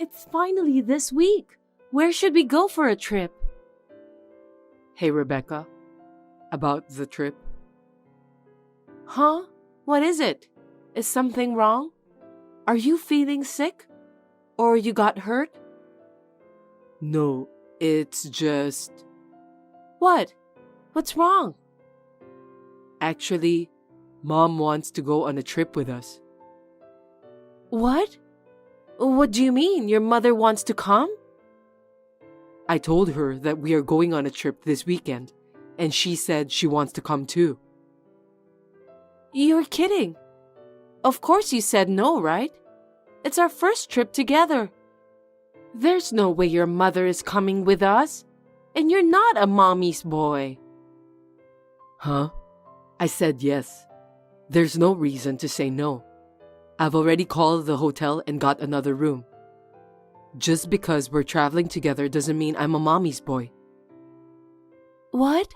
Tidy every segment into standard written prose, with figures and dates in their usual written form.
It's finally this week. Where should we go for a trip? Hey, Rebecca. About the trip. Huh? What is it? Is something wrong? Are you feeling sick? Or you got hurt? No, it's just... What? What's wrong? Actually, Mom wants to go on a trip with us. What? What do you mean? Your mother wants to come? I told her that we are going on a trip this weekend, and she said she wants to come too. You're kidding. Of course you said no, right? It's our first trip together. There's no way your mother is coming with us. And you're not a mommy's boy. Huh? I said yes. There's no reason to say no. I've already called the hotel and got another room. Just because we're traveling together doesn't mean I'm a mommy's boy. What?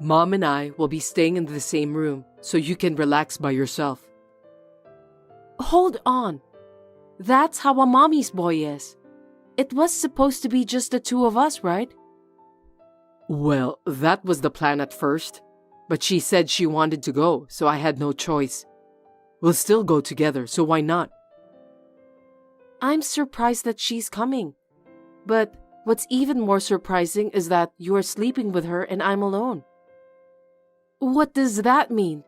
Mom and I will be staying in the same room so you can relax by yourself. Hold on. That's how a mommy's boy is. It was supposed to be just the two of us, right? Well, that was the plan at first. But she said she wanted to go, so I had no choice. We'll still go together, so why not? I'm surprised that she's coming. But what's even more surprising is that you are sleeping with her and I'm alone. What does that mean?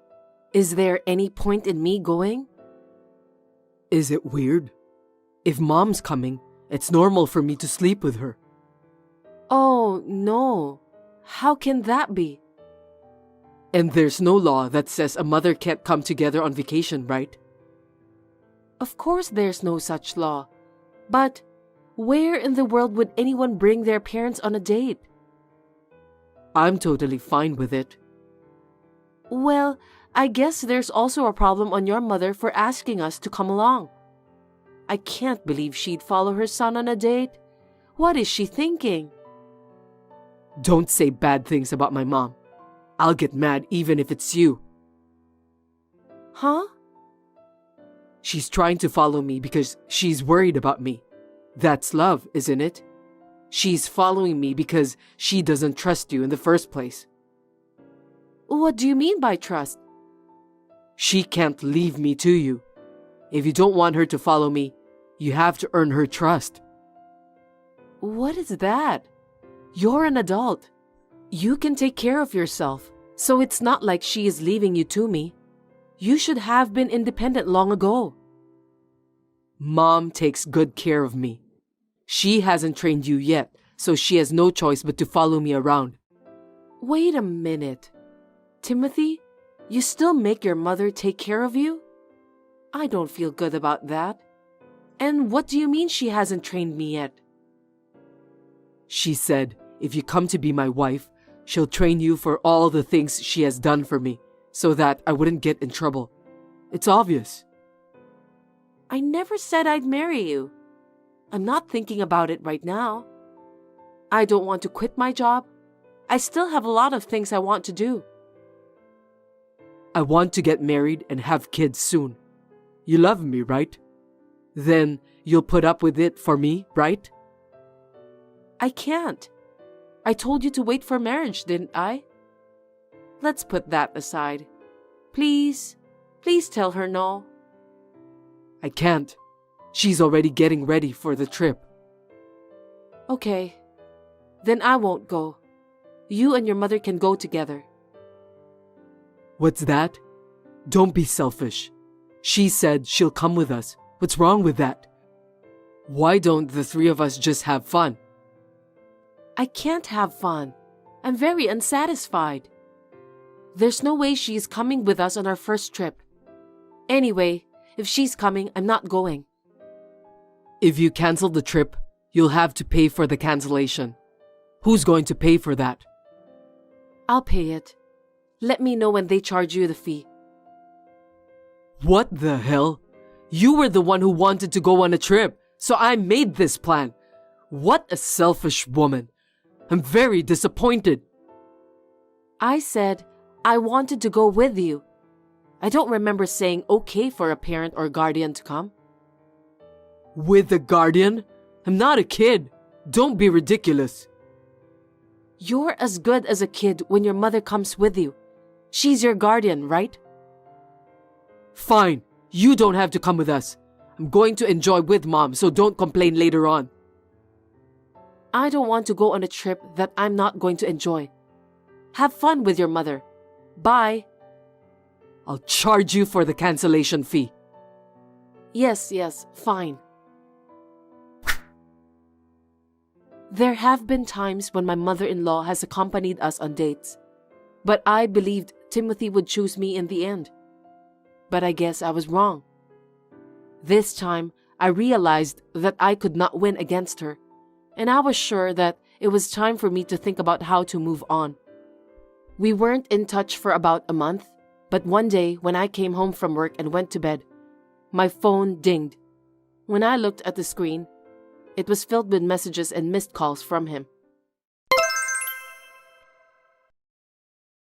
Is there any point in me going? Is it weird? If Mom's coming, it's normal for me to sleep with her. Oh, no. How can that be? And there's no law that says a mother can't come together on vacation, right? Of course there's no such law. But where in the world would anyone bring their parents on a date? I'm totally fine with it. Well, I guess there's also a problem on your mother for asking us to come along. I can't believe she'd follow her son on a date. What is she thinking? Don't say bad things about my mom. I'll get mad even if it's you. Huh? She's trying to follow me because she's worried about me. That's love, isn't it? She's following me because she doesn't trust you in the first place. What do you mean by trust? She can't leave me to you. If you don't want her to follow me, you have to earn her trust. What is that? You're an adult. You can take care of yourself, so it's not like she is leaving you to me. You should have been independent long ago. Mom takes good care of me. She hasn't trained you yet, so she has no choice but to follow me around. Wait a minute. Timothy, you still make your mother take care of you? I don't feel good about that. And what do you mean she hasn't trained me yet? She said, if you come to be my wife, she'll train you for all the things she has done for me, so that I wouldn't get in trouble. It's obvious. I never said I'd marry you. I'm not thinking about it right now. I don't want to quit my job. I still have a lot of things I want to do. I want to get married and have kids soon. You love me, right? Then you'll put up with it for me, right? I can't. I told you to wait for marriage, didn't I? Let's put that aside. Please tell her no. I can't. She's already getting ready for the trip. Okay. Then I won't go. You and your mother can go together. What's that? Don't be selfish. She said she'll come with us. What's wrong with that? Why don't the three of us just have fun? I can't have fun. I'm very unsatisfied. There's no way she's coming with us on our first trip. Anyway, if she's coming, I'm not going. If you cancel the trip, you'll have to pay for the cancellation. Who's going to pay for that? I'll pay it. Let me know when they charge you the fee. What the hell? You were the one who wanted to go on a trip, so I made this plan. What a selfish woman. I'm very disappointed. I said I wanted to go with you. I don't remember saying okay for a parent or guardian to come. With a guardian? I'm not a kid. Don't be ridiculous. You're as good as a kid when your mother comes with you. She's your guardian, right? Fine. You don't have to come with us. I'm going to enjoy with Mom, so don't complain later on. I don't want to go on a trip that I'm not going to enjoy. Have fun with your mother. Bye. I'll charge you for the cancellation fee. Yes, fine. There have been times when my mother-in-law has accompanied us on dates, but I believed Timothy would choose me in the end. But I guess I was wrong. This time, I realized that I could not win against her, and I was sure that it was time for me to think about how to move on. We weren't in touch for about a month, but one day when I came home from work and went to bed, my phone dinged. When I looked at the screen, it was filled with messages and missed calls from him.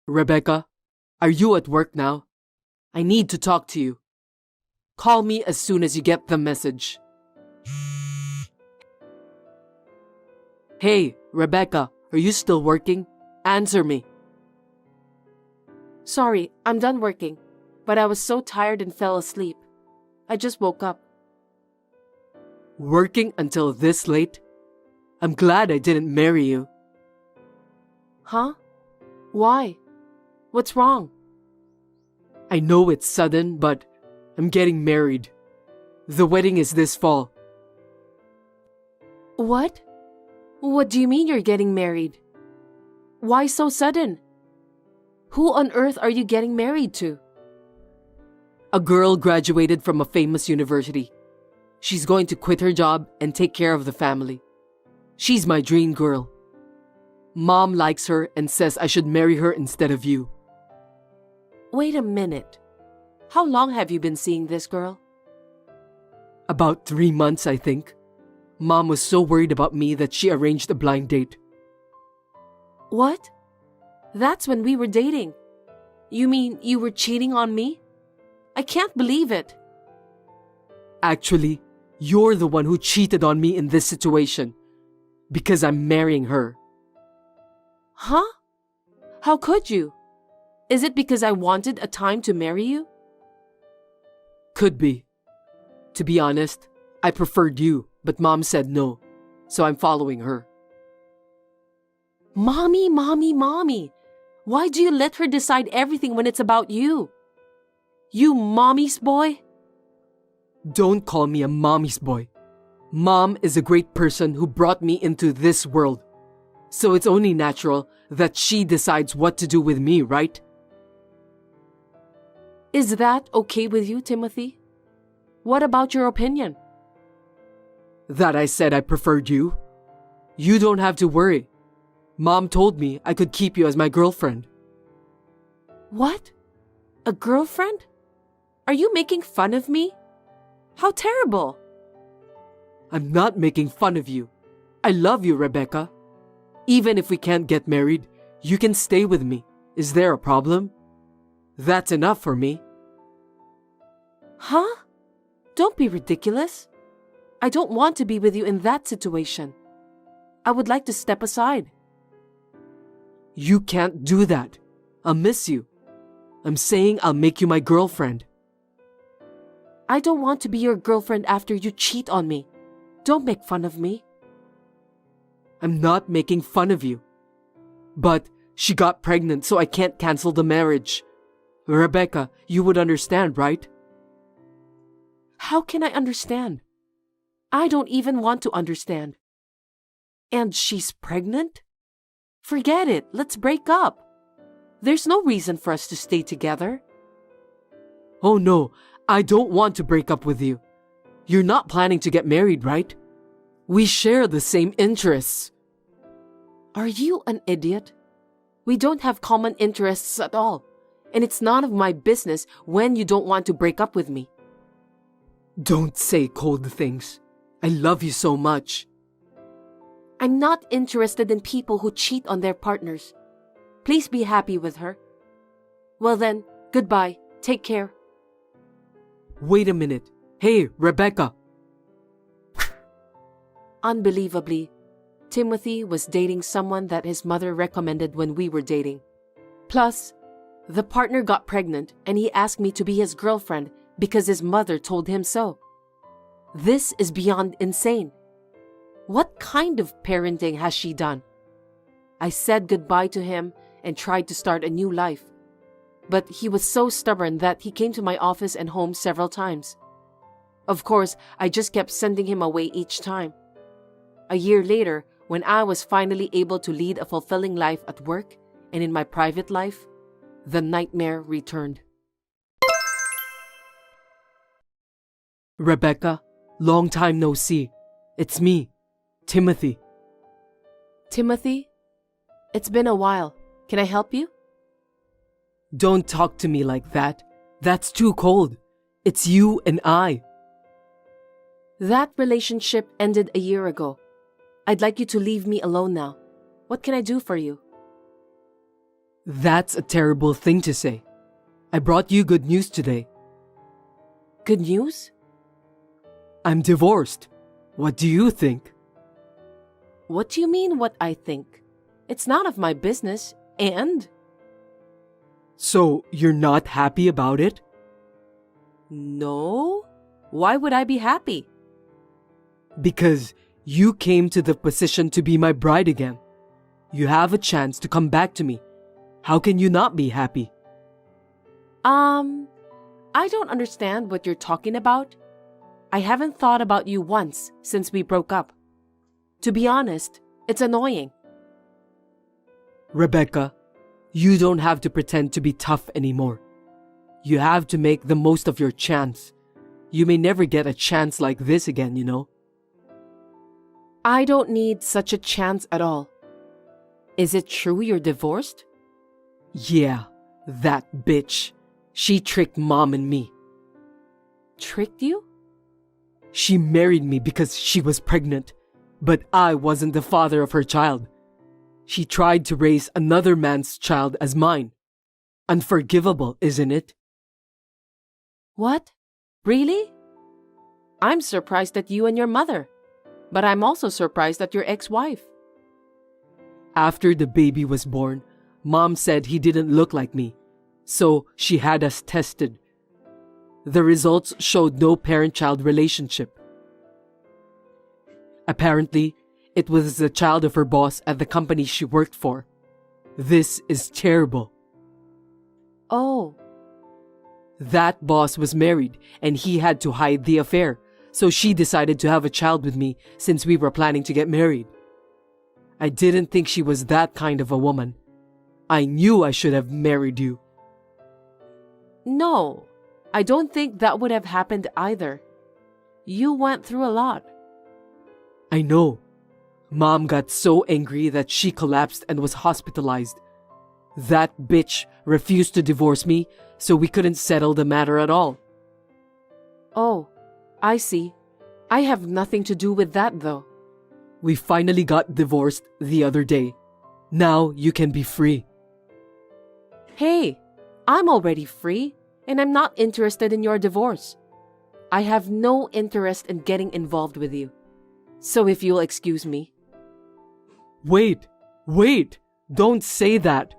Rebecca, are you at work now? I need to talk to you. Call me as soon as you get the message. Hey, Rebecca, are you still working? Answer me. Sorry, I'm done working, but I was so tired and fell asleep. I just woke up. Working until this late? I'm glad I didn't marry you. Huh? Why? What's wrong? I know it's sudden, but I'm getting married. The wedding is this fall. What? What do you mean you're getting married? Why so sudden? Who on earth are you getting married to? A girl graduated from a famous university. She's going to quit her job and take care of the family. She's my dream girl. Mom likes her and says I should marry her instead of you. Wait a minute. How long have you been seeing this girl? About 3 months, I think. Mom was so worried about me that she arranged a blind date. What? That's when we were dating. You mean you were cheating on me? I can't believe it. Actually, you're the one who cheated on me in this situation. Because I'm marrying her. Huh? How could you? Is it because I wanted a time to marry you? Could be. To be honest, I preferred you, but Mom said no, so I'm following her. Mommy. Why do you let her decide everything when it's about you? You mommy's boy? Don't call me a mommy's boy. Mom is a great person who brought me into this world. So it's only natural that she decides what to do with me, right? Is that okay with you, Timothy? What about your opinion? That I said I preferred you? You don't have to worry. Mom told me I could keep you as my girlfriend. What? A girlfriend? Are you making fun of me? How terrible! I'm not making fun of you. I love you, Rebecca. Even if we can't get married, you can stay with me. Is there a problem? That's enough for me. Huh? Don't be ridiculous. I don't want to be with you in that situation. I would like to step aside. You can't do that. I'll miss you. I'm saying I'll make you my girlfriend. I don't want to be your girlfriend after you cheat on me. Don't make fun of me. I'm not making fun of you. But she got pregnant, so I can't cancel the marriage. Rebecca, you would understand, right? How can I understand? I don't even want to understand. And she's pregnant? Forget it. Let's break up. There's no reason for us to stay together. Oh no, I don't want to break up with you. You're not planning to get married, right? We share the same interests. Are you an idiot? We don't have common interests at all. And it's none of my business when you don't want to break up with me. Don't say cold things. I love you so much. I'm not interested in people who cheat on their partners. Please be happy with her. Well then, goodbye. Take care. Wait a minute. Hey, Rebecca. Unbelievably, Timothy was dating someone that his mother recommended when we were dating. Plus, the partner got pregnant and he asked me to be his girlfriend because his mother told him so. This is beyond insane. What kind of parenting has she done? I said goodbye to him and tried to start a new life. But he was so stubborn that he came to my office and home several times. Of course, I just kept sending him away each time. A year later, when I was finally able to lead a fulfilling life at work and in my private life, the nightmare returned. Rebecca, long time no see. It's me, Timothy. Timothy? It's been a while. Can I help you? Don't talk to me like that. That's too cold. It's you and I. That relationship ended a year ago. I'd like you to leave me alone now. What can I do for you? That's a terrible thing to say. I brought you good news today. Good news? I'm divorced. What do you think? What do you mean what I think? It's none of my business, and... So, you're not happy about it? No? Why would I be happy? Because you came to the position to be my bride again. You have a chance to come back to me. How can you not be happy? I don't understand what you're talking about. I haven't thought about you once since we broke up. To be honest, it's annoying. Rebecca, you don't have to pretend to be tough anymore. You have to make the most of your chance. You may never get a chance like this again, you know. I don't need such a chance at all. Is it true you're divorced? Yeah, that bitch. She tricked Mom and me. Tricked you? She married me because she was pregnant, but I wasn't the father of her child. She tried to raise another man's child as mine. Unforgivable, isn't it? What? Really? I'm surprised at you and your mother, but I'm also surprised at your ex-wife. After the baby was born, Mom said he didn't look like me, so she had us tested. The results showed no parent-child relationship. Apparently, it was the child of her boss at the company she worked for. This is terrible. Oh. That boss was married and he had to hide the affair, so she decided to have a child with me since we were planning to get married. I didn't think she was that kind of a woman. I knew I should have married you. No, I don't think that would have happened either. You went through a lot. I know. Mom got so angry that she collapsed and was hospitalized. That bitch refused to divorce me, so we couldn't settle the matter at all. Oh, I see. I have nothing to do with that, though. We finally got divorced the other day. Now you can be free. Hey, I'm already free, and I'm not interested in your divorce. I have no interest in getting involved with you. So if you'll excuse me. Wait! Don't say that.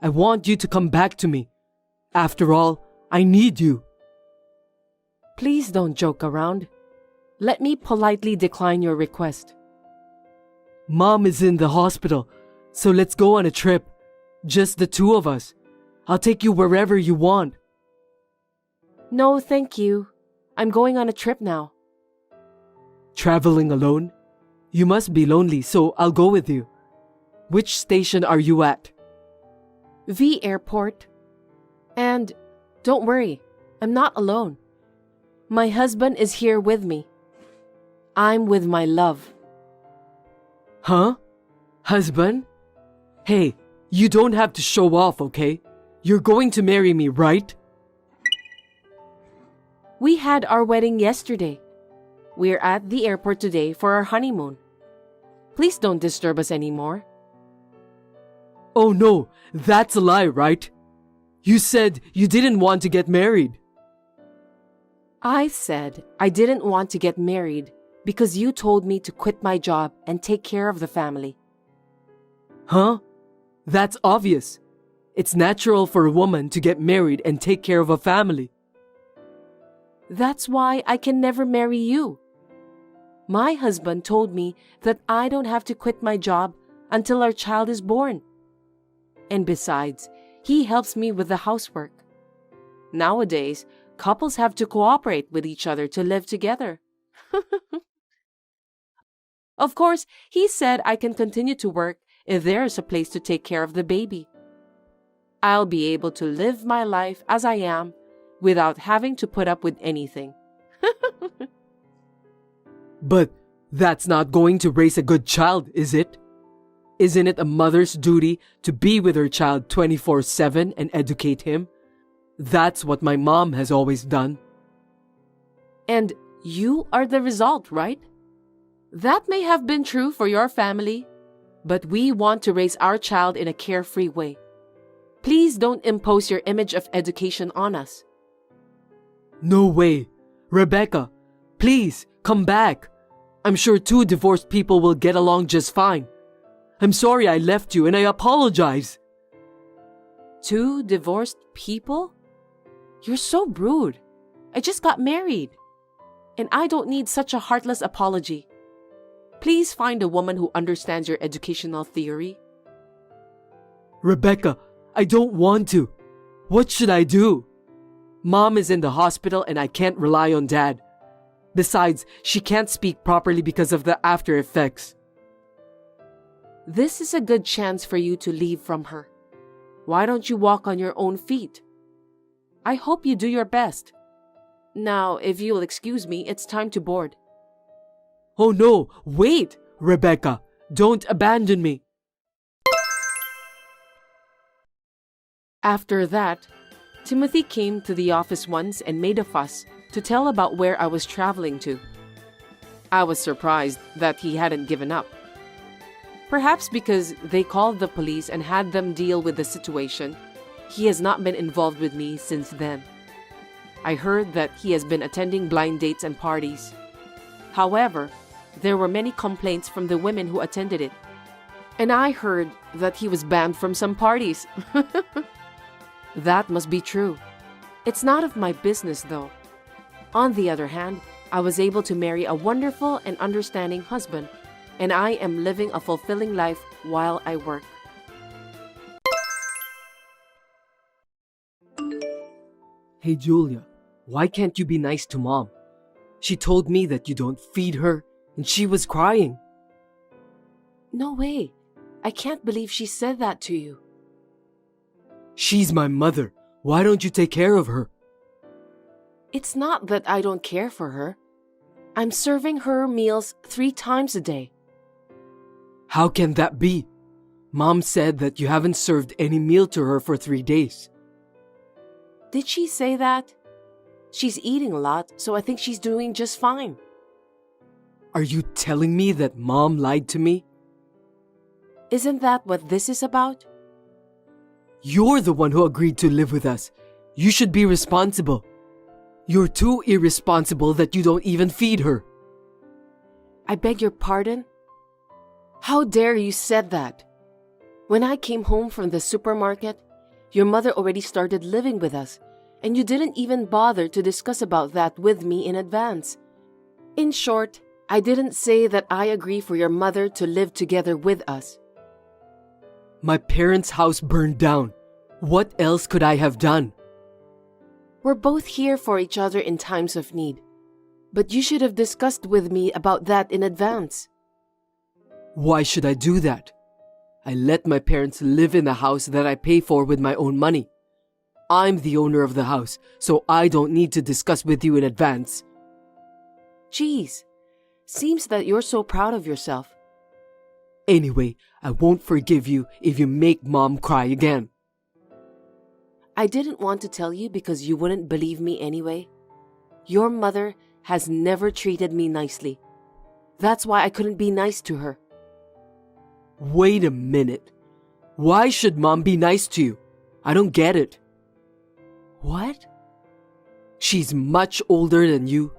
I want you to come back to me. After all, I need you. Please don't joke around. Let me politely decline your request. Mom is in the hospital, so let's go on a trip. Just the two of us. I'll take you wherever you want. No, thank you. I'm going on a trip now. Traveling alone? You must be lonely, so I'll go with you. Which station are you at? V Airport. And don't worry, I'm not alone. My husband is here with me. I'm with my love. Huh? Husband? Hey, you don't have to show off, okay? You're going to marry me, right? We had our wedding yesterday. We're at the airport today for our honeymoon. Please don't disturb us anymore. Oh no, that's a lie, right? You said you didn't want to get married. I said I didn't want to get married, Because you told me to quit my job and take care of the family. Huh? That's obvious. It's natural for a woman to get married and take care of a family. That's why I can never marry you. My husband told me that I don't have to quit my job until our child is born. And besides, he helps me with the housework. Nowadays, couples have to cooperate with each other to live together. Of course, he said I can continue to work if there is a place to take care of the baby. I'll be able to live my life as I am without having to put up with anything. But that's not going to raise a good child, is it? Isn't it a mother's duty to be with her child 24/7 and educate him? That's what my mom has always done. And you are the result, right? That may have been true for your family, but we want to raise our child in a carefree way. Please don't impose your image of education on us. No way. Rebecca, please come back. I'm sure two divorced people will get along just fine. I'm sorry I left you and I apologize. Two divorced people? You're so rude. I just got married. And I don't need such a heartless apology. Please find a woman who understands your educational theory. Rebecca, I don't want to. What should I do? Mom is in the hospital and I can't rely on Dad. Besides, she can't speak properly because of the after effects. This is a good chance for you to leave from her. Why don't you walk on your own feet? I hope you do your best. Now, if you'll excuse me, it's time to board. Oh no, wait, Rebecca, don't abandon me. After that, Timothy came to the office once and made a fuss to tell about where I was traveling to. I was surprised that he hadn't given up. Perhaps because they called the police and had them deal with the situation, he has not been involved with me since then. I heard that he has been attending blind dates and parties. However, there were many complaints from the women who attended it. And I heard that he was banned from some parties. That must be true. It's not of my business, though. On the other hand, I was able to marry a wonderful and understanding husband, and I am living a fulfilling life while I work. Hey Julia, why can't you be nice to Mom? She told me that you don't feed her, and she was crying. No way. I can't believe she said that to you. She's my mother. Why don't you take care of her? It's not that I don't care for her. I'm serving her meals 3 times a day. How can that be? Mom said that you haven't served any meal to her for 3 days. Did she say that? She's eating a lot, so I think she's doing just fine. Are you telling me that Mom lied to me? Isn't that what this is about? You're the one who agreed to live with us. You should be responsible. You're too irresponsible that you don't even feed her. I beg your pardon? How dare you said that? When I came home from the supermarket, your mother already started living with us, and you didn't even bother to discuss about that with me in advance. In short, I didn't say that I agree for your mother to live together with us. My parents' house burned down. What else could I have done? We're both here for each other in times of need, but you should have discussed with me about that in advance. Why should I do that? I let my parents live in the house that I pay for with my own money. I'm the owner of the house, so I don't need to discuss with you in advance. Geez, seems that you're so proud of yourself. Anyway, I won't forgive you if you make Mom cry again. I didn't want to tell you because you wouldn't believe me anyway. Your mother has never treated me nicely. That's why I couldn't be nice to her. Wait a minute. Why should Mom be nice to you? I don't get it. What? She's much older than you,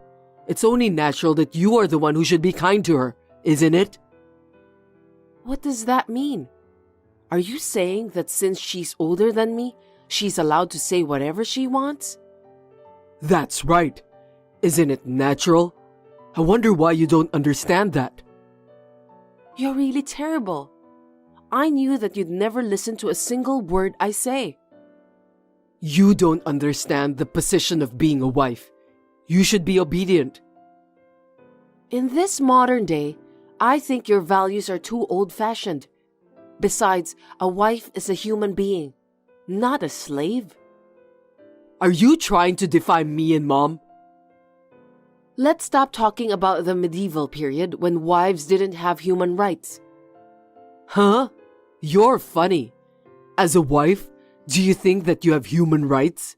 It's only natural that you are the one who should be kind to her, isn't it? What does that mean? Are you saying that since she's older than me, she's allowed to say whatever she wants? That's right. Isn't it natural? I wonder why you don't understand that. You're really terrible. I knew that you'd never listen to a single word I say. You don't understand the position of being a wife. You should be obedient. In this modern day, I think your values are too old-fashioned. Besides, a wife is a human being, not a slave. Are you trying to defy me and Mom? Let's stop talking about the medieval period when wives didn't have human rights. Huh? You're funny. As a wife, do you think that you have human rights?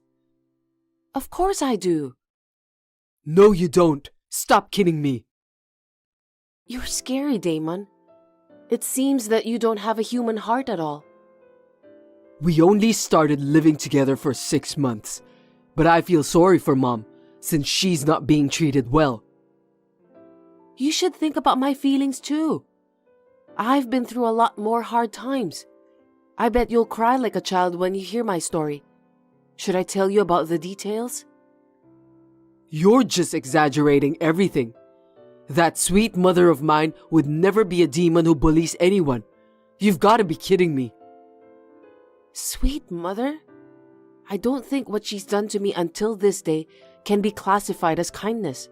Of course I do. No, you don't. Stop kidding me. You're scary, Damon. It seems that you don't have a human heart at all. We only started living together for 6 months, but I feel sorry for Mom since she's not being treated well. You should think about my feelings too. I've been through a lot more hard times. I bet you'll cry like a child when you hear my story. Should I tell you about the details? You're just exaggerating everything. That sweet mother of mine would never be a demon who bullies anyone. You've got to be kidding me. Sweet mother? I don't think what she's done to me until this day can be classified as kindness.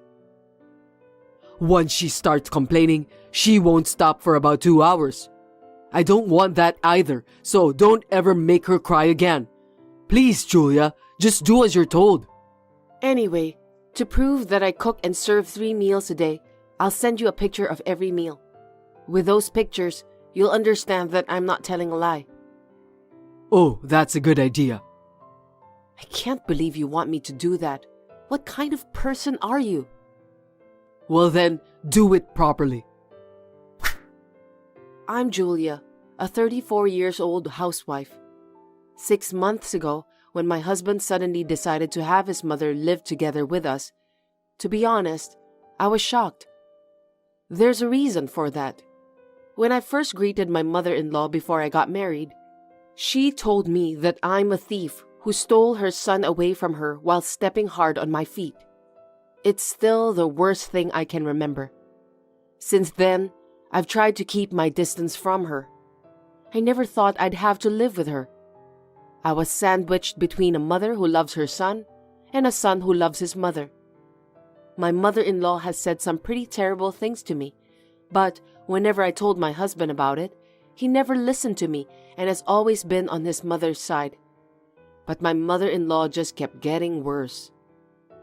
Once she starts complaining, she won't stop for about 2 hours. I don't want that either, so don't ever make her cry again. Please, Julia, just do as you're told. Anyway, to prove that I cook and serve 3 meals a day, I'll send you a picture of every meal. With those pictures, you'll understand that I'm not telling a lie. Oh, that's a good idea. I can't believe you want me to do that. What kind of person are you? Well then, do it properly. I'm Julia, a 34 years old housewife. 6 months ago, when my husband suddenly decided to have his mother live together with us, to be honest, I was shocked. There's a reason for that. When I first greeted my mother-in-law before I got married, she told me that I'm a thief who stole her son away from her while stepping hard on my feet. It's still the worst thing I can remember. Since then, I've tried to keep my distance from her. I never thought I'd have to live with her. I was sandwiched between a mother who loves her son and a son who loves his mother. My mother-in-law has said some pretty terrible things to me, but whenever I told my husband about it, he never listened to me and has always been on his mother's side. But my mother-in-law just kept getting worse.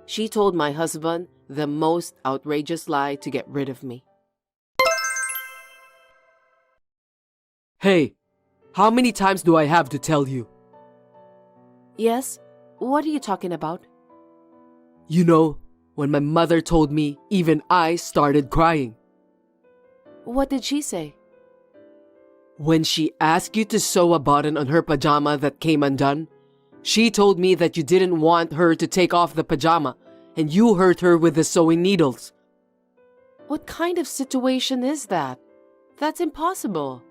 She told my husband the most outrageous lie to get rid of me. Hey, how many times do I have to tell you? Yes? What are you talking about? You know, when my mother told me, even I started crying. What did she say? When she asked you to sew a button on her pajama that came undone, she told me that you didn't want her to take off the pajama and you hurt her with the sewing needles. What kind of situation is that? That's impossible.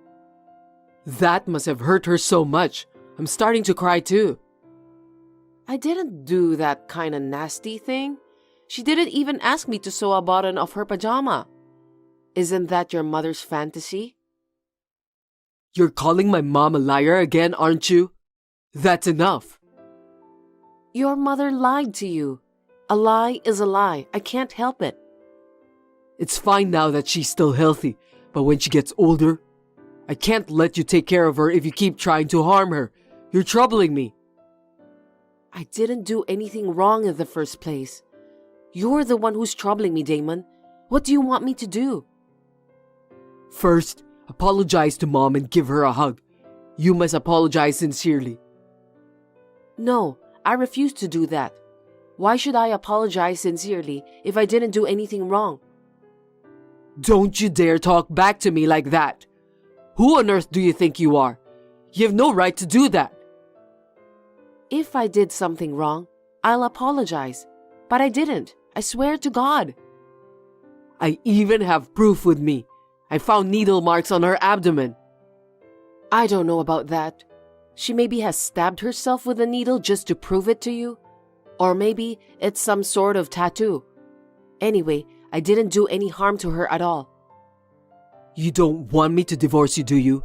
That must have hurt her so much. I'm starting to cry too. I didn't do that kind of nasty thing. She didn't even ask me to sew a button of her pajama. Isn't that your mother's fantasy? You're calling my mom a liar again, aren't you? That's enough. Your mother lied to you. A lie is a lie. I can't help it. It's fine now that she's still healthy, but when she gets older, I can't let you take care of her if you keep trying to harm her. You're troubling me. I didn't do anything wrong in the first place. You're the one who's troubling me, Damon. What do you want me to do? First, apologize to Mom and give her a hug. You must apologize sincerely. No, I refuse to do that. Why should I apologize sincerely if I didn't do anything wrong? Don't you dare talk back to me like that. Who on earth do you think you are? You have no right to do that. If I did something wrong, I'll apologize. But I didn't. I swear to God. I even have proof with me. I found needle marks on her abdomen. I don't know about that. She maybe has stabbed herself with a needle just to prove it to you. Or maybe it's some sort of tattoo. Anyway, I didn't do any harm to her at all. You don't want me to divorce you, do you?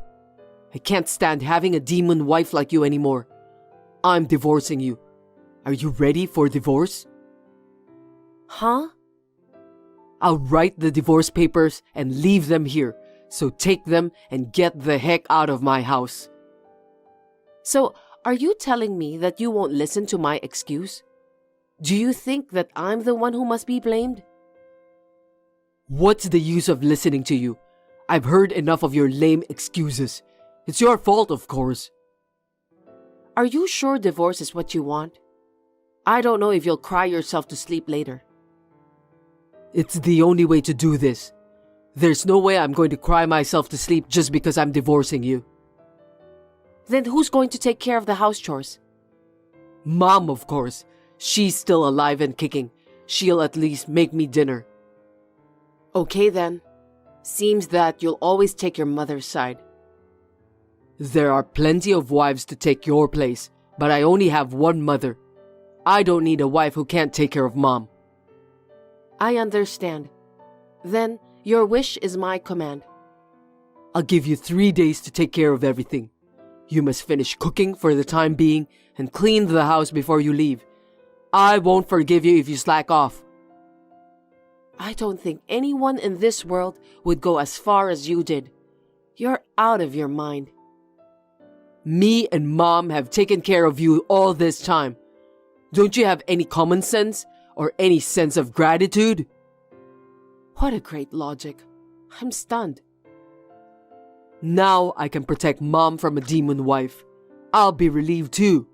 I can't stand having a demon wife like you anymore. I'm divorcing you. Are you ready for divorce? Huh? I'll write the divorce papers and leave them here. So take them and get the heck out of my house. So, are you telling me that you won't listen to my excuse? Do you think that I'm the one who must be blamed? What's the use of listening to you? I've heard enough of your lame excuses. It's your fault, of course. Are you sure divorce is what you want? I don't know if you'll cry yourself to sleep later. It's the only way to do this. There's no way I'm going to cry myself to sleep just because I'm divorcing you. Then who's going to take care of the house chores? Mom, of course. She's still alive and kicking. She'll at least make me dinner. Okay then. Seems that you'll always take your mother's side. There are plenty of wives to take your place, but I only have one mother. I don't need a wife who can't take care of Mom. I understand. Then, your wish is my command. I'll give you 3 days to take care of everything. You must finish cooking for the time being and clean the house before you leave. I won't forgive you if you slack off. I don't think anyone in this world would go as far as you did. You're out of your mind. Me and Mom have taken care of you all this time. Don't you have any common sense or any sense of gratitude? What a great logic. I'm stunned. Now I can protect Mom from a demon wife. I'll be relieved too.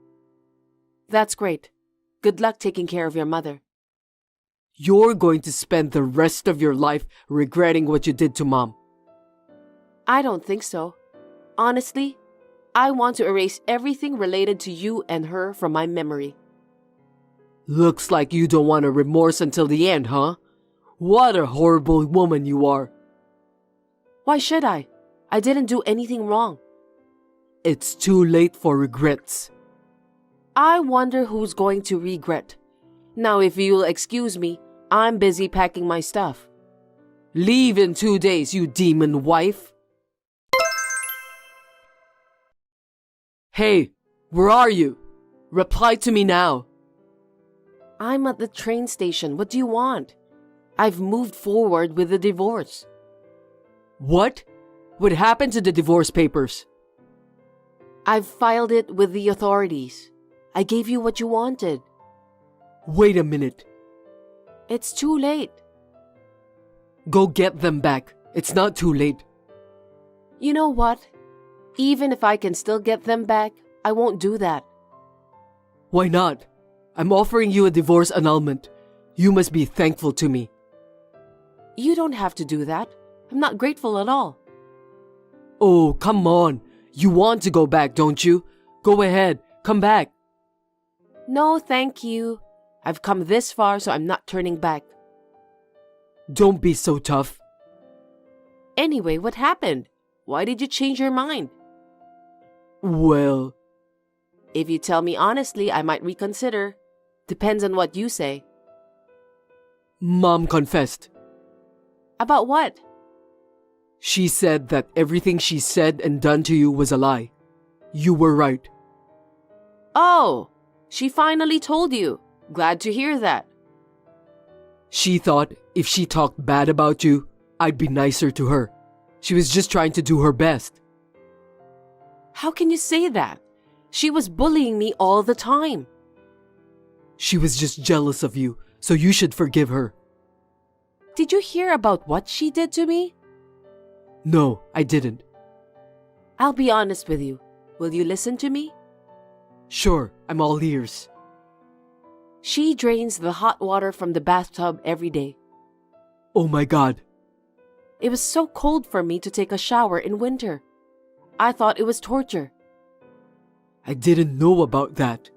That's great. Good luck taking care of your mother. You're going to spend the rest of your life regretting what you did to Mom. I don't think so. Honestly, I want to erase everything related to you and her from my memory. Looks like you don't want a remorse until the end, huh? What a horrible woman you are. Why should I? I didn't do anything wrong. It's too late for regrets. I wonder who's going to regret. Now, if you'll excuse me, I'm busy packing my stuff. Leave in 2 days, you demon wife. Hey, where are you? Reply to me now. I'm at the train station. What do you want? I've moved forward with the divorce. What? What happened to the divorce papers? I've filed it with the authorities. I gave you what you wanted. Wait a minute. It's too late. Go get them back. It's not too late. You know what? Even if I can still get them back, I won't do that. Why not? I'm offering you a divorce annulment. You must be thankful to me. You don't have to do that. I'm not grateful at all. Oh, come on. You want to go back, don't you? Go ahead. Come back. No, thank you. I've come this far, so I'm not turning back. Don't be so tough. Anyway, what happened? Why did you change your mind? Well, if you tell me honestly, I might reconsider. Depends on what you say. Mom confessed. About what? She said that everything she said and done to you was a lie. You were right. Oh, she finally told you. Glad to hear that. She thought if she talked bad about you, I'd be nicer to her. She was just trying to do her best. How can you say that? She was bullying me all the time. She was just jealous of you, so you should forgive her. Did you hear about what she did to me? No, I didn't. I'll be honest with you. Will you listen to me? Sure, I'm all ears. She drains the hot water from the bathtub every day. Oh my God. It was so cold for me to take a shower in winter. I thought it was torture. I didn't know about that.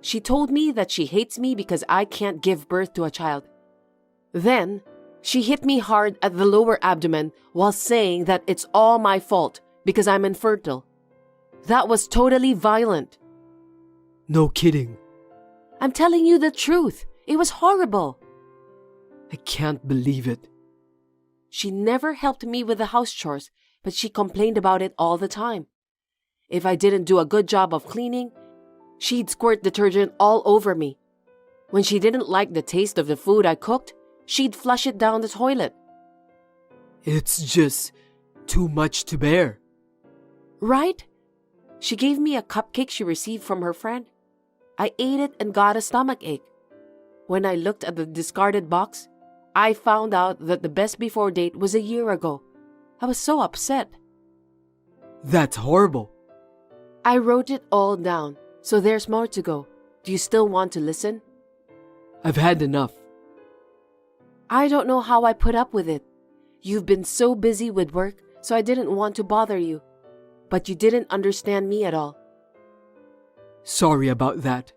She told me that she hates me because I can't give birth to a child. Then, She hit me hard at the lower abdomen while saying that it's all my fault because I'm infertile. That was totally violent. No kidding. I'm telling you the truth. It was horrible. I can't believe it. She never helped me with the house chores, but she complained about it all the time. If I didn't do a good job of cleaning, she'd squirt detergent all over me. When she didn't like the taste of the food I cooked, she'd flush it down the toilet. It's just too much to bear. Right? She gave me a cupcake she received from her friend. I ate it and got a stomachache. When I looked at the discarded box, I found out that the best before date was a year ago. I was so upset. That's horrible. I wrote it all down, so there's more to go. Do you still want to listen? I've had enough. I don't know how I put up with it. You've been so busy with work, so I didn't want to bother you. But you didn't understand me at all. Sorry about that.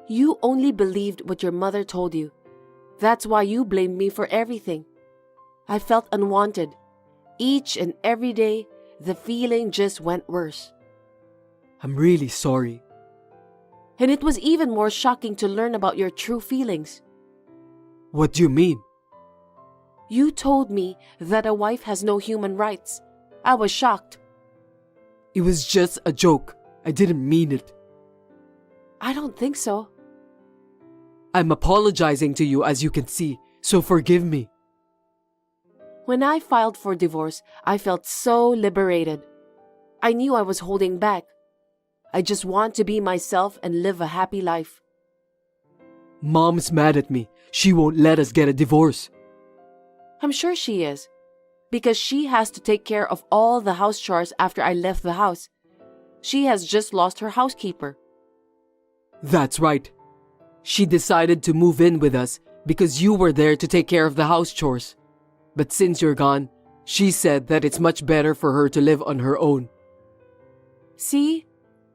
You only believed what your mother told you. That's why you blamed me for everything. I felt unwanted. Each and every day, the feeling just went worse. I'm really sorry. And it was even more shocking to learn about your true feelings. What do you mean? You told me that a wife has no human rights. I was shocked. It was just a joke. I didn't mean it. I don't think so. I'm apologizing to you, as you can see, so forgive me. When I filed for divorce, I felt so liberated. I knew I was holding back. I just want to be myself and live a happy life. Mom's mad at me. She won't let us get a divorce. I'm sure she is, because she has to take care of all the house chores after I left the house. She has just lost her housekeeper. That's right. She decided to move in with us because you were there to take care of the house chores. But since you're gone, she said that it's much better for her to live on her own. See?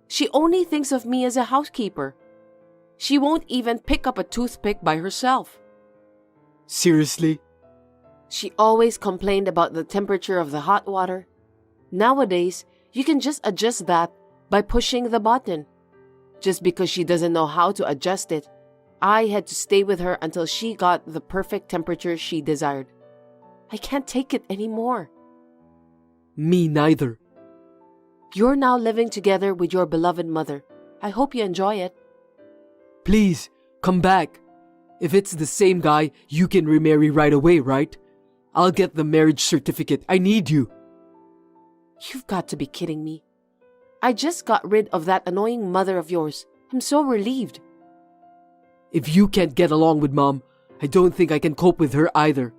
She only thinks of me as a housekeeper. She won't even pick up a toothpick by herself. Seriously? She always complained about the temperature of the hot water. Nowadays, you can just adjust that by pushing the button. Just because she doesn't know how to adjust it, I had to stay with her until she got the perfect temperature she desired. I can't take it anymore. Me neither. You're now living together with your beloved mother. I hope you enjoy it. Please, come back. If it's the same guy, you can remarry right away, right? I'll get the marriage certificate. I need you. You've got to be kidding me. I just got rid of that annoying mother of yours. I'm so relieved. If you can't get along with Mom, I don't think I can cope with her either.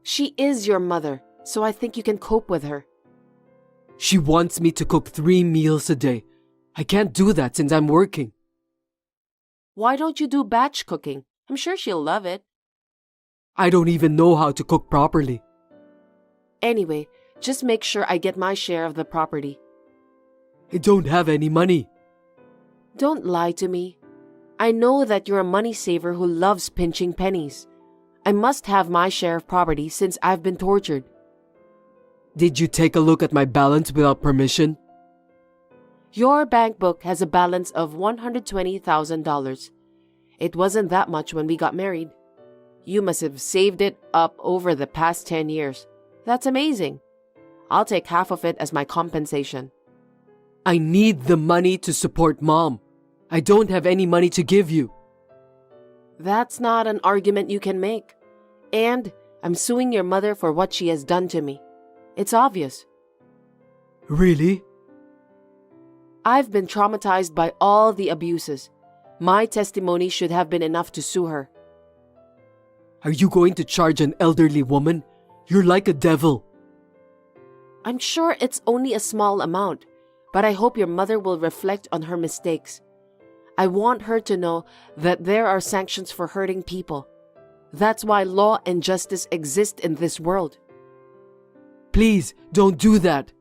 She is your mother, so I think you can cope with her. She wants me to cook 3 meals a day. I can't do that since I'm working. Why don't you do batch cooking? I'm sure she'll love it. I don't even know how to cook properly. Anyway, just make sure I get my share of the property. I don't have any money. Don't lie to me. I know that you're a money saver who loves pinching pennies. I must have my share of property since I've been tortured. Did you take a look at my balance without permission? Your bank book has a balance of $120,000. It wasn't that much when we got married. You must have saved it up over the past 10 years. That's amazing. I'll take half of it as my compensation. I need the money to support Mom. I don't have any money to give you. That's not an argument you can make. And I'm suing your mother for what she has done to me. It's obvious. Really? I've been traumatized by all the abuses. My testimony should have been enough to sue her. Are you going to charge an elderly woman? You're like a devil. I'm sure it's only a small amount, but I hope your mother will reflect on her mistakes. I want her to know that there are sanctions for hurting people. That's why law and justice exist in this world. Please, don't do that.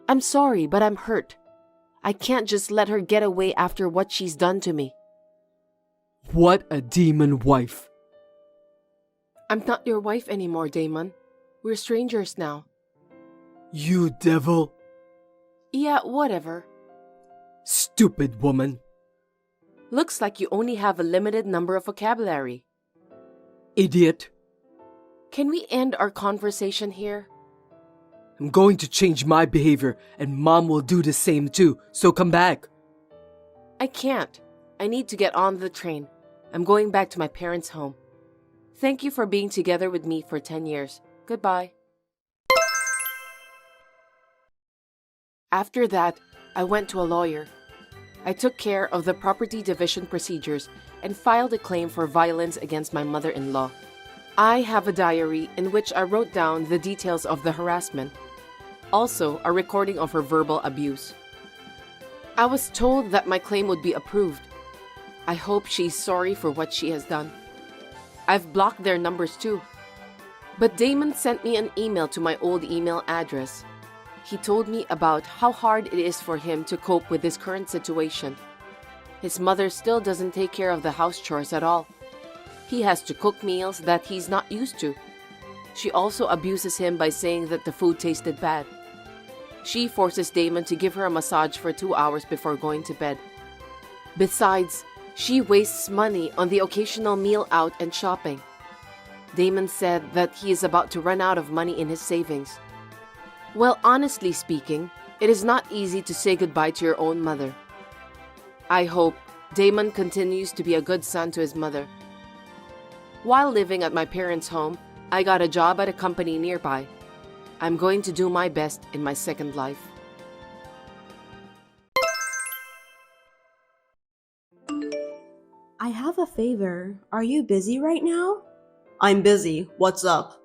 I'm sorry, but I'm hurt. I can't just let her get away after what she's done to me. What a demon wife. I'm not your wife anymore, Damon. We're strangers now. You devil! Yeah, whatever. Stupid woman! Looks like you only have a limited number of vocabulary. Idiot! Can we end our conversation here? I'm going to change my behavior and Mom will do the same too, so come back. I can't. I need to get on the train. I'm going back to my parents' home. Thank you for being together with me for 10 years. Goodbye. After that, I went to a lawyer. I took care of the property division procedures and filed a claim for violence against my mother-in-law. I have a diary in which I wrote down the details of the harassment. Also, a recording of her verbal abuse. I was told that my claim would be approved. I hope she's sorry for what she has done. I've blocked their numbers too. But Damon sent me an email to my old email address. He told me about how hard it is for him to cope with his current situation. His mother still doesn't take care of the house chores at all. He has to cook meals that he's not used to. She also abuses him by saying that the food tasted bad. She forces Damon to give her a massage for 2 hours before going to bed. Besides, she wastes money on the occasional meal out and shopping. Damon said that he is about to run out of money in his savings. Well, honestly speaking, it is not easy to say goodbye to your own mother. I hope Damon continues to be a good son to his mother. While living at my parents' home, I got a job at a company nearby. I'm going to do my best in my second life. I have a favor. Are you busy right now? I'm busy. What's up?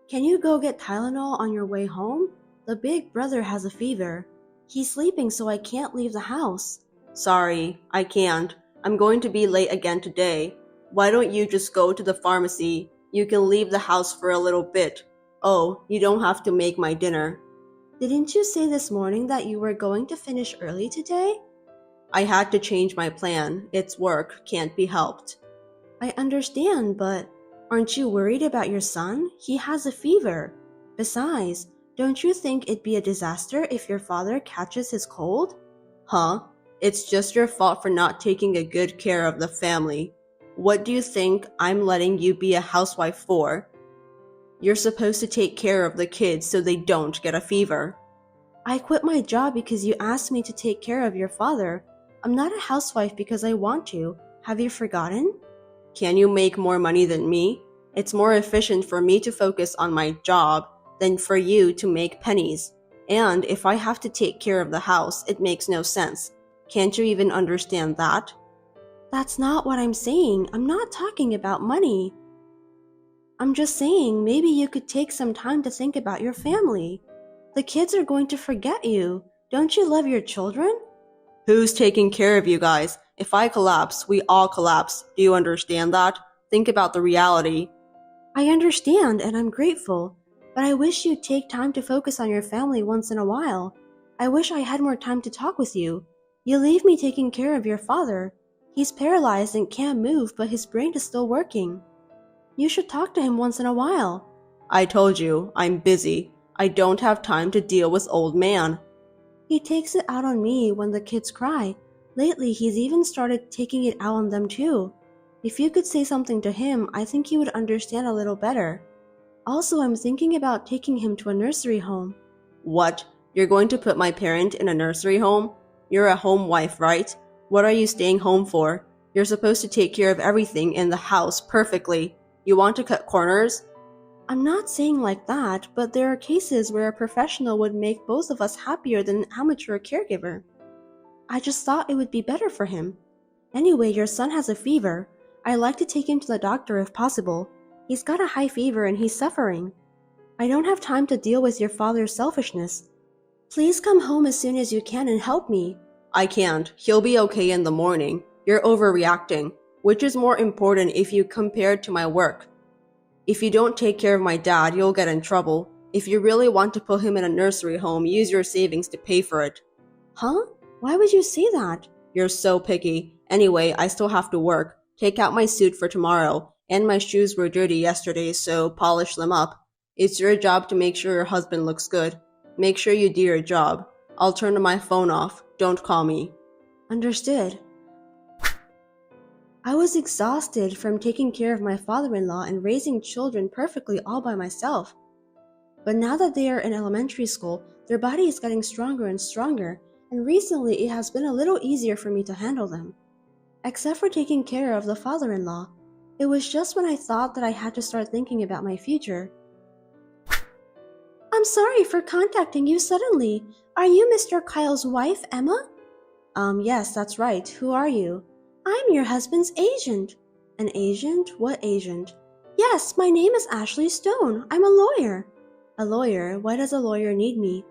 Can you go get Tylenol on your way home? The big brother has a fever. He's sleeping, so I can't leave the house. Sorry, I can't. I'm going to be late again today. Why don't you just go to the pharmacy? You can leave the house for a little bit. Oh, you don't have to make my dinner. Didn't you say this morning that you were going to finish early today? I had to change my plan. It's work, can't be helped. I understand, but aren't you worried about your son? He has a fever. Besides, don't you think it'd be a disaster if your father catches his cold? Huh? It's just your fault for not taking a good care of the family. What do you think I'm letting you be a housewife for? You're supposed to take care of the kids so they don't get a fever. I quit my job because you asked me to take care of your father. I'm not a housewife because I want to. Have you forgotten? Can you make more money than me? It's more efficient for me to focus on my job than for you to make pennies. And if I have to take care of the house, it makes no sense. Can't you even understand that? That's not what I'm saying. I'm not talking about money. I'm just saying maybe you could take some time to think about your family. The kids are going to forget you. Don't you love your children? Who's taking care of you guys? If I collapse, we all collapse. Do you understand that? Think about the reality. I understand and I'm grateful, but I wish you'd take time to focus on your family once in a while. I wish I had more time to talk with you. You leave me taking care of your father. He's paralyzed and can't move, but his brain is still working. You should talk to him once in a while. I told you, I'm busy. I don't have time to deal with old man. He takes it out on me when the kids cry. Lately, he's even started taking it out on them too. If you could say something to him, I think he would understand a little better. Also, I'm thinking about taking him to a nursery home. What? You're going to put my parent in a nursery home? You're a home wife, right? What are you staying home for? You're supposed to take care of everything in the house perfectly. You want to cut corners? I'm not saying like that, but there are cases where a professional would make both of us happier than an amateur caregiver. I just thought it would be better for him. Anyway, your son has a fever. I'd like to take him to the doctor if possible. He's got a high fever and he's suffering. I don't have time to deal with your father's selfishness. Please come home as soon as you can and help me. I can't. He'll be okay in the morning. You're overreacting. Which is more important if you compare it to my work? If you don't take care of my dad, you'll get in trouble. If you really want to put him in a nursery home, use your savings to pay for it. Huh? Why would you say that? You're so picky. Anyway, I still have to work. Take out my suit for tomorrow. And my shoes were dirty yesterday, so polish them up. It's your job to make sure your husband looks good. Make sure you do your job. I'll turn my phone off. Don't call me. Understood. I was exhausted from taking care of my father-in-law and raising children perfectly all by myself. But now that they are in elementary school, their body is getting stronger and stronger, and recently it has been a little easier for me to handle them. Except for taking care of the father-in-law, it was just when I thought that I had to start thinking about my future. I'm sorry for contacting you suddenly. Are you Mr. Kyle's wife, Emma? Yes, that's right. Who are you? I'm your husband's agent. An agent? What agent? Yes, my name is Ashley Stone. I'm a lawyer. A lawyer? Why does a lawyer need me?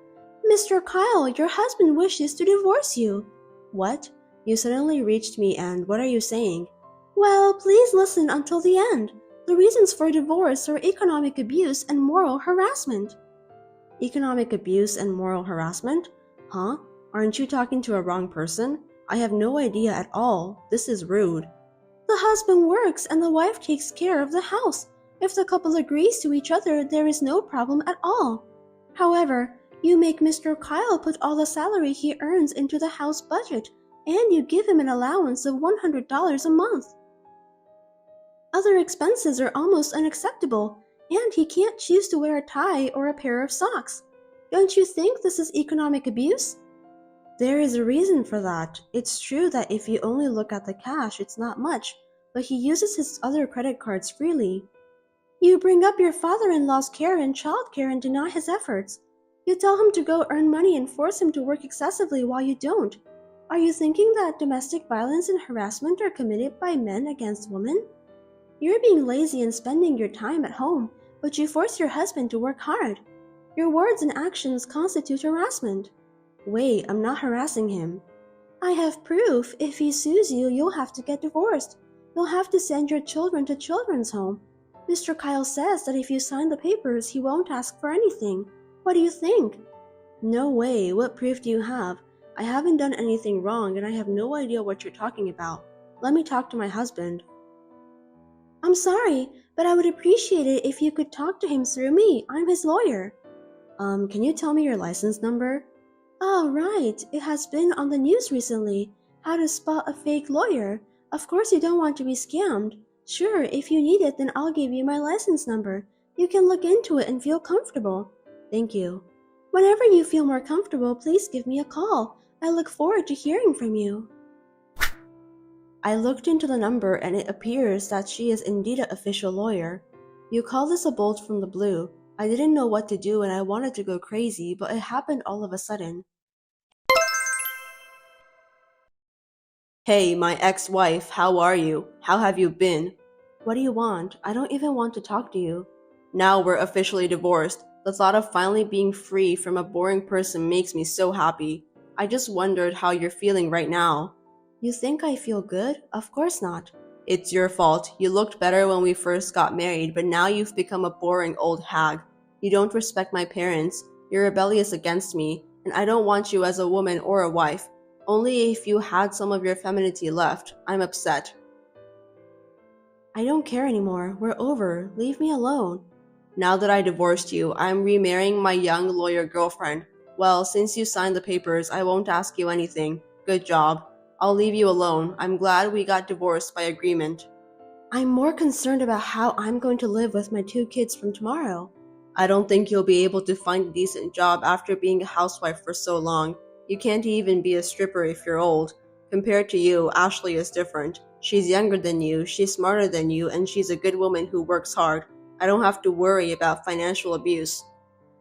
Mr. Kyle, your husband wishes to divorce you. What? You suddenly reached me and what are you saying? Well, please listen until the end. The reasons for divorce are economic abuse and moral harassment. Economic abuse and moral harassment? Huh? Aren't you talking to a wrong person? I have no idea at all. This is rude. The husband works and the wife takes care of the house. If the couple agrees to each other, there is no problem at all. However, you make Mr. Kyle put all the salary he earns into the house budget, and you give him an allowance of $100 a month. Other expenses are almost unacceptable, and he can't choose to wear a tie or a pair of socks. Don't you think this is economic abuse? There is a reason for that. It's true that if you only look at the cash, it's not much, but he uses his other credit cards freely. You bring up your father-in-law's care and childcare and deny his efforts. You tell him to go earn money and force him to work excessively while you don't. Are you thinking that domestic violence and harassment are committed by men against women? You're being lazy and spending your time at home, but you force your husband to work hard. Your words and actions constitute harassment. Wait, I'm not harassing him. I have proof. If he sues you, you'll have to get divorced. You'll have to send your children to children's home. Mr. Kyle says that if you sign the papers, he won't ask for anything. What do you think? No way. What proof do you have? I haven't done anything wrong and I have no idea what you're talking about. Let me talk to my husband. I'm sorry, but I would appreciate it if you could talk to him through me. I'm his lawyer. Can you tell me your license number? Oh, right. It has been on the news recently. How to spot a fake lawyer. Of course you don't want to be scammed. Sure, if you need it, then I'll give you my license number. You can look into it and feel comfortable. Thank you. Whenever you feel more comfortable, please give me a call. I look forward to hearing from you. I looked into the number and it appears that she is indeed an official lawyer. You call this a bolt from the blue. I didn't know what to do and I wanted to go crazy, but it happened all of a sudden. Hey, my ex-wife, how are you? How have you been? What do you want? I don't even want to talk to you. Now we're officially divorced. The thought of finally being free from a boring person makes me so happy. I just wondered how you're feeling right now. You think I feel good? Of course not. It's your fault. You looked better when we first got married, but now you've become a boring old hag. You don't respect my parents. You're rebellious against me, and I don't want you as a woman or a wife. Only if you had some of your femininity left. I'm upset. I don't care anymore. We're over. Leave me alone. Now that I divorced you, I'm remarrying my young lawyer girlfriend. Well, since you signed the papers, I won't ask you anything. Good job. I'll leave you alone. I'm glad we got divorced by agreement. I'm more concerned about how I'm going to live with my 2 kids from tomorrow. I don't think you'll be able to find a decent job after being a housewife for so long. You can't even be a stripper if you're old. Compared to you, Ashley is different. She's younger than you, she's smarter than you, and she's a good woman who works hard. I don't have to worry about financial abuse.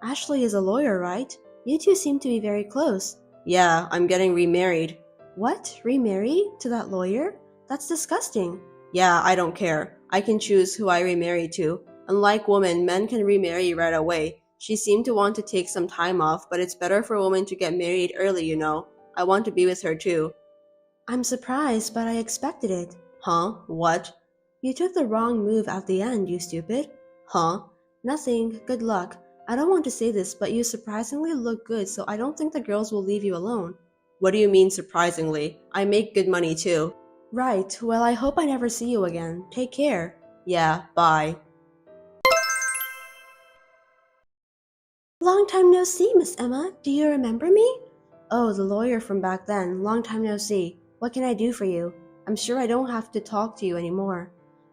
Ashley is a lawyer, right? You two seem to be very close. Yeah, I'm getting remarried. What? Remarry? To that lawyer? That's disgusting. Yeah, I don't care. I can choose who I remarry to. Unlike women, men can remarry right away. She seemed to want to take some time off, but it's better for women to get married early, you know. I want to be with her too. I'm surprised, but I expected it. Huh? What? You took the wrong move at the end, you stupid. Huh? Nothing. Good luck. I don't want to say this, but you surprisingly look good, so I don't think the girls will leave you alone. What do you mean surprisingly? I make good money too. Right. Well, I hope I never see you again. Take care. Yeah, bye. Long time no see, Miss Emma. Do you remember me? Oh, the lawyer from back then. Long time no see. What can I do for you? I'm sure I don't have to talk to you anymore.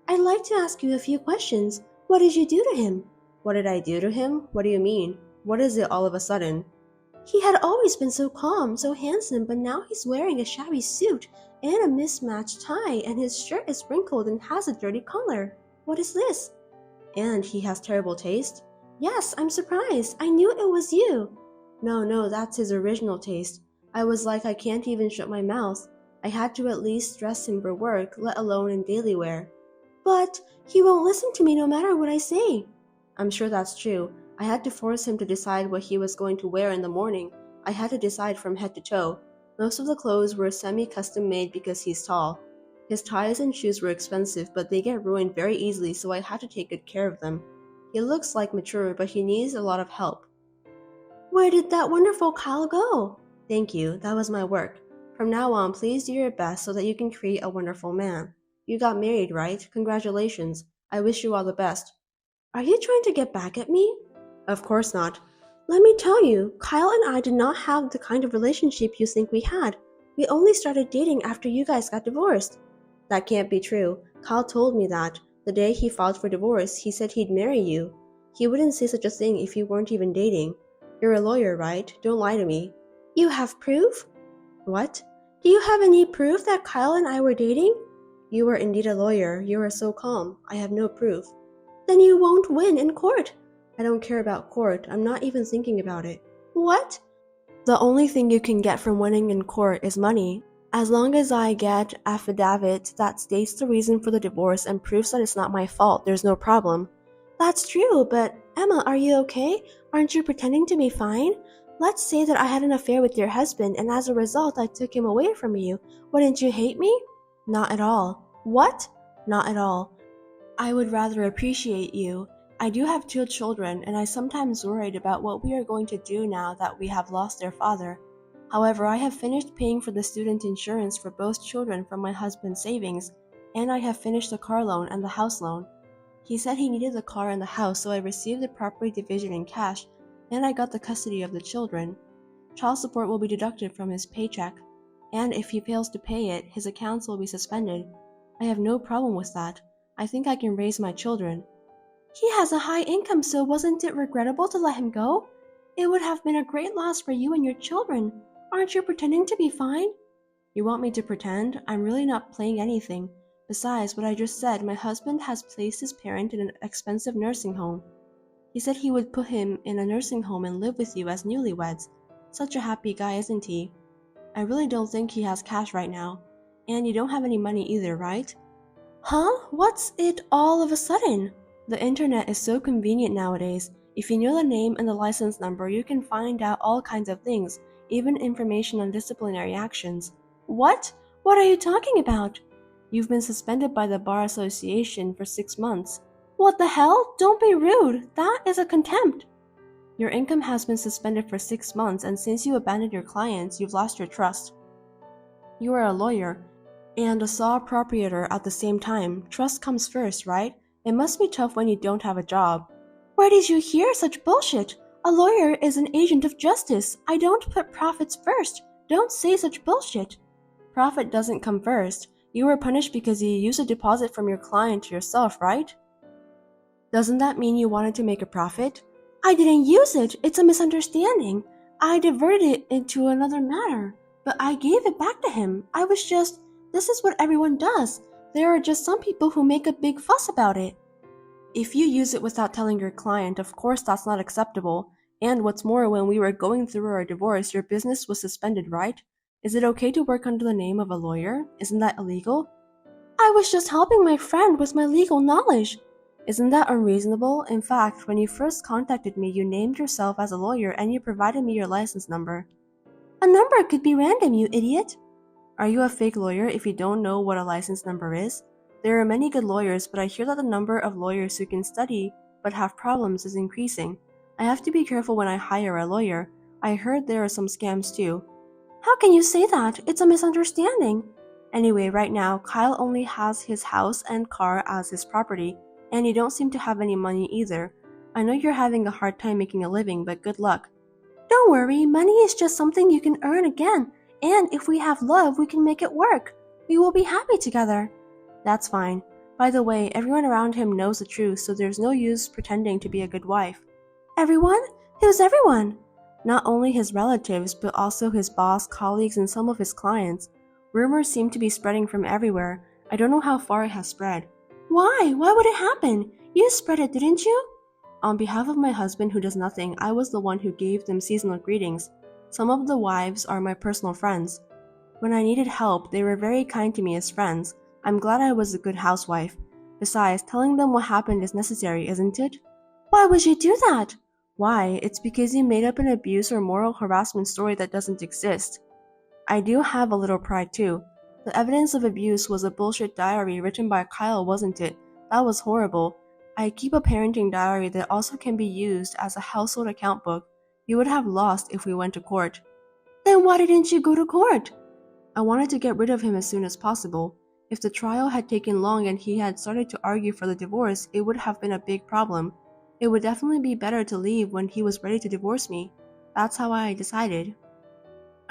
I'd like to ask you a few questions. What did you do to him? What did I do to him? What do you mean? What is it all of a sudden? He had always been so calm, so handsome, but now he's wearing a shabby suit and a mismatched tie, and his shirt is wrinkled and has a dirty collar. What is this? And he has terrible taste? Yes, I'm surprised. I knew it was you. No, that's his original taste. I was like, I can't even shut my mouth. I had to at least dress him for work, let alone in daily wear. But he won't listen to me no matter what I say. I'm sure that's true. I had to force him to decide what he was going to wear in the morning. I had to decide from head to toe. Most of the clothes were semi-custom made because he's tall. His ties and shoes were expensive, but they get ruined very easily, so I had to take good care of them. He looks like mature, but he needs a lot of help. Where did that wonderful Kyle go? Thank you, that was my work. From now on, please do your best so that you can create a wonderful man. You got married, right? Congratulations. I wish you all the best. Are you trying to get back at me? Of course not. Let me tell you, Kyle and I did not have the kind of relationship you think we had. We only started dating after you guys got divorced. That can't be true. Kyle told me that. The day he filed for divorce, he said he'd marry you. He wouldn't say such a thing if you weren't even dating. You're a lawyer, right? Don't lie to me. You have proof? What? Do you have any proof that Kyle and I were dating? You are indeed a lawyer. You are so calm. I have no proof. Then you won't win in court. I don't care about court. I'm not even thinking about it. What? The only thing you can get from winning in court is money. As long as I get affidavit that states the reason for the divorce and proves that it's not my fault, there's no problem. That's true, but Emma, are you okay? Aren't you pretending to be fine? Let's say that I had an affair with your husband and as a result I took him away from you. Wouldn't you hate me? Not at all. What? Not at all. I would rather appreciate you. I do have 2 children, and I sometimes worried about what we are going to do now that we have lost their father. However, I have finished paying for the student insurance for both children from my husband's savings, and I have finished the car loan and the house loan. He said he needed the car and the house, so I received the property division in cash, and I got the custody of the children. Child support will be deducted from his paycheck, and if he fails to pay it, his accounts will be suspended. I have no problem with that. I think I can raise my children. He has a high income, so wasn't it regrettable to let him go? It would have been a great loss for you and your children. Aren't you pretending to be fine? You want me to pretend? I'm really not playing anything. Besides what I just said, my husband has placed his parent in an expensive nursing home. He said he would put him in a nursing home and live with you as newlyweds. Such a happy guy, isn't he? I really don't think he has cash right now. And you don't have any money either, right? Huh? What's it all of a sudden? The internet is so convenient nowadays. If you know the name and the license number, you can find out all kinds of things, even information on disciplinary actions. What? What are you talking about? You've been suspended by the Bar Association for 6 months. What the hell? Don't be rude. That is a contempt. Your income has been suspended for 6 months, and since you abandoned your clients, you've lost your trust. You are a lawyer and a saw proprietor at the same time. Trust comes first, right? It must be tough when you don't have a job. Where did you hear such bullshit? A lawyer is an agent of justice. I don't put profits first. Don't say such bullshit. Profit doesn't come first. You were punished because you used a deposit from your client to yourself, right? Doesn't that mean you wanted to make a profit? I didn't use it. It's a misunderstanding. I diverted it into another matter, but I gave it back to him. This is what everyone does. There are just some people who make a big fuss about it. If you use it without telling your client, of course that's not acceptable. And what's more, when we were going through our divorce, your business was suspended, right? Is it okay to work under the name of a lawyer? Isn't that illegal? I was just helping my friend with my legal knowledge. Isn't that unreasonable? In fact, when you first contacted me, you named yourself as a lawyer and you provided me your license number. A number could be random, you idiot. Are you a fake lawyer if you don't know what a license number is? There are many good lawyers, but I hear that the number of lawyers who can study but have problems is increasing. I have to be careful when I hire a lawyer. I heard there are some scams too. How can you say that? It's a misunderstanding. Anyway, right now, Kyle only has his house and car as his property, and you don't seem to have any money either. I know you're having a hard time making a living, but good luck. Don't worry, money is just something you can earn again, and if we have love, we can make it work. We will be happy together. That's fine. By the way, everyone around him knows the truth, so there's no use pretending to be a good wife. Everyone? Who's everyone? Not only his relatives, but also his boss, colleagues, and some of his clients. Rumors seem to be spreading from everywhere. I don't know how far it has spread. Why? Why would it happen? You spread it, didn't you? On behalf of my husband who does nothing, I was the one who gave them seasonal greetings. Some of the wives are my personal friends. When I needed help, they were very kind to me as friends. I'm glad I was a good housewife. Besides, telling them what happened is necessary, isn't it? Why would you do that? Why? It's because you made up an abuse or moral harassment story that doesn't exist. I do have a little pride too. The evidence of abuse was a bullshit diary written by Kyle, wasn't it? That was horrible. I keep a parenting diary that also can be used as a household account book. You would have lost if we went to court. Then why didn't you go to court? I wanted to get rid of him as soon as possible. If the trial had taken long and he had started to argue for the divorce, it would have been a big problem. It would definitely be better to leave when he was ready to divorce me. That's how I decided.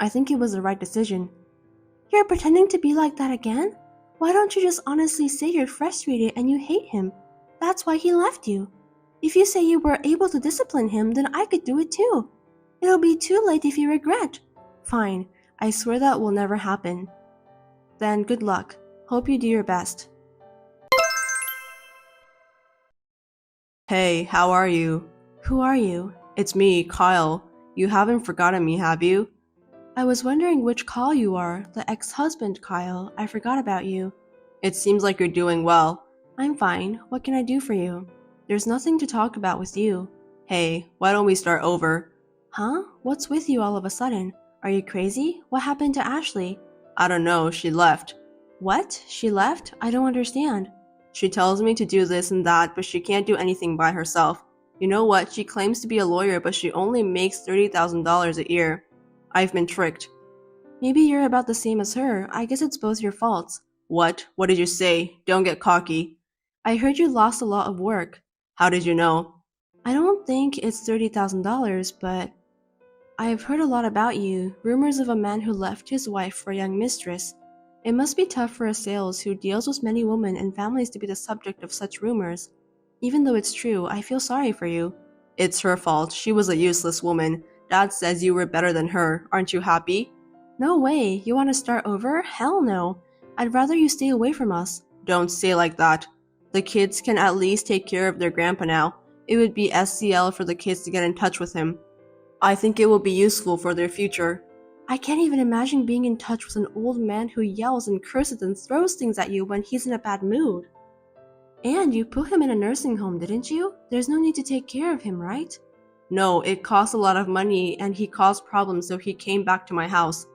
I think it was the right decision. You're pretending to be like that again? Why don't you just honestly say you're frustrated and you hate him? That's why he left you. If you say you were able to discipline him, then I could do it too. It'll be too late if you regret. Fine, I swear that will never happen. Then good luck. Hope you do your best. Hey, how are you? Who are you? It's me, Kyle. You haven't forgotten me, have you? I was wondering which Kyle you are, the ex-husband Kyle. I forgot about you. It seems like you're doing well. I'm fine. What can I do for you? There's nothing to talk about with you. Hey, why don't we start over? Huh? What's with you all of a sudden? Are you crazy? What happened to Ashley? I don't know, she left. What? She left? I don't understand. She tells me to do this and that, but she can't do anything by herself. You know what? She claims to be a lawyer, but she only makes $30,000 a year. I've been tricked. Maybe you're about the same as her. I guess it's both your faults. What? What did you say? Don't get cocky. I heard you lost a lot of work. How did you know? I don't think it's $30,000, but I've heard a lot about you. Rumors of a man who left his wife for a young mistress. It must be tough for a sales who deals with many women and families to be the subject of such rumors. Even though it's true, I feel sorry for you. It's her fault. She was a useless woman. Dad says you were better than her. Aren't you happy? No way. You want to start over? Hell no. I'd rather you stay away from us. Don't say like that. The kids can at least take care of their grandpa now. It would be SCL for the kids to get in touch with him. I think it will be useful for their future. I can't even imagine being in touch with an old man who yells and curses and throws things at you when he's in a bad mood. And you put him in a nursing home, didn't you? There's no need to take care of him, right? No, it cost a lot of money and he caused problems, so he came back to my house.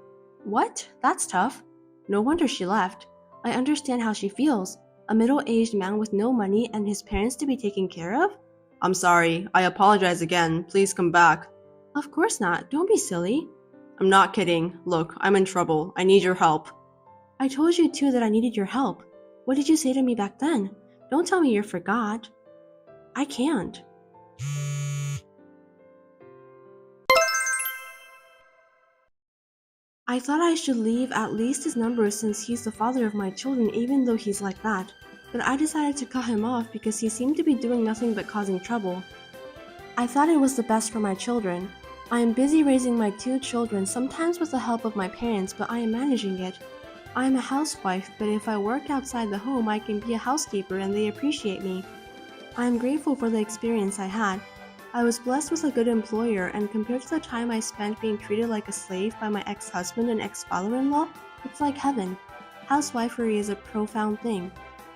What? That's tough. No wonder she left. I understand how she feels. A middle-aged man with no money and his parents to be taken care of? I'm sorry. I apologize again. Please come back. Of course not. Don't be silly. I'm not kidding. Look, I'm in trouble. I need your help. I told you too that I needed your help. What did you say to me back then? Don't tell me you forgot. I can't. I thought I should leave at least his number since he's the father of my children even though he's like that. But I decided to cut him off because he seemed to be doing nothing but causing trouble. I thought it was the best for my children. I am busy raising my 2 children, sometimes with the help of my parents, but I am managing it. I am a housewife, but if I work outside the home, I can be a housekeeper and they appreciate me. I am grateful for the experience I had. I was blessed with a good employer, and compared to the time I spent being treated like a slave by my ex-husband and ex-father-in-law, it's like heaven. Housewifery is a profound thing.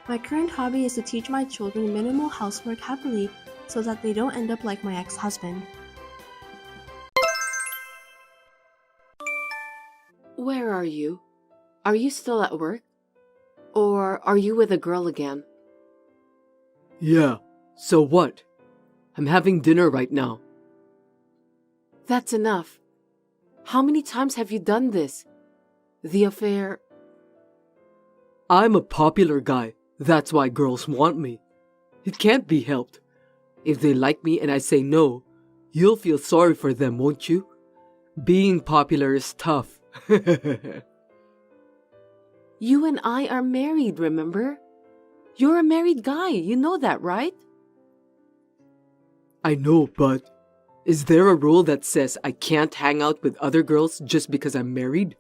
My current hobby is to teach my children minimal housework happily so that they don't end up like my ex-husband. Where are you? Are you still at work? Or are you with a girl again? Yeah, so what? I'm having dinner right now. That's enough. How many times have you done this? The affair... I'm a popular guy. That's why girls want me. It can't be helped. If they like me and I say no, you'll feel sorry for them, won't you? Being popular is tough. You and I are married, remember? You're a married guy, you know that, right? I know, but is there a rule that says I can't hang out with other girls just because I'm married?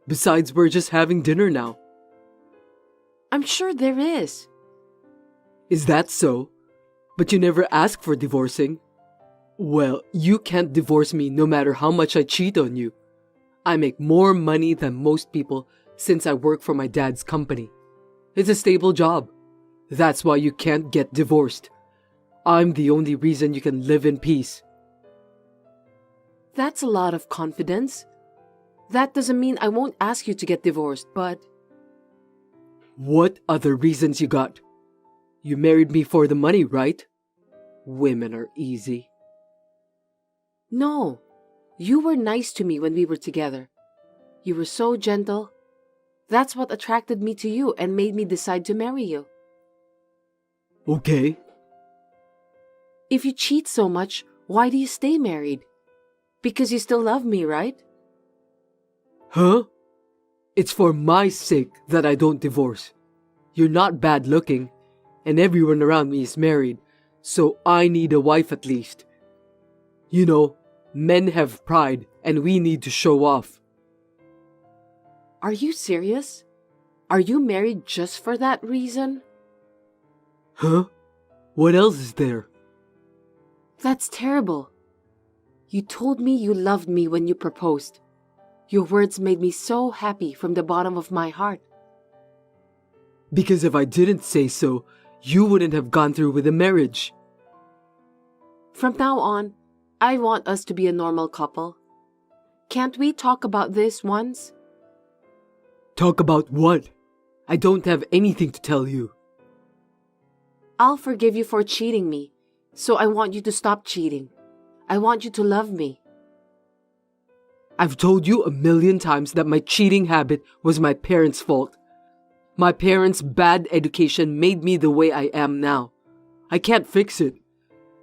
Besides, we're just having dinner now. I'm sure there is. Is that so? But you never asked for divorcing. Well, you can't divorce me no matter how much I cheat on you. I make more money than most people since I work for my dad's company. It's a stable job. That's why you can't get divorced. I'm the only reason you can live in peace. That's a lot of confidence. That doesn't mean I won't ask you to get divorced, but... What other reasons you got? You married me for the money, right? Women are easy. No, you were nice to me when we were together. You were so gentle. That's what attracted me to you and made me decide to marry you. Okay. If you cheat so much, why do you stay married? Because you still love me, right? Huh? It's for my sake that I don't divorce. You're not bad looking, and everyone around me is married, so I need a wife at least. You know, men have pride and we need to show off. Are you serious? Are you married just for that reason? Huh? What else is there? That's terrible. You told me you loved me when you proposed. Your words made me so happy from the bottom of my heart. Because if I didn't say so, you wouldn't have gone through with the marriage. From now on, I want us to be a normal couple. Can't we talk about this once? Talk about what? I don't have anything to tell you. I'll forgive you for cheating me, so I want you to stop cheating. I want you to love me. I've told you 1,000,000 times that my cheating habit was my parents' fault. My parents' bad education made me the way I am now. I can't fix it.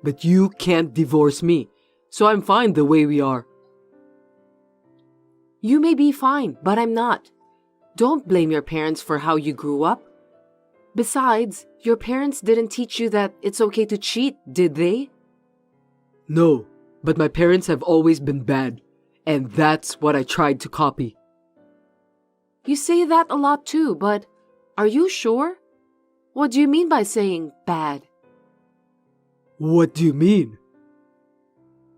But you can't divorce me, so I'm fine the way we are. You may be fine, but I'm not. Don't blame your parents for how you grew up. Besides, your parents didn't teach you that it's okay to cheat, did they? No, but my parents have always been bad, and that's what I tried to copy. You say that a lot too, but are you sure? What do you mean by saying bad? What do you mean?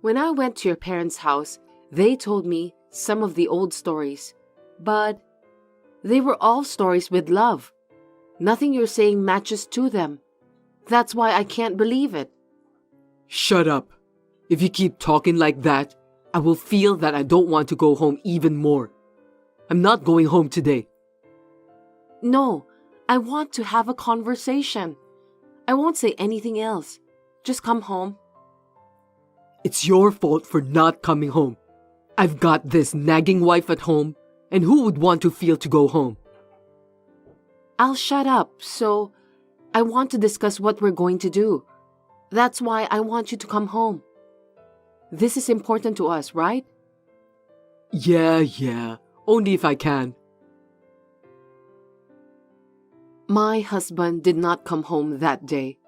When I went to your parents' house, they told me some of the old stories, but they were all stories with love. Nothing you're saying matches to them. That's why I can't believe it. Shut up. If you keep talking like that, I will feel that I don't want to go home even more. I'm not going home today. No, I want to have a conversation. I won't say anything else. Just come home. It's your fault for not coming home. I've got this nagging wife at home, and who would want to feel to go home? I'll shut up, so I want to discuss what we're going to do. That's why I want you to come home. This is important to us, right? Yeah, only if I can. My husband did not come home that day.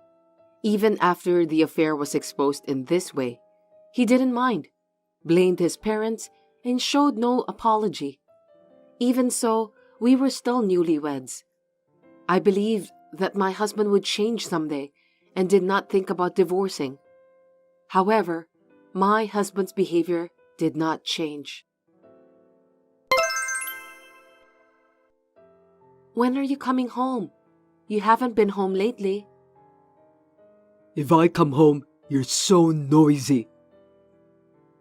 Even after the affair was exposed in this way, he didn't mind, blamed his parents, and showed no apology. Even so, we were still newlyweds. I believed that my husband would change someday and did not think about divorcing. However, my husband's behavior did not change. When are you coming home? You haven't been home lately. If I come home, you're so noisy.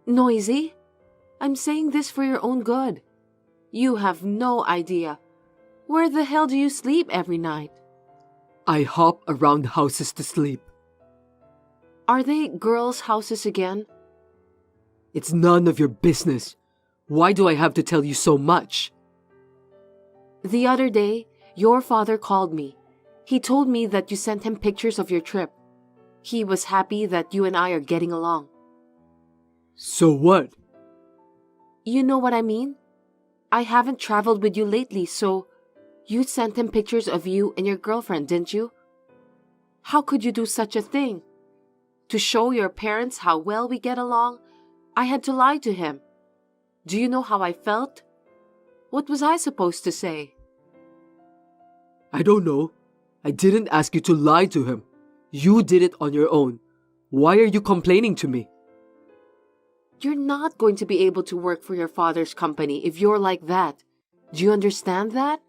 Noisy? I'm saying this for your own good. You have no idea. Where the hell do you sleep every night? I hop around houses to sleep. Are they girls' houses again? It's none of your business. Why do I have to tell you so much? The other day, your father called me. He told me that you sent him pictures of your trip. He was happy that you and I are getting along. So what? You know what I mean? I haven't traveled with you lately, so you sent him pictures of you and your girlfriend, didn't you? How could you do such a thing? To show your parents how well we get along, I had to lie to him. Do you know how I felt? What was I supposed to say? I don't know. I didn't ask you to lie to him. You did it on your own. Why are you complaining to me? You're not going to be able to work for your father's company if you're like that. Do you understand that?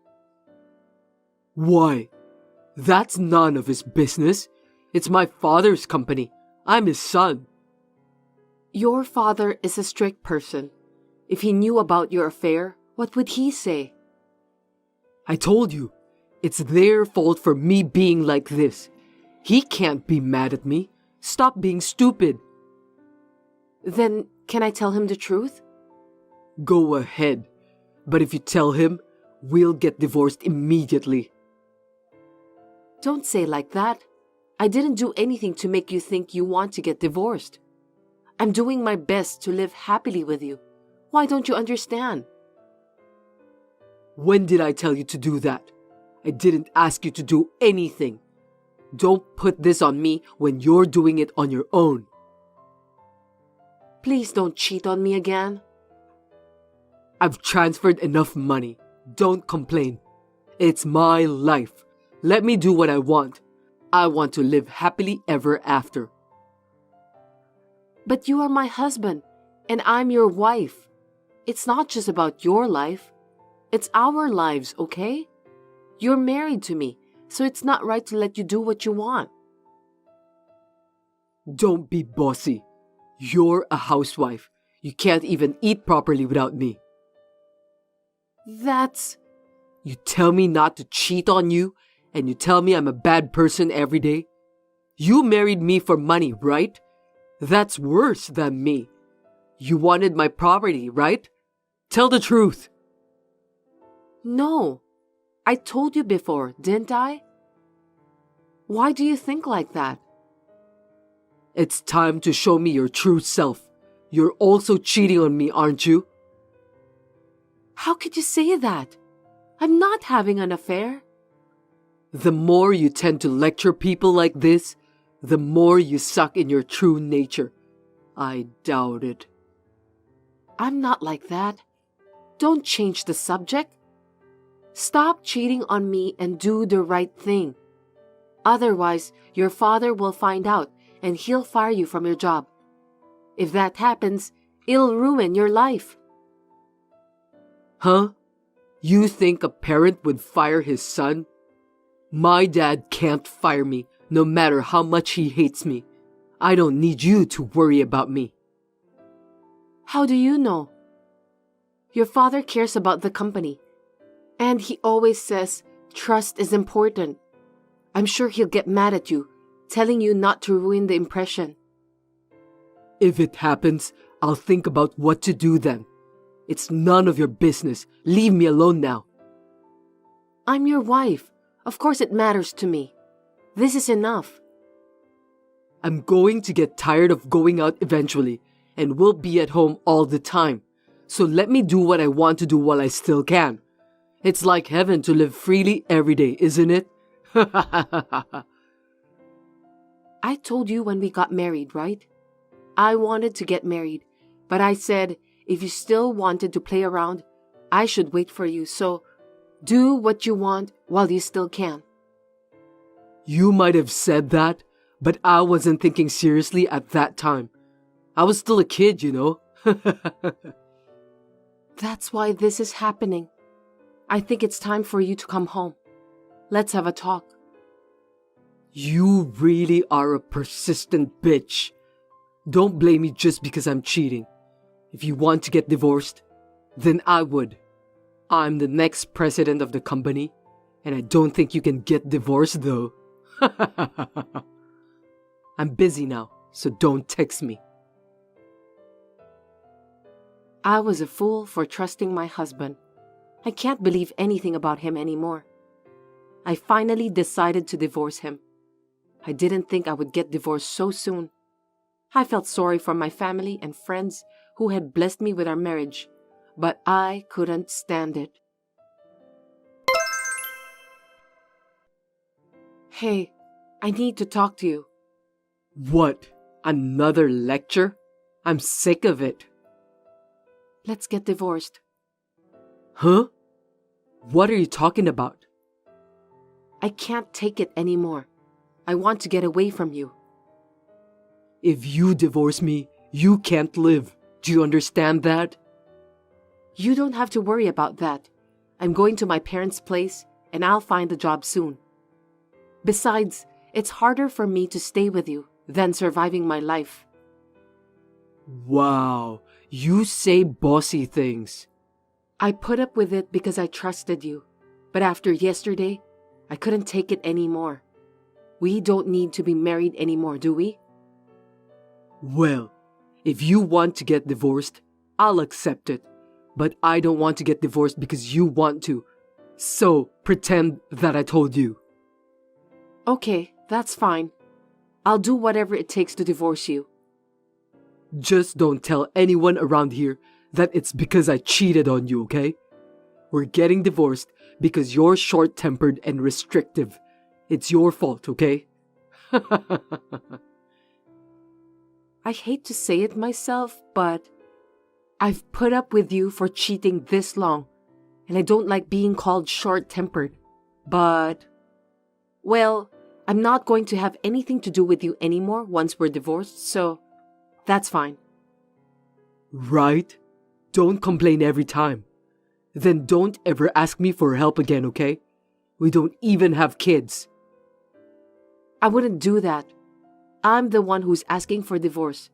Why? That's none of his business. It's my father's company. I'm his son. Your father is a strict person. If he knew about your affair, what would he say? I told you, it's their fault for me being like this. He can't be mad at me. Stop being stupid. Then, can I tell him the truth? Go ahead. But if you tell him, we'll get divorced immediately. Don't say like that. I didn't do anything to make you think you want to get divorced. I'm doing my best to live happily with you. Why don't you understand? When did I tell you to do that? I didn't ask you to do anything. Don't put this on me when you're doing it on your own. Please don't cheat on me again. I've transferred enough money. Don't complain. It's my life. Let me do what I want. I want to live happily ever after. But you are my husband, and I'm your wife. It's not just about your life. It's our lives, okay? You're married to me, so it's not right to let you do what you want. Don't be bossy. You're a housewife. You can't even eat properly without me. That's... You tell me not to cheat on you, and you tell me I'm a bad person every day? You married me for money, right? That's worse than me. You wanted my property, right? Tell the truth. No. I told you before, didn't I? Why do you think like that? It's time to show me your true self. You're also cheating on me, aren't you? How could you say that? I'm not having an affair. The more you tend to lecture people like this, the more you suck in your true nature. I doubt it. I'm not like that. Don't change the subject. Stop cheating on me and do the right thing. Otherwise, your father will find out and he'll fire you from your job. If that happens, it'll ruin your life. Huh? You think a parent would fire his son? My dad can't fire me, no matter how much he hates me. I don't need you to worry about me. How do you know? Your father cares about the company. And he always says trust is important. I'm sure he'll get mad at you, telling you not to ruin the impression. If it happens, I'll think about what to do then. It's none of your business. Leave me alone now. I'm your wife. Of course it matters to me. This is enough. I'm going to get tired of going out eventually, and will be at home all the time. So let me do what I want to do while I still can. It's like heaven to live freely every day, isn't it? I told you when we got married, right? I wanted to get married, but I said if you still wanted to play around, I should wait for you, so do what you want while you still can. You might have said that, but I wasn't thinking seriously at that time. I was still a kid, you know. That's why this is happening. I think it's time for you to come home. Let's have a talk. You really are a persistent bitch. Don't blame me just because I'm cheating. If you want to get divorced, then I would. I'm the next president of the company, and I don't think you can get divorced though. I'm busy now, so don't text me. I was a fool for trusting my husband. I can't believe anything about him anymore. I finally decided to divorce him. I didn't think I would get divorced so soon. I felt sorry for my family and friends who had blessed me with our marriage, but I couldn't stand it. Hey, I need to talk to you. What? Another lecture? I'm sick of it. Let's get divorced. Huh? What are you talking about? I can't take it anymore. I want to get away from you. If you divorce me, you can't live. Do you understand that? You don't have to worry about that. I'm going to my parents' place and I'll find a job soon. Besides, it's harder for me to stay with you than surviving my life. Wow, you say bossy things. I put up with it because I trusted you. But after yesterday, I couldn't take it anymore. We don't need to be married anymore, do we? Well, if you want to get divorced, I'll accept it. But I don't want to get divorced because you want to. So, pretend that I told you. Okay, that's fine. I'll do whatever it takes to divorce you. Just don't tell anyone around here that it's because I cheated on you, okay? We're getting divorced because you're short-tempered and restrictive. It's your fault, okay? I hate to say it myself, but I've put up with you for cheating this long, and I don't like being called short-tempered. But, well, I'm not going to have anything to do with you anymore once we're divorced, so that's fine. Right? Don't complain every time. Then don't ever ask me for help again, okay? We don't even have kids. I wouldn't do that. I'm the one who's asking for divorce.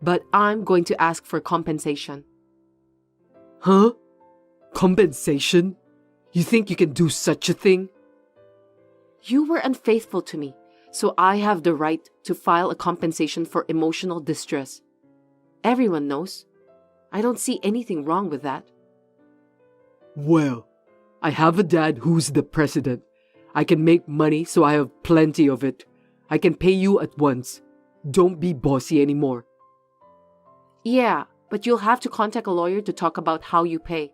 But I'm going to ask for compensation. Huh? Compensation? You think you can do such a thing? You were unfaithful to me, so I have the right to file a compensation for emotional distress. Everyone knows. I don't see anything wrong with that. Well, I have a dad who's the president. I can make money, so I have plenty of it. I can pay you at once. Don't be bossy anymore. Yeah, but you'll have to contact a lawyer to talk about how you pay.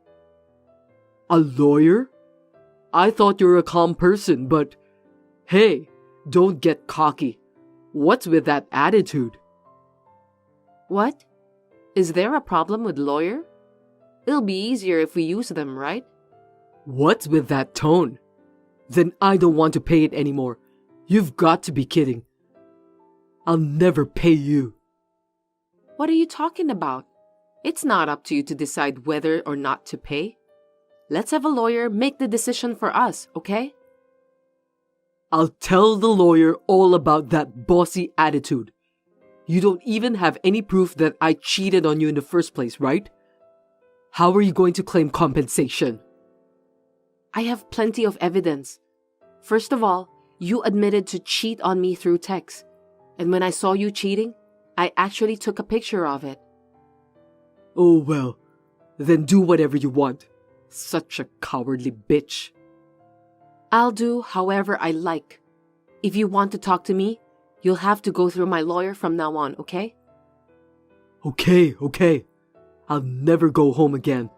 A lawyer? I thought you were a calm person, but hey, don't get cocky. What's with that attitude? What? Is there a problem with lawyer? It'll be easier if we use them, right? What's with that tone? Then I don't want to pay it anymore. You've got to be kidding. I'll never pay you. What are you talking about? It's not up to you to decide whether or not to pay. Let's have a lawyer make the decision for us, okay? I'll tell the lawyer all about that bossy attitude. You don't even have any proof that I cheated on you in the first place, right? How are you going to claim compensation? I have plenty of evidence. First of all, you admitted to cheat on me through text. And when I saw you cheating, I actually took a picture of it. Oh well, then do whatever you want. Such a cowardly bitch. I'll do however I like. If you want to talk to me, you'll have to go through my lawyer from now on, okay? Okay. I'll never go home again.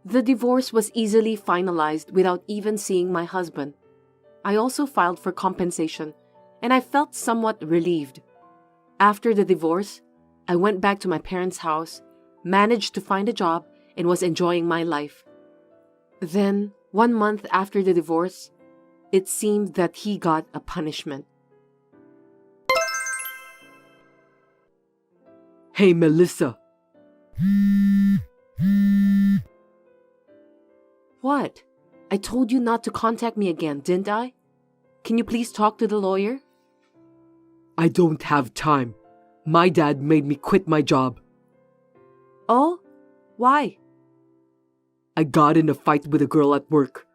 The divorce was easily finalized without even seeing my husband. I also filed for compensation, and I felt somewhat relieved. After the divorce, I went back to my parents' house, managed to find a job, and was enjoying my life. Then, 1 month after the divorce, it seemed that he got a punishment. Hey, Melissa. What? I told you not to contact me again, didn't I? Can you please talk to the lawyer? I don't have time. My dad made me quit my job. Oh? Why? I got in a fight with a girl at work.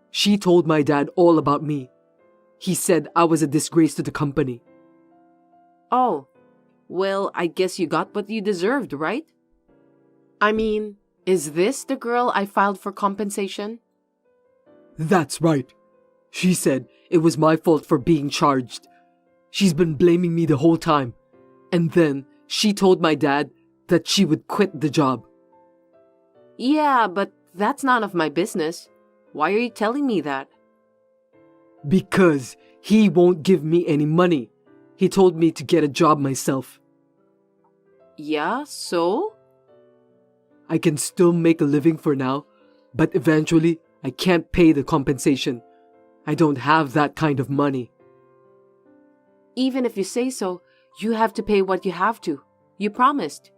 She told my dad all about me. He said I was a disgrace to the company. Oh, well, I guess you got what you deserved, right? I mean, is this the girl I filed for compensation? That's right. She said it was my fault for being charged. She's been blaming me the whole time. And then she told my dad that she would quit the job. Yeah, but that's none of my business. Why are you telling me that? Because he won't give me any money. He told me to get a job myself. Yeah, so? I can still make a living for now, but eventually I can't pay the compensation. I don't have that kind of money. Even if you say so, you have to pay what you have to. You promised.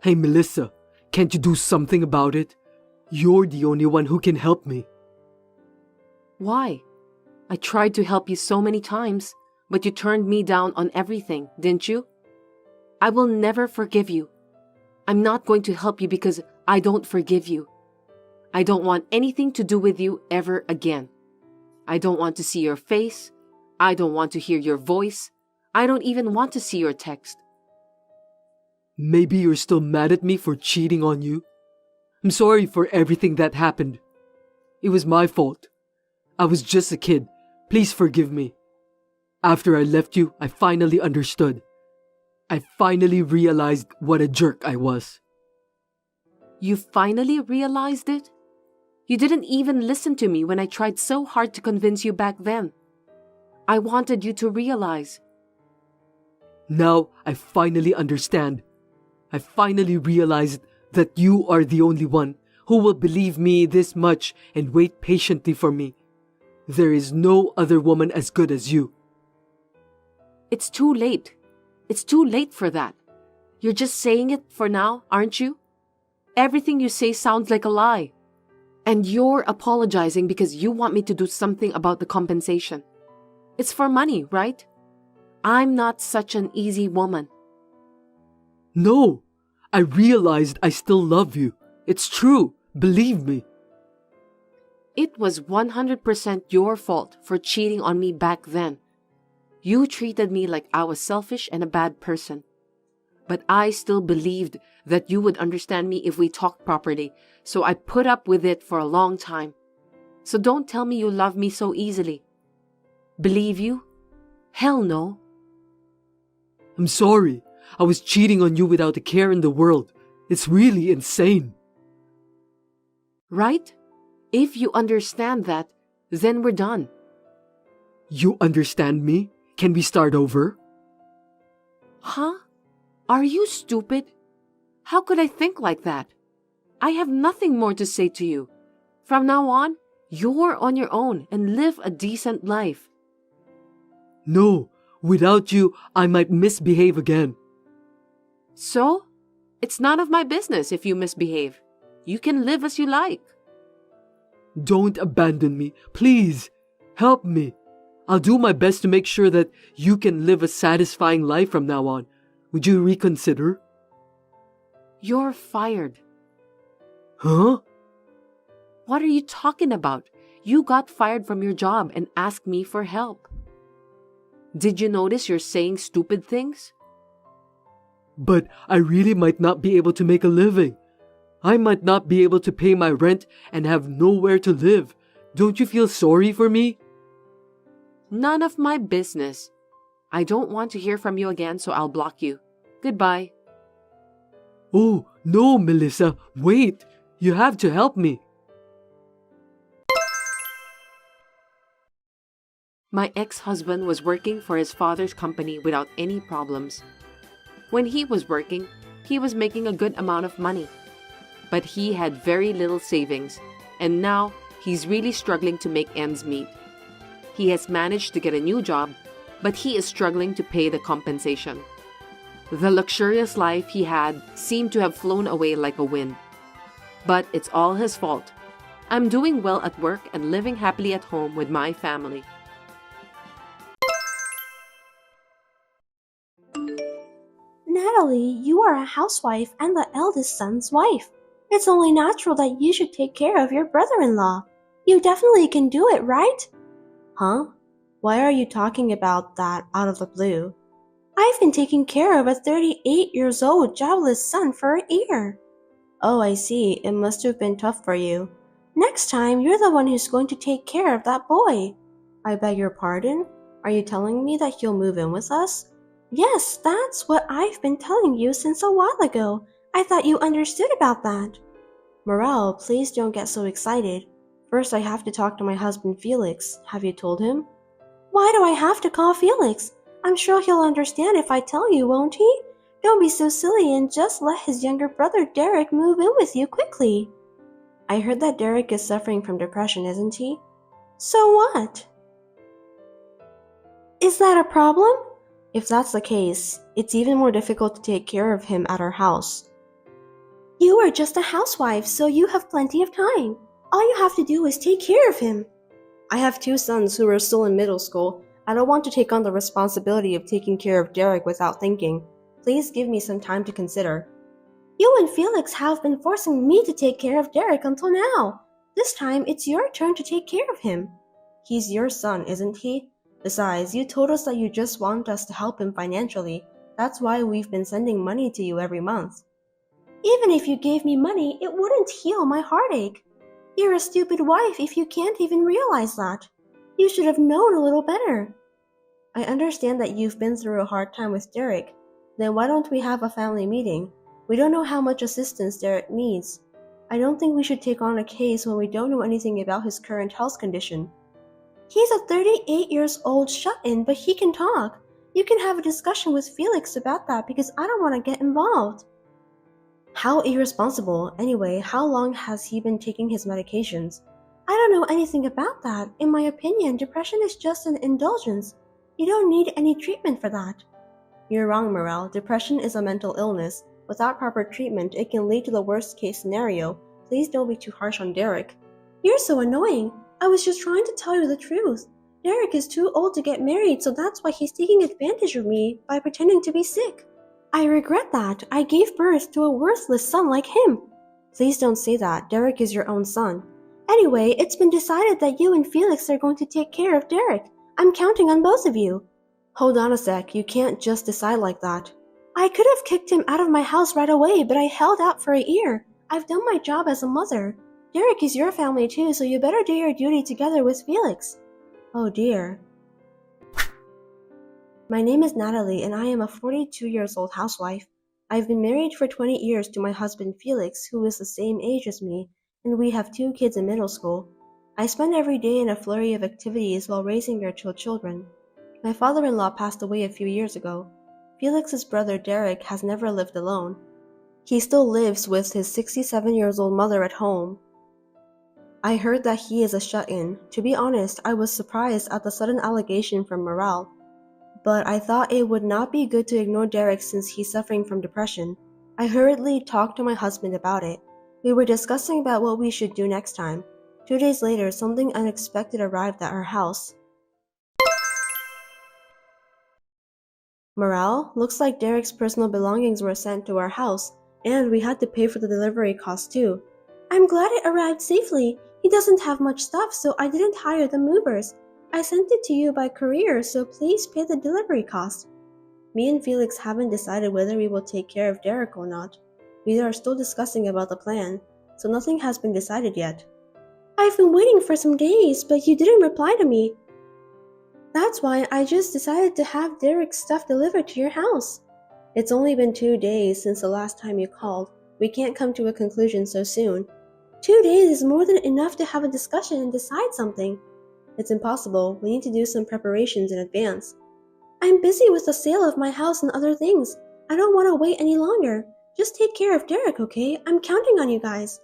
Hey Melissa, can't you do something about it? You're the only one who can help me. Why? I tried to help you so many times, but you turned me down on everything, didn't you? I will never forgive you. I'm not going to help you because I don't forgive you. I don't want anything to do with you ever again. I don't want to see your face. I don't want to hear your voice. I don't even want to see your text. Maybe you're still mad at me for cheating on you. I'm sorry for everything that happened. It was my fault. I was just a kid. Please forgive me. After I left you, I finally understood. I finally realized what a jerk I was. You finally realized it? You didn't even listen to me when I tried so hard to convince you back then. I wanted you to realize. Now I finally understand. I finally realized that you are the only one who will believe me this much and wait patiently for me. There is no other woman as good as you. It's too late. It's too late for that. You're just saying it for now, aren't you? Everything you say sounds like a lie. And you're apologizing because you want me to do something about the compensation. It's for money, right? I'm not such an easy woman. No, I realized I still love you. It's true, believe me. It was 100% your fault for cheating on me back then. You treated me like I was selfish and a bad person. But I still believed that you would understand me if we talked properly, so I put up with it for a long time. So don't tell me you love me so easily. Believe you? Hell no. I'm sorry. I was cheating on you without a care in the world. It's really insane. Right? If you understand that, then we're done. You understand me? Can we start over? Huh? Are you stupid? How could I think like that? I have nothing more to say to you. From now on, you're on your own and live a decent life. No, without you, I might misbehave again. So? It's none of my business if you misbehave. You can live as you like. Don't abandon me, please. Help me. I'll do my best to make sure that you can live a satisfying life from now on. Would you reconsider? You're fired. Huh? What are you talking about? You got fired from your job and asked me for help. Did you notice you're saying stupid things? But I really might not be able to make a living. I might not be able to pay my rent and have nowhere to live. Don't you feel sorry for me? None of my business. I don't want to hear from you again, so I'll block you. Goodbye. Oh, no, Melissa, wait. You have to help me. My ex-husband was working for his father's company without any problems. When he was working, he was making a good amount of money. But he had very little savings, and now he's really struggling to make ends meet. He has managed to get a new job, but he is struggling to pay the compensation. The luxurious life he had seemed to have flown away like a wind. But it's all his fault. I'm doing well at work and living happily at home with my family. Natalie, you are a housewife and the eldest son's wife. It's only natural that you should take care of your brother-in-law. You definitely can do it, right? Huh? Why are you talking about that out of the blue? I've been taking care of a 38-year-old jobless son for a year. Oh, I see. It must have been tough for you. Next time, you're the one who's going to take care of that boy. I beg your pardon? Are you telling me that he'll move in with us? Yes, that's what I've been telling you since a while ago. I thought you understood about that. Morel, please don't get so excited. First, I have to talk to my husband Felix. Have you told him? Why do I have to call Felix? I'm sure he'll understand if I tell you, won't he? Don't be so silly and just let his younger brother Derek move in with you quickly. I heard that Derek is suffering from depression, isn't he? So what? Is that a problem? If that's the case, it's even more difficult to take care of him at our house. You are just a housewife, so you have plenty of time. All you have to do is take care of him. I have 2 sons who are still in middle school. I don't want to take on the responsibility of taking care of Derek without thinking. Please give me some time to consider. You and Felix have been forcing me to take care of Derek until now. This time, it's your turn to take care of him. He's your son, isn't he? Besides, you told us that you just want us to help him financially. That's why we've been sending money to you every month. Even if you gave me money, it wouldn't heal my heartache. You're a stupid wife if you can't even realize that. You should have known a little better. I understand that you've been through a hard time with Derek. Then why don't we have a family meeting? We don't know how much assistance Derek needs. I don't think we should take on a case when we don't know anything about his current health condition. He's a 38 years old shut-in, but he can talk. You can have a discussion with Felix about that because I don't want to get involved. How irresponsible. Anyway, how long has he been taking his medications? I don't know anything about that. In my opinion, depression is just an indulgence. You don't need any treatment for that. You're wrong, Morel. Depression is a mental illness. Without proper treatment, it can lead to the worst case scenario. Please don't be too harsh on Derek. You're so annoying. I was just trying to tell you the truth. Derek is too old to get married, so that's why he's taking advantage of me by pretending to be sick. I regret that. I gave birth to a worthless son like him. Please don't say that. Derek is your own son. Anyway, it's been decided that you and Felix are going to take care of Derek. I'm counting on both of you. Hold on a sec. You can't just decide like that. I could have kicked him out of my house right away, but I held out for a year. I've done my job as a mother. Derek is your family too, so you better do your duty together with Felix. Oh dear. My name is Natalie, and I am a 42 years old housewife. I've been married for 20 years to my husband Felix, who is the same age as me, and we have 2 kids in middle school. I spend every day in a flurry of activities while raising our 2 children. My father-in-law passed away a few years ago. Felix's brother Derek has never lived alone. He still lives with his 67-year-old mother at home. I heard that he is a shut-in. To be honest, I was surprised at the sudden allegation from Morel. But I thought it would not be good to ignore Derek since he's suffering from depression. I hurriedly talked to my husband about it. We were discussing about what we should do next time. 2 days later, something unexpected arrived at our house. Morel, looks like Derek's personal belongings were sent to our house, and we had to pay for the delivery cost too. I'm glad it arrived safely. He doesn't have much stuff, so I didn't hire the movers. I sent it to you by courier, so please pay the delivery cost. Me and Felix haven't decided whether we will take care of Derek or not. We are still discussing about the plan, so nothing has been decided yet. I've been waiting for some days, but you didn't reply to me. That's why I just decided to have Derek's stuff delivered to your house. It's only been 2 days since the last time you called. We can't come to a conclusion so soon. 2 days is more than enough to have a discussion and decide something. It's impossible. We need to do some preparations in advance. I'm busy with the sale of my house and other things. I don't want to wait any longer. Just take care of Derek, okay? I'm counting on you guys.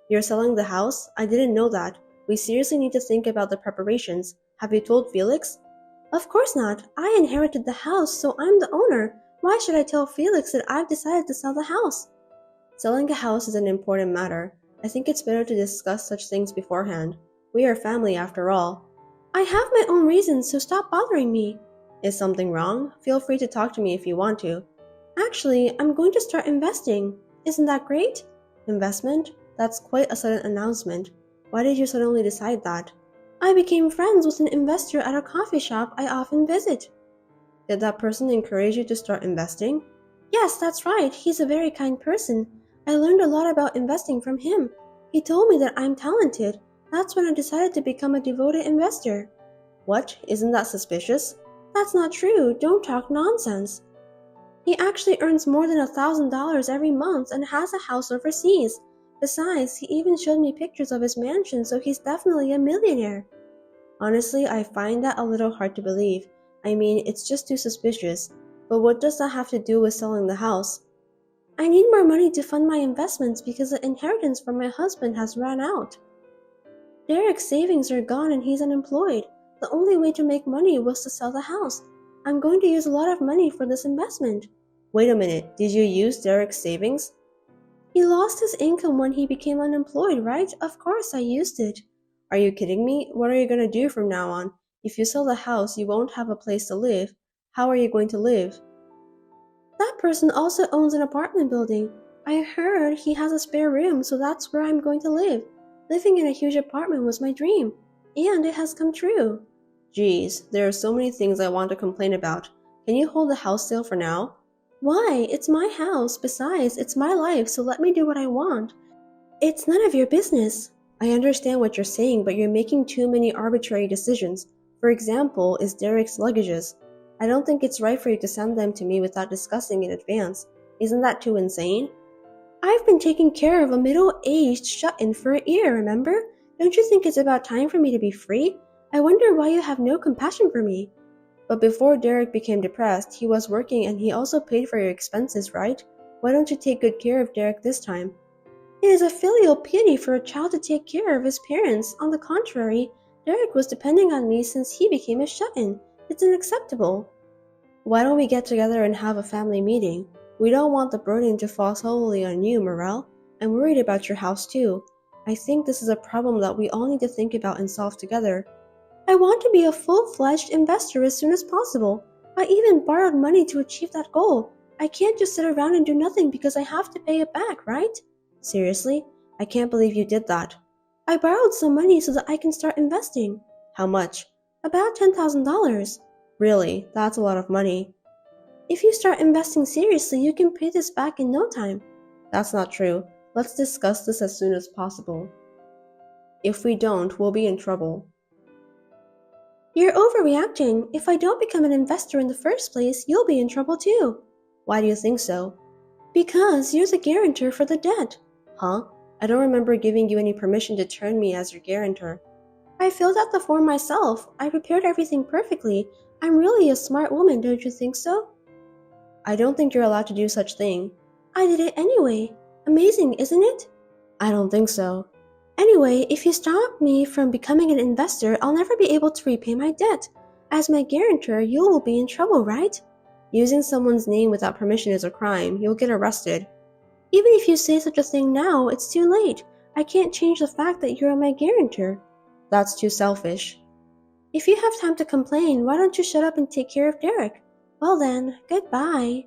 You're selling the house? I didn't know that. We seriously need to think about the preparations. Have you told Felix? Of course not. I inherited the house, so I'm the owner. Why should I tell Felix that I've decided to sell the house? Selling a house is an important matter. I think it's better to discuss such things beforehand. We are family after all. I have my own reasons, so stop bothering me. Is something wrong? Feel free to talk to me if you want to. Actually, I'm going to start investing. Isn't that great? Investment? That's quite a sudden announcement. Why did you suddenly decide that? I became friends with an investor at a coffee shop I often visit. Did that person encourage you to start investing? Yes, that's right. He's a very kind person. I learned a lot about investing from him. He told me that I'm talented. That's when I decided to become a devoted investor. What? Isn't that suspicious? That's not true. Don't talk nonsense. He actually earns more than $1,000 every month and has a house overseas. Besides, he even showed me pictures of his mansion, so he's definitely a millionaire. Honestly, I find that a little hard to believe. I mean, it's just too suspicious. But what does that have to do with selling the house? I need more money to fund my investments because the inheritance from my husband has run out. Derek's savings are gone and he's unemployed. The only way to make money was to sell the house. I'm going to use a lot of money for this investment. Wait a minute, did you use Derek's savings? He lost his income when he became unemployed, right? Of course I used it. Are you kidding me? What are you going to do from now on? If you sell the house, you won't have a place to live. How are you going to live? That person also owns an apartment building. I heard he has a spare room, so that's where I'm going to live. Living in a huge apartment was my dream, and it has come true. Geez, there are so many things I want to complain about. Can you hold the house sale for now? Why? It's my house. Besides, it's my life, so let me do what I want. It's none of your business. I understand what you're saying, but you're making too many arbitrary decisions. For example, is Derek's luggages. I don't think it's right for you to send them to me without discussing in advance. Isn't that too insane? I've been taking care of a middle-aged shut-in for a year, remember? Don't you think it's about time for me to be free? I wonder why you have no compassion for me. But before Derek became depressed, he was working and he also paid for your expenses, right? Why don't you take good care of Derek this time? It is a filial piety for a child to take care of his parents. On the contrary, Derek was depending on me since he became a shut-in. It's unacceptable. Why don't we get together and have a family meeting? We don't want the burden to fall solely on you, Morel. I'm worried about your house too. I think this is a problem that we all need to think about and solve together. I want to be a full-fledged investor as soon as possible. I even borrowed money to achieve that goal. I can't just sit around and do nothing because I have to pay it back, right? Seriously? I can't believe you did that. I borrowed some money so that I can start investing. How much? About $10,000. Really? That's a lot of money. If you start investing seriously, you can pay this back in no time. That's not true. Let's discuss this as soon as possible. If we don't, we'll be in trouble. You're overreacting. If I don't become an investor in the first place, you'll be in trouble too. Why do you think so? Because you're the guarantor for the debt. Huh? I don't remember giving you any permission to turn me as your guarantor. I filled out the form myself. I prepared everything perfectly. I'm really a smart woman, don't you think so? I don't think you're allowed to do such thing. I did it anyway. Amazing, isn't it? I don't think so. Anyway, if you stop me from becoming an investor, I'll never be able to repay my debt. As my guarantor, you will be in trouble, right? Using someone's name without permission is a crime. You'll get arrested. Even if you say such a thing now, it's too late. I can't change the fact that you're my guarantor. That's too selfish. If you have time to complain, why don't you shut up and take care of Derek? Well then, goodbye.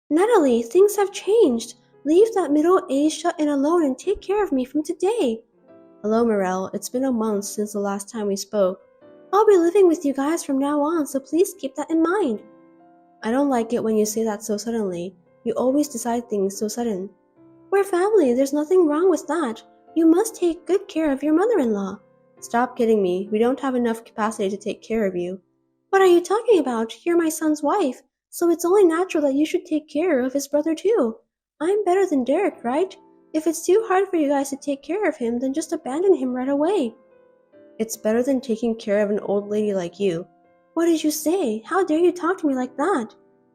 Natalie, things have changed. Leave that middle-aged shut-in alone and take care of me from today. Hello, Morel. It's been a month since the last time we spoke. I'll be living with you guys from now on, so please keep that in mind. I don't like it when you say that so suddenly. You always decide things so sudden. We're family. There's nothing wrong with that. You must take good care of your mother-in-law. Stop kidding me. We don't have enough capacity to take care of you. What are you talking about? You're my son's wife, so it's only natural that you should take care of his brother too. I'm better than Derek, right? If it's too hard for you guys to take care of him, then just abandon him right away. It's better than taking care of an old lady like you. What did you say? How dare you talk to me like that?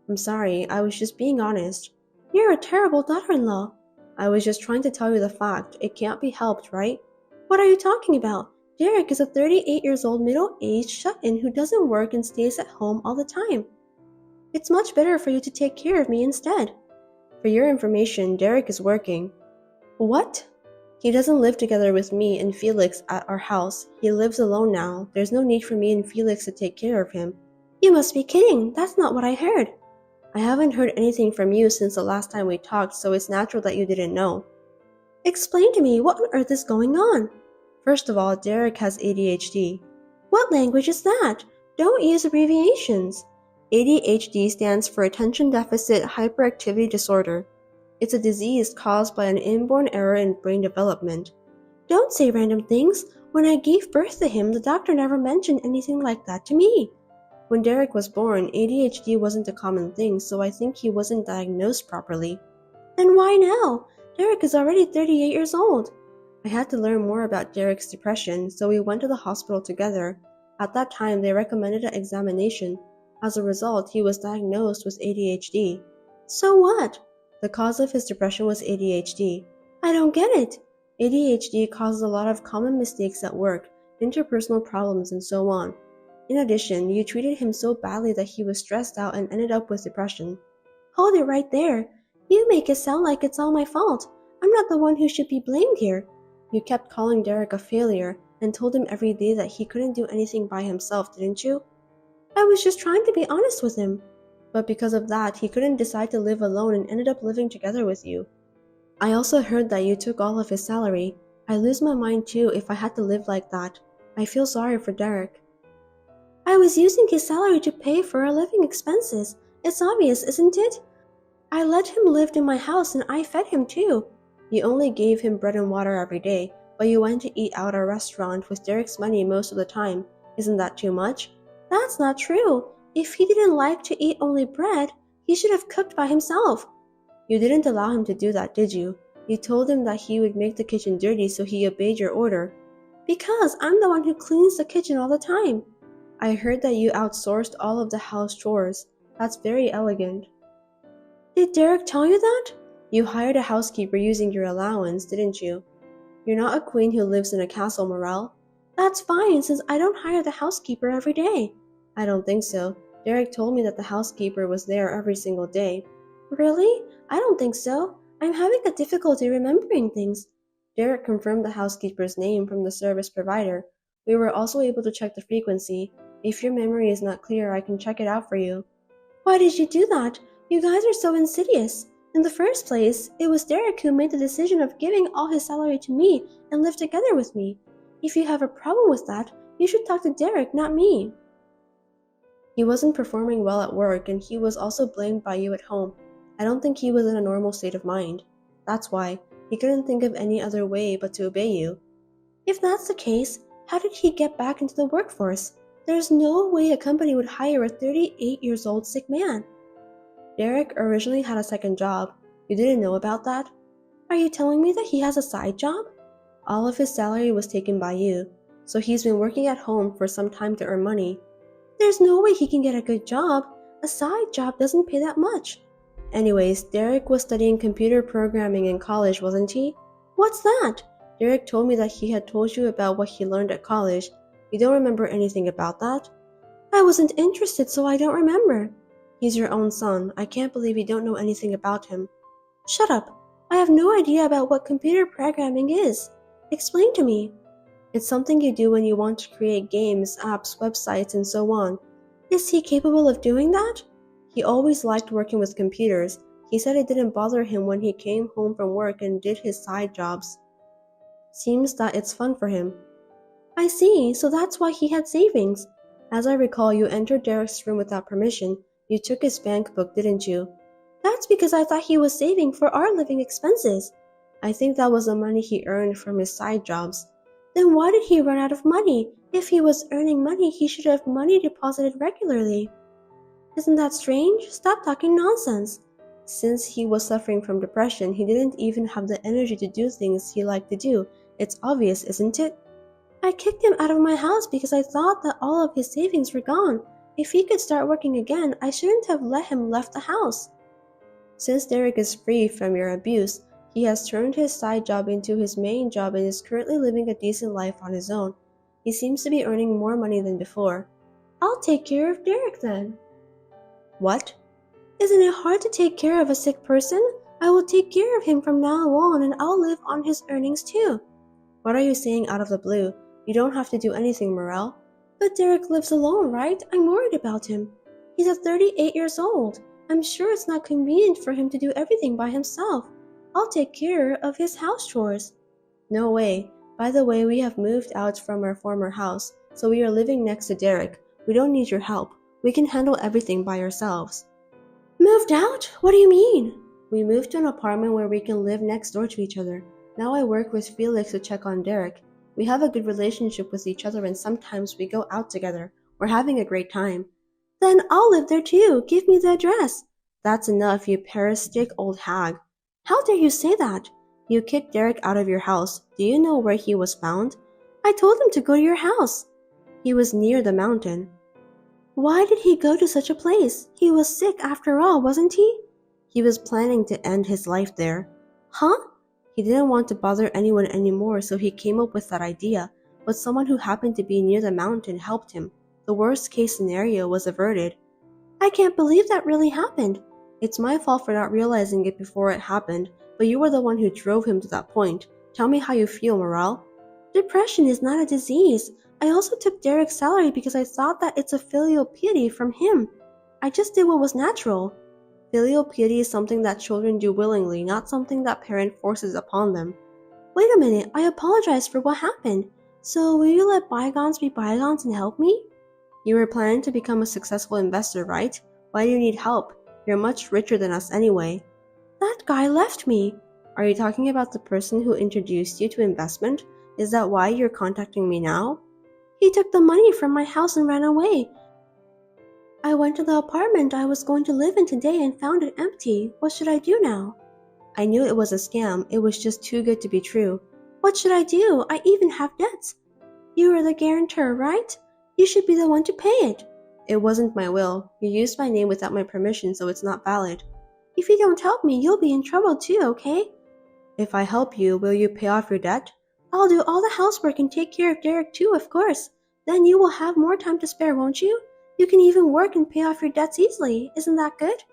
I'm sorry, I was just being honest. You're a terrible daughter-in-law. I was just trying to tell you the fact. It can't be helped, right? What are you talking about? Derek is a 38-year-old middle-aged shut-in who doesn't work and stays at home all the time. It's much better for you to take care of me instead. For your information, Derek is working. What? He doesn't live together with me and Felix at our house. He lives alone now. There's no need for me and Felix to take care of him. You must be kidding. That's not what I heard. I haven't heard anything from you since the last time we talked, so it's natural that you didn't know. Explain to me, what on earth is going on? First of all, Derek has ADHD. What language is that? Don't use abbreviations. ADHD stands for Attention Deficit Hyperactivity Disorder. It's a disease caused by an inborn error in brain development. Don't say random things. When I gave birth to him, the doctor never mentioned anything like that to me. When Derek was born, ADHD wasn't a common thing, so I think he wasn't diagnosed properly. Then why now? Derek is already 38 years old. I had to learn more about Derek's depression, so we went to the hospital together. At that time, they recommended an examination. As a result, he was diagnosed with ADHD. So what? The cause of his depression was ADHD. I don't get it. ADHD causes a lot of common mistakes at work, interpersonal problems, and so on. In addition, you treated him so badly that he was stressed out and ended up with depression. Hold it right there. You make it sound like it's all my fault. I'm not the one who should be blamed here. You kept calling Derek a failure and told him every day that he couldn't do anything by himself, didn't you? I was just trying to be honest with him. But because of that, he couldn't decide to live alone and ended up living together with you. I also heard that you took all of his salary. I lose my mind too if I had to live like that. I feel sorry for Derek. I was using his salary to pay for our living expenses. It's obvious, isn't it? I let him live in my house and I fed him too. You only gave him bread and water every day, but you went to eat out at a restaurant with Derek's money most of the time. Isn't that too much? That's not true. If he didn't like to eat only bread, he should have cooked by himself. You didn't allow him to do that, did you? You told him that he would make the kitchen dirty, so he obeyed your order. Because I'm the one who cleans the kitchen all the time. I heard that you outsourced all of the house chores. That's very elegant. Did Derek tell you that? You hired a housekeeper using your allowance, didn't you? You're not a queen who lives in a castle, Morel. That's fine, since I don't hire the housekeeper every day. I don't think so. Derek told me that the housekeeper was there every single day. Really? I don't think so. I'm having a difficulty remembering things. Derek confirmed the housekeeper's name from the service provider. We were also able to check the frequency. If your memory is not clear, I can check it out for you. Why did you do that? You guys are so insidious. In the first place, it was Derek who made the decision of giving all his salary to me and live together with me. If you have a problem with that, you should talk to Derek, not me. He wasn't performing well at work, and he was also blamed by you at home. I don't think he was in a normal state of mind. That's why he couldn't think of any other way but to obey you. If that's the case, how did he get back into the workforce? There's no way a company would hire a 38-year-old sick man. Derek originally had a second job. You didn't know about that? Are you telling me that he has a side job? All of his salary was taken by you, so he's been working at home for some time to earn money. There's no way he can get a good job. A side job doesn't pay that much. Anyways, Derek was studying computer programming in college, wasn't he? What's that? Derek told me that he had told you about what he learned at college. You don't remember anything about that? I wasn't interested, so I don't remember. He's your own son. I can't believe you don't know anything about him. Shut up. I have no idea about what computer programming is. Explain to me. It's something you do when you want to create games, apps, websites, and so on. Is he capable of doing that? He always liked working with computers. He said it didn't bother him when he came home from work and did his side jobs. Seems that it's fun for him. I see, so that's why he had savings. As I recall, you entered Derek's room without permission. You took his bank book, didn't you? That's because I thought he was saving for our living expenses. I think that was the money he earned from his side jobs. Then why did he run out of money? If he was earning money, he should have money deposited regularly. Isn't that strange? Stop talking nonsense. Since he was suffering from depression, he didn't even have the energy to do things he liked to do. It's obvious, isn't it? I kicked him out of my house because I thought that all of his savings were gone. If he could start working again, I shouldn't have let him left the house. Since Derek is free from your abuse, he has turned his side job into his main job and is currently living a decent life on his own. He seems to be earning more money than before. I'll take care of Derek then. What? Isn't it hard to take care of a sick person? I will take care of him from now on and I'll live on his earnings too. What are you saying out of the blue? You don't have to do anything, Morel. But Derek lives alone, right? I'm worried about him. He's 38 years old. I'm sure it's not convenient for him to do everything by himself. I'll take care of his house chores. No way. By the way, we have moved out from our former house, so we are living next to Derek. We don't need your help. We can handle everything by ourselves. Moved out? What do you mean? We moved to an apartment where we can live next door to each other. Now I work with Felix to check on Derek. We have a good relationship with each other and sometimes we go out together. We're having a great time. Then I'll live there too. Give me the address. That's enough, you parasitic old hag. How dare you say that? You kicked Derek out of your house. Do you know where he was found? I told him to go to your house. He was near the mountain. Why did he go to such a place? He was sick after all, wasn't he? He was planning to end his life there. Huh? He didn't want to bother anyone anymore, so he came up with that idea, but someone who happened to be near the mountain helped him. The worst case scenario was averted. I can't believe that really happened. It's my fault for not realizing it before it happened, but you were the one who drove him to that point. Tell me how you feel, Morale. Depression is not a disease. I also took Derek's salary because I thought that it's a filial piety from him. I just did what was natural. Filial piety is something that children do willingly, not something that parent forces upon them. Wait a minute, I apologize for what happened. So will you let bygones be bygones and help me? You were planning to become a successful investor, right? Why do you need help? You're much richer than us anyway. That guy left me. Are you talking about the person who introduced you to investment? Is that why you're contacting me now? He took the money from my house and ran away. I went to the apartment I was going to live in today and found it empty. What should I do now? I knew it was a scam. It was just too good to be true. What should I do? I even have debts. You are the guarantor, right? You should be the one to pay it. It wasn't my will. You used my name without my permission, so it's not valid. If you don't help me, you'll be in trouble too, okay? If I help you, will you pay off your debt? I'll do all the housework and take care of Derek too, of course. Then you will have more time to spare, won't you? You can even work and pay off your debts easily. Isn't that good?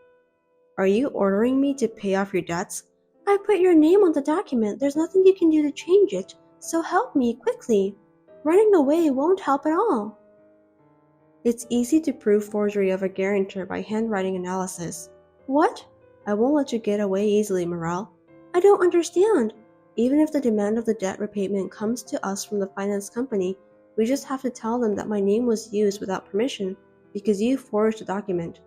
Are you ordering me to pay off your debts? I put your name on the document. There's nothing you can do to change it. So help me, quickly. Running away won't help at all. It's easy to prove forgery of a guarantor by handwriting analysis. What? I won't let you get away easily, Morale. I don't understand. Even if the demand of the debt repayment comes to us from the finance company, we just have to tell them that my name was used without permission because you forged the document.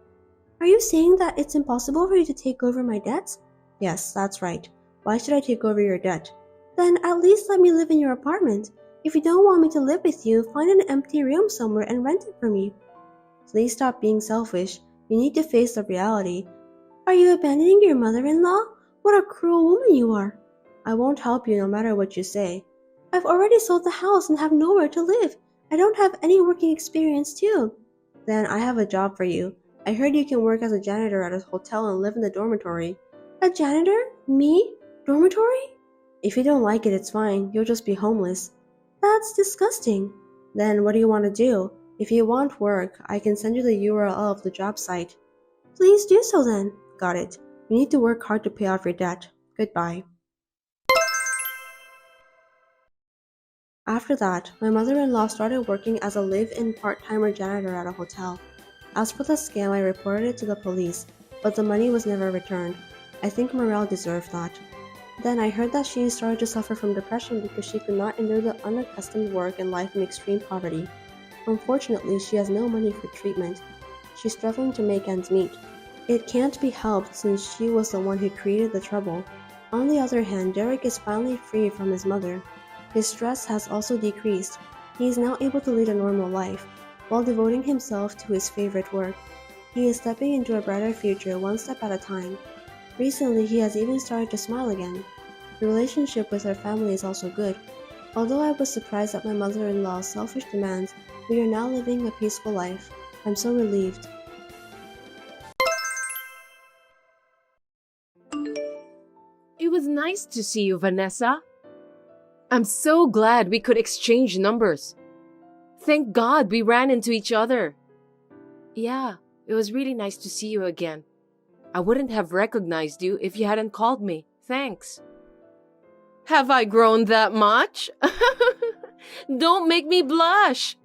Are you saying that it's impossible for you to take over my debts? Yes, that's right. Why should I take over your debt? Then at least let me live in your apartment. If you don't want me to live with you, find an empty room somewhere and rent it for me. Please stop being selfish. You need to face the reality. Are you abandoning your mother-in-law? What a cruel woman you are. I won't help you no matter what you say. I've already sold the house and have nowhere to live. I don't have any working experience too. Then I have a job for you. I heard you can work as a janitor at a hotel and live in the dormitory. A janitor? Me? Dormitory? If you don't like it, it's fine. You'll just be homeless. That's disgusting. Then what do you want to do? If you want work, I can send you the URL of the job site. Please do so then. Got it. You need to work hard to pay off your debt. Goodbye. After that, my mother-in-law started working as a live-in part-timer janitor at a hotel. As for the scam, I reported it to the police, but the money was never returned. I think Morale deserved that. Then I heard that she started to suffer from depression because she could not endure the unaccustomed work and life in extreme poverty. Unfortunately, she has no money for treatment. She's struggling to make ends meet. It can't be helped since she was the one who created the trouble. On the other hand, Derek is finally free from his mother. His stress has also decreased. He is now able to lead a normal life, while devoting himself to his favorite work. He is stepping into a brighter future one step at a time. Recently, he has even started to smile again. The relationship with our family is also good. Although I was surprised at my mother-in-law's selfish demands, we are now living a peaceful life. I'm so relieved. It was nice to see you, Vanessa. I'm so glad we could exchange numbers. Thank God we ran into each other. Yeah, it was really nice to see you again. I wouldn't have recognized you if you hadn't called me. Thanks. Have I grown that much? Don't make me blush.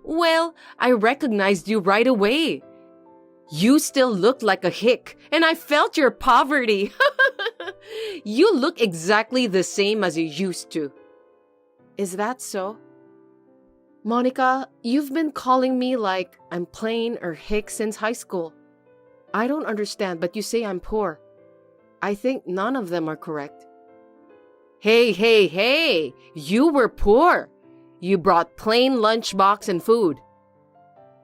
Well, I recognized you right away. You still look like a hick, and I felt your poverty. You look exactly the same as you used to. Is that so? Monica, you've been calling me like I'm plain or hick since high school. I don't understand, but you say I'm poor. I think none of them are correct. Hey, hey, hey! You were poor. You brought plain lunchbox and food.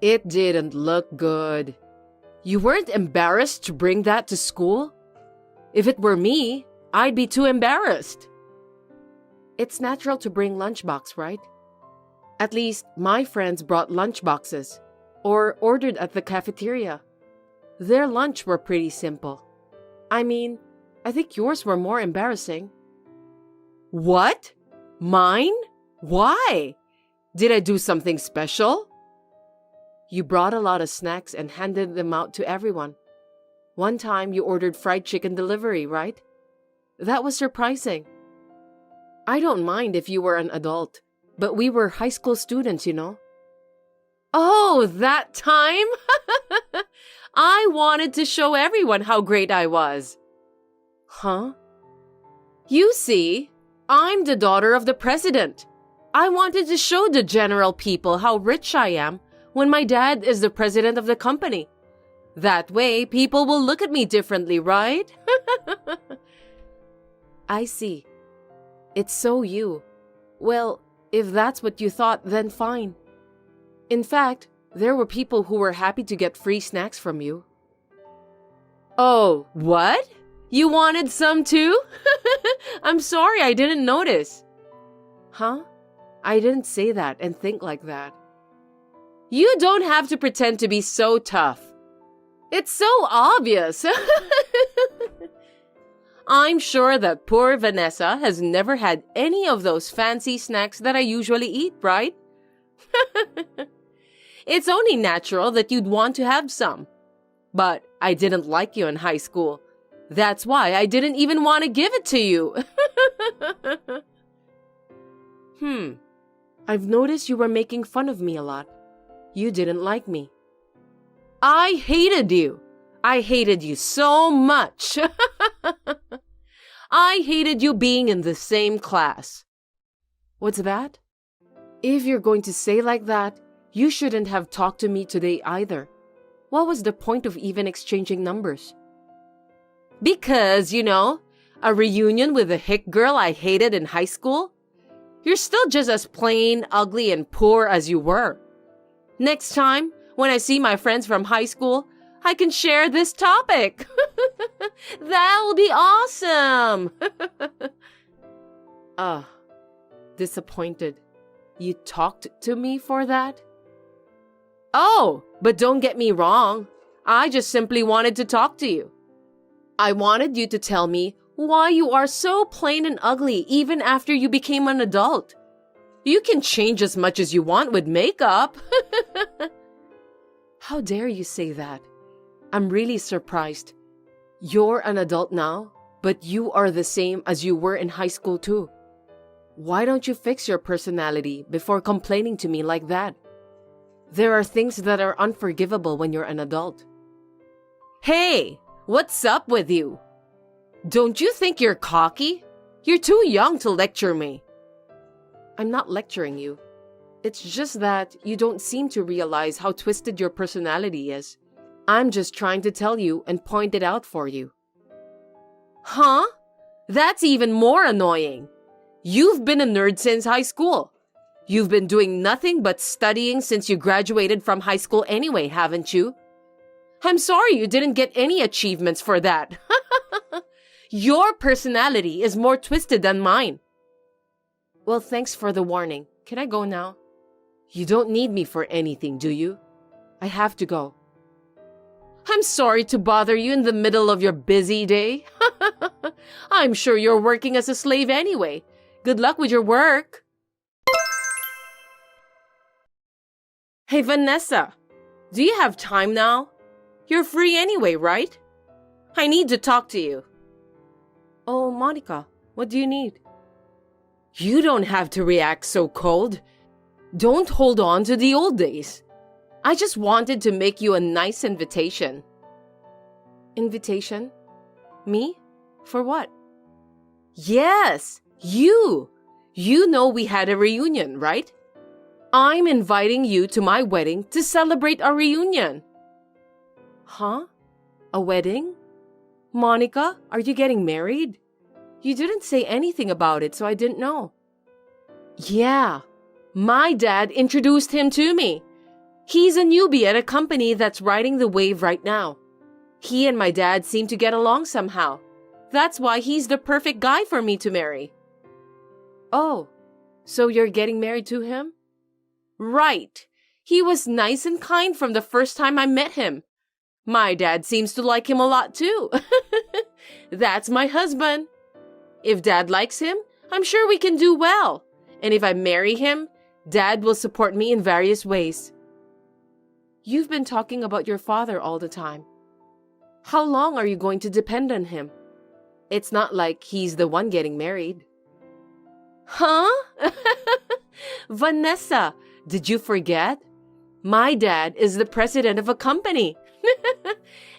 It didn't look good. You weren't embarrassed to bring that to school? If it were me, I'd be too embarrassed. It's natural to bring lunchbox, right? At least my friends brought lunchboxes or ordered at the cafeteria. Their lunch were pretty simple. I mean, I think yours were more embarrassing. What? Mine? Why? Did I do something special? You brought a lot of snacks and handed them out to everyone. One time you ordered fried chicken delivery, right? That was surprising. I don't mind if you were an adult, but we were high school students, you know. Oh, that time? I wanted to show everyone how great I was. Huh? You see, I'm the daughter of the president. I wanted to show the general people how rich I am when my dad is the president of the company. That way, people will look at me differently, right? I see. It's so you. Well, if that's what you thought, then fine. In fact, there were people who were happy to get free snacks from you. Oh, what? You wanted some too? I'm sorry, I didn't notice. Huh? I didn't say that and think like that. You don't have to pretend to be so tough. It's so obvious. I'm sure that poor Vanessa has never had any of those fancy snacks that I usually eat, right? It's only natural that you'd want to have some. But I didn't like you in high school. That's why I didn't even want to give it to you. I've noticed you were making fun of me a lot. You didn't like me. I hated you. I hated you so much. I hated you being in the same class. What's that? If you're going to say like that, you shouldn't have talked to me today either. What was the point of even exchanging numbers? Because, you know, a reunion with the hick girl I hated in high school? You're still just as plain, ugly, and poor as you were. Next time, when I see my friends from high school, I can share this topic. That'll be awesome. Disappointed. You talked to me for that? Oh, but don't get me wrong. I just simply wanted to talk to you. I wanted you to tell me why you are so plain and ugly even after you became an adult. You can change as much as you want with makeup. How dare you say that? I'm really surprised. You're an adult now, but you are the same as you were in high school too. Why don't you fix your personality before complaining to me like that? There are things that are unforgivable when you're an adult. Hey, what's up with you? Don't you think you're cocky? You're too young to lecture me. I'm not lecturing you. It's just that you don't seem to realize how twisted your personality is. I'm just trying to tell you and point it out for you. Huh? That's even more annoying. You've been a nerd since high school. You've been doing nothing but studying since you graduated from high school anyway, haven't you? I'm sorry you didn't get any achievements for that. Your personality is more twisted than mine. Well, thanks for the warning. Can I go now? You don't need me for anything, do you? I have to go. I'm sorry to bother you in the middle of your busy day. I'm sure you're working as a slave anyway. Good luck with your work. Hey, Vanessa, do you have time now? You're free anyway, right? I need to talk to you. Oh, Monica, what do you need? You don't have to react so cold. Don't hold on to the old days. I just wanted to make you a nice invitation. Invitation? Me? For what? Yes, you. You know we had a reunion, right? I'm inviting you to my wedding to celebrate our reunion. Huh? A wedding? Monica, are you getting married? You didn't say anything about it, so I didn't know. Yeah, my dad introduced him to me. He's a newbie at a company that's riding the wave right now. He and my dad seem to get along somehow. That's why he's the perfect guy for me to marry. Oh, so you're getting married to him? Right. He was nice and kind from the first time I met him. My dad seems to like him a lot too. That's my husband. If Dad likes him, I'm sure we can do well. And if I marry him, Dad will support me in various ways. You've been talking about your father all the time. How long are you going to depend on him? It's not like he's the one getting married. Huh? Vanessa, did you forget? My dad is the president of a company.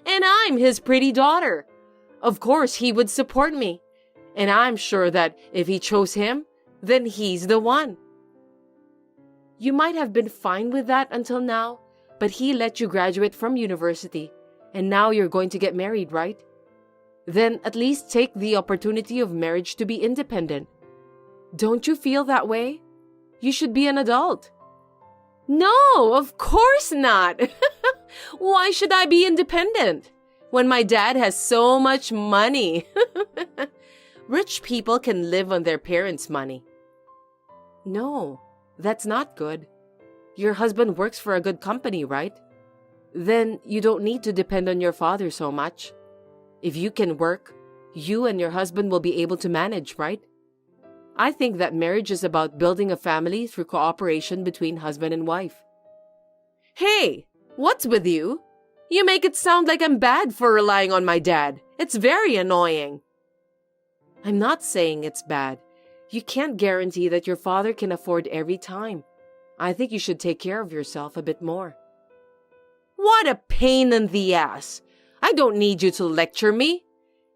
And I'm his pretty daughter. Of course, he would support me. And I'm sure that if he chose him, then he's the one. You might have been fine with that until now, but he let you graduate from university, and now you're going to get married, right? Then at least take the opportunity of marriage to be independent. Don't you feel that way? You should be an adult. No, of course not. Why should I be independent when my dad has so much money? Rich people can live on their parents' money. No, that's not good. Your husband works for a good company, right? Then you don't need to depend on your father so much. If you can work, you and your husband will be able to manage, right? I think that marriage is about building a family through cooperation between husband and wife. Hey, what's with you? You make it sound like I'm bad for relying on my dad. It's very annoying. I'm not saying it's bad. You can't guarantee that your father can afford every time. I think you should take care of yourself a bit more. What a pain in the ass. I don't need you to lecture me.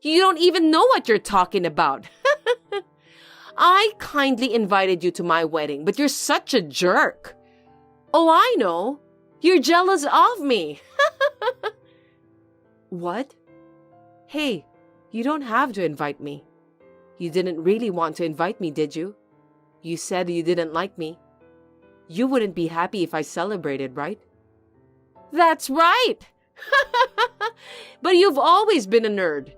You don't even know what you're talking about. I kindly invited you to my wedding, but you're such a jerk. Oh, I know. You're jealous of me. What? Hey, you don't have to invite me. You didn't really want to invite me, did you? You said you didn't like me. You wouldn't be happy if I celebrated, right? That's right. But you've always been a nerd.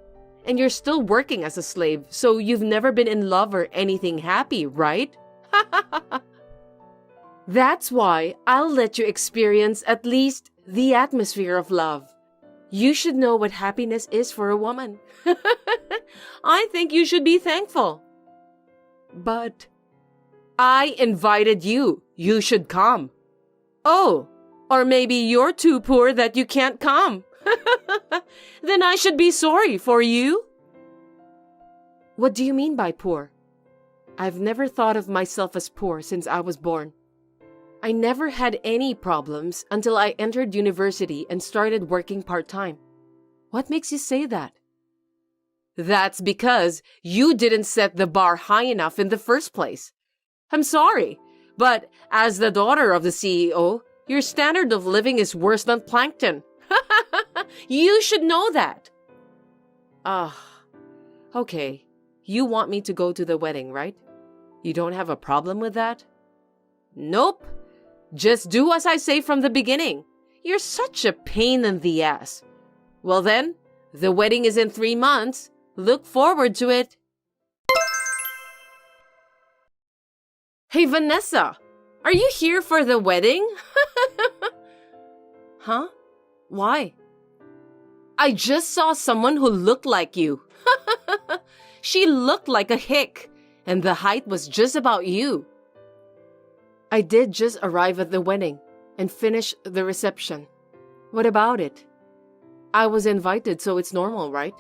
And you're still working as a slave, so you've never been in love or anything happy, right? That's why I'll let you experience at least the atmosphere of love. You should know what happiness is for a woman. I think you should be thankful. But I invited you. You should come. Oh, or maybe you're too poor that you can't come. Then I should be sorry for you. What do you mean by poor? I've never thought of myself as poor since I was born. I never had any problems until I entered university and started working part-time. What makes you say that? That's because you didn't set the bar high enough in the first place. I'm sorry, but as the daughter of the CEO, your standard of living is worse than plankton. You should know that. Okay. You want me to go to the wedding, right? You don't have a problem with that? Nope. Just do as I say from the beginning. You're such a pain in the ass. Well then, the wedding is in 3 months. Look forward to it. Hey, Vanessa, are you here for the wedding? Huh? Why? I just saw someone who looked like you. She looked like a hick, and the height was just about you. I did just arrive at the wedding and finish the reception. What about it? I was invited, so it's normal, right?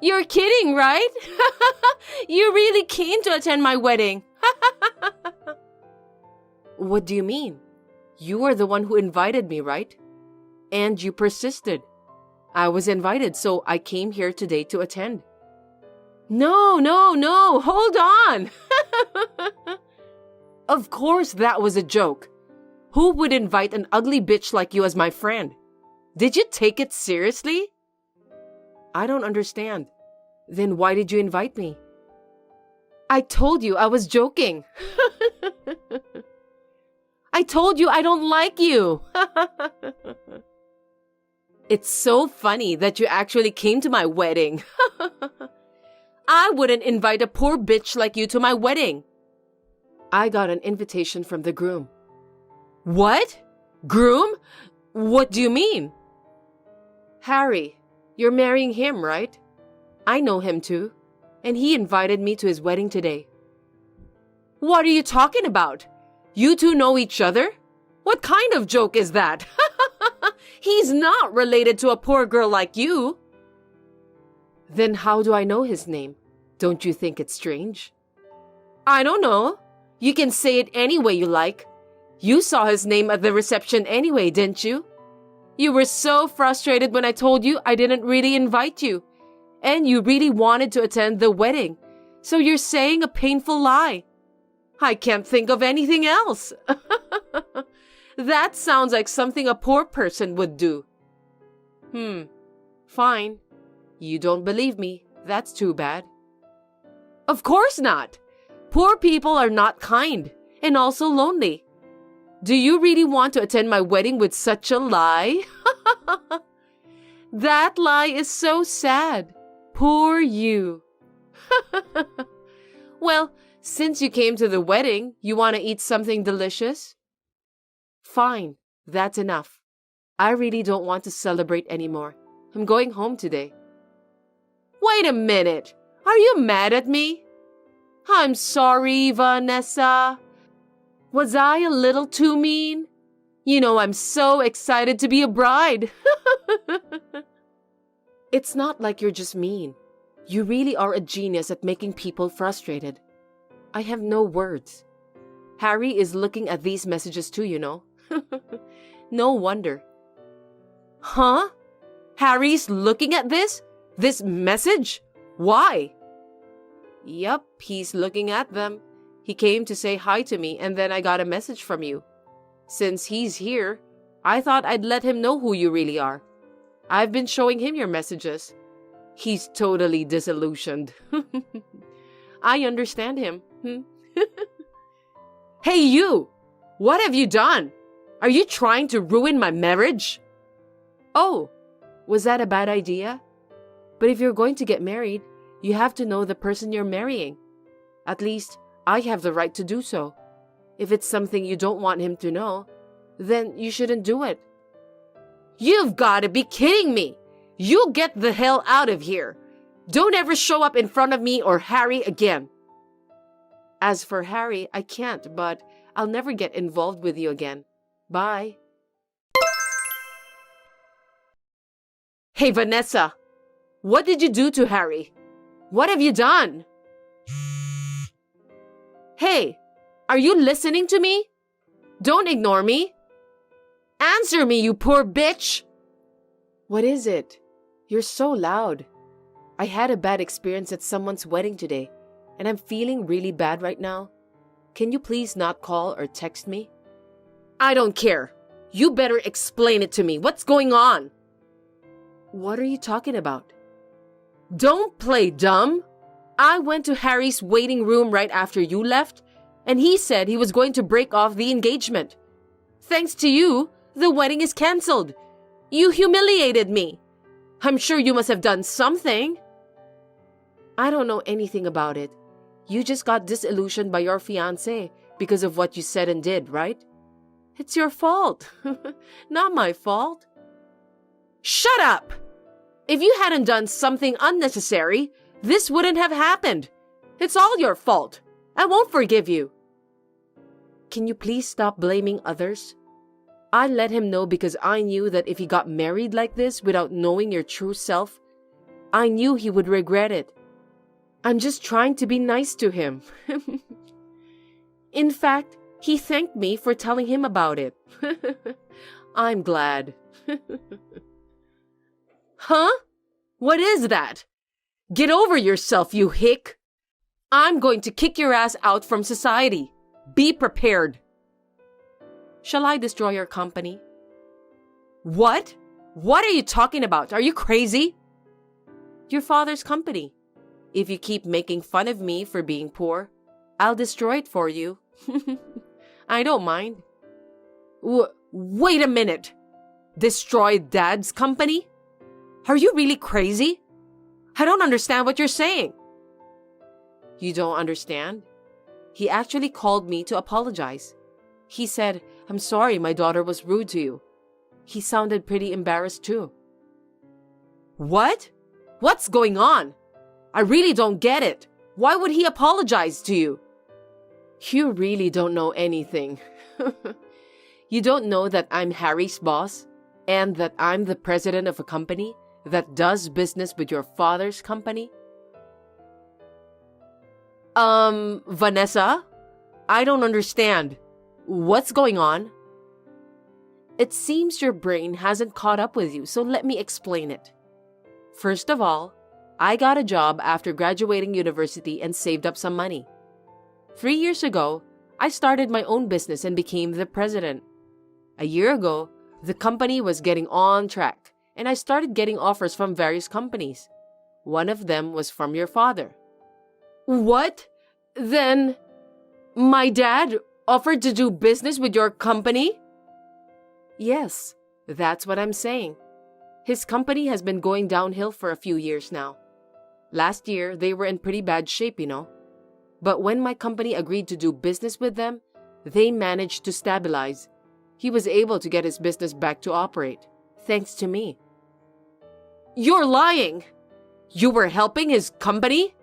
You're kidding, right? You really came to attend my wedding. What do you mean? You were the one who invited me, right? And you persisted. I was invited, so I came here today to attend. No, hold on. Of course that was a joke. Who would invite an ugly bitch like you as my friend? Did you take it seriously? I don't understand. Then why did you invite me? I told you I was joking. I told you I don't like you. It's so funny that you actually came to my wedding. I wouldn't invite a poor bitch like you to my wedding. I got an invitation from the groom. What? Groom? What do you mean? Harry, you're marrying him, right? I know him too, and he invited me to his wedding today. What are you talking about? You two know each other? What kind of joke is that? He's not related to a poor girl like you. Then how do I know his name? Don't you think it's strange? I don't know. You can say it any way you like. You saw his name at the reception anyway, didn't you? You were so frustrated when I told you I didn't really invite you. And you really wanted to attend the wedding. So you're saying a painful lie. I can't think of anything else. That sounds like something a poor person would do. Fine. You don't believe me. That's too bad. Of course not. Poor people are not kind and also lonely. Do you really want to attend my wedding with such a lie? That lie is so sad. Poor you. Well, since you came to the wedding, you want to eat something delicious? Fine, that's enough. I really don't want to celebrate anymore. I'm going home today. Wait a minute. Are you mad at me? I'm sorry, Vanessa. Was I a little too mean? You know, I'm so excited to be a bride. It's not like you're just mean. You really are a genius at making people frustrated. I have no words. Harry is looking at these messages too, you know. No wonder. Huh? Harry's looking at this? This message? Why? Yup, he's looking at them. He came to say hi to me and then I got a message from you. Since he's here, I thought I'd let him know who you really are. I've been showing him your messages. He's totally disillusioned. I understand him. Hey you! What have you done? Are you trying to ruin my marriage? Oh, was that a bad idea? But if you're going to get married, you have to know the person you're marrying. At least, I have the right to do so. If it's something you don't want him to know, then you shouldn't do it. You've got to be kidding me! You get the hell out of here! Don't ever show up in front of me or Harry again. As for Harry, I can't, but I'll never get involved with you again. Bye. Hey, Vanessa! What did you do to Harry? What have you done? Hey, are you listening to me? Don't ignore me. Answer me, you poor bitch! What is it? You're so loud. I had a bad experience at someone's wedding today, and I'm feeling really bad right now. Can you please not call or text me? I don't care. You better explain it to me. What's going on? What are you talking about? Don't play dumb. I went to Harry's waiting room right after you left, and he said he was going to break off the engagement. Thanks to you, the wedding is cancelled. You humiliated me. I'm sure you must have done something. I don't know anything about it. You just got disillusioned by your fiancé because of what you said and did, right? It's your fault. Not my fault. Shut up! If you hadn't done something unnecessary, this wouldn't have happened. It's all your fault. I won't forgive you. Can you please stop blaming others? I let him know because I knew that if he got married like this without knowing your true self, I knew he would regret it. I'm just trying to be nice to him. In fact, he thanked me for telling him about it. I'm glad. Huh? What is that? Get over yourself, you hick. I'm going to kick your ass out from society. Be prepared. Shall I destroy your company? What? What are you talking about? Are you crazy? Your father's company. If you keep making fun of me for being poor, I'll destroy it for you. I don't mind. Wait a minute. Destroy Dad's company? Are you really crazy? I don't understand what you're saying. You don't understand? He actually called me to apologize. He said, "I'm sorry my daughter was rude to you." He sounded pretty embarrassed too. What? What's going on? I really don't get it. Why would he apologize to you? You really don't know anything. You don't know that I'm Harry's boss and that I'm the president of a company that does business with your father's company? Vanessa? I don't understand. What's going on? It seems your brain hasn't caught up with you, so let me explain it. First of all, I got a job after graduating university and saved up some money. 3 years ago, I started my own business and became the president. A year ago, the company was getting on track, and I started getting offers from various companies. One of them was from your father. What? Then, my dad offered to do business with your company? Yes, that's what I'm saying. His company has been going downhill for a few years now. Last year, they were in pretty bad shape, you know. But when my company agreed to do business with them, they managed to stabilize. He was able to get his business back to operate, thanks to me. You're lying! You were helping his company?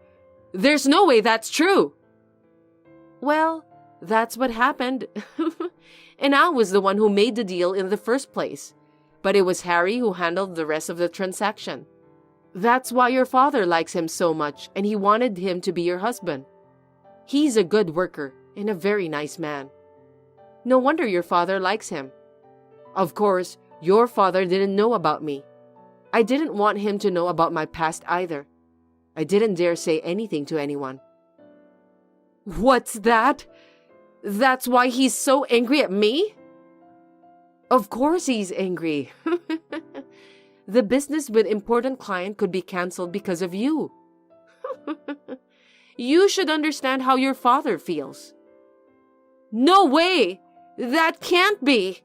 There's no way that's true! Well, that's what happened. And I was the one who made the deal in the first place. But it was Harry who handled the rest of the transaction. That's why your father likes him so much, and he wanted him to be your husband. He's a good worker and a very nice man. No wonder your father likes him. Of course, your father didn't know about me. I didn't want him to know about my past either. I didn't dare say anything to anyone. What's that? That's why he's so angry at me? Of course he's angry. The business with important client could be canceled because of you. You should understand how your father feels. No way! That can't be!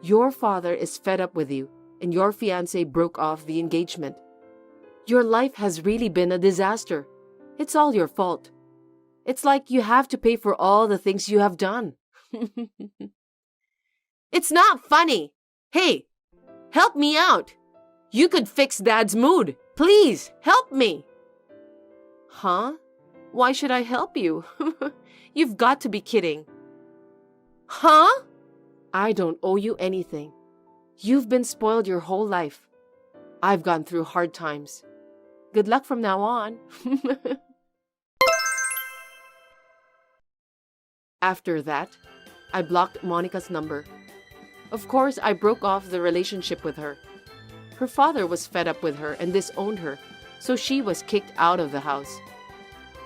Your father is fed up with you, and your fiancé broke off the engagement. Your life has really been a disaster. It's all your fault. It's like you have to pay for all the things you have done. It's not funny. Hey, help me out. You could fix Dad's mood. Please, help me. Huh? Why should I help you? You've got to be kidding. Huh? I don't owe you anything. You've been spoiled your whole life. I've gone through hard times. Good luck from now on. After that, I blocked Monica's number. Of course, I broke off the relationship with her. Her father was fed up with her and disowned her, so she was kicked out of the house.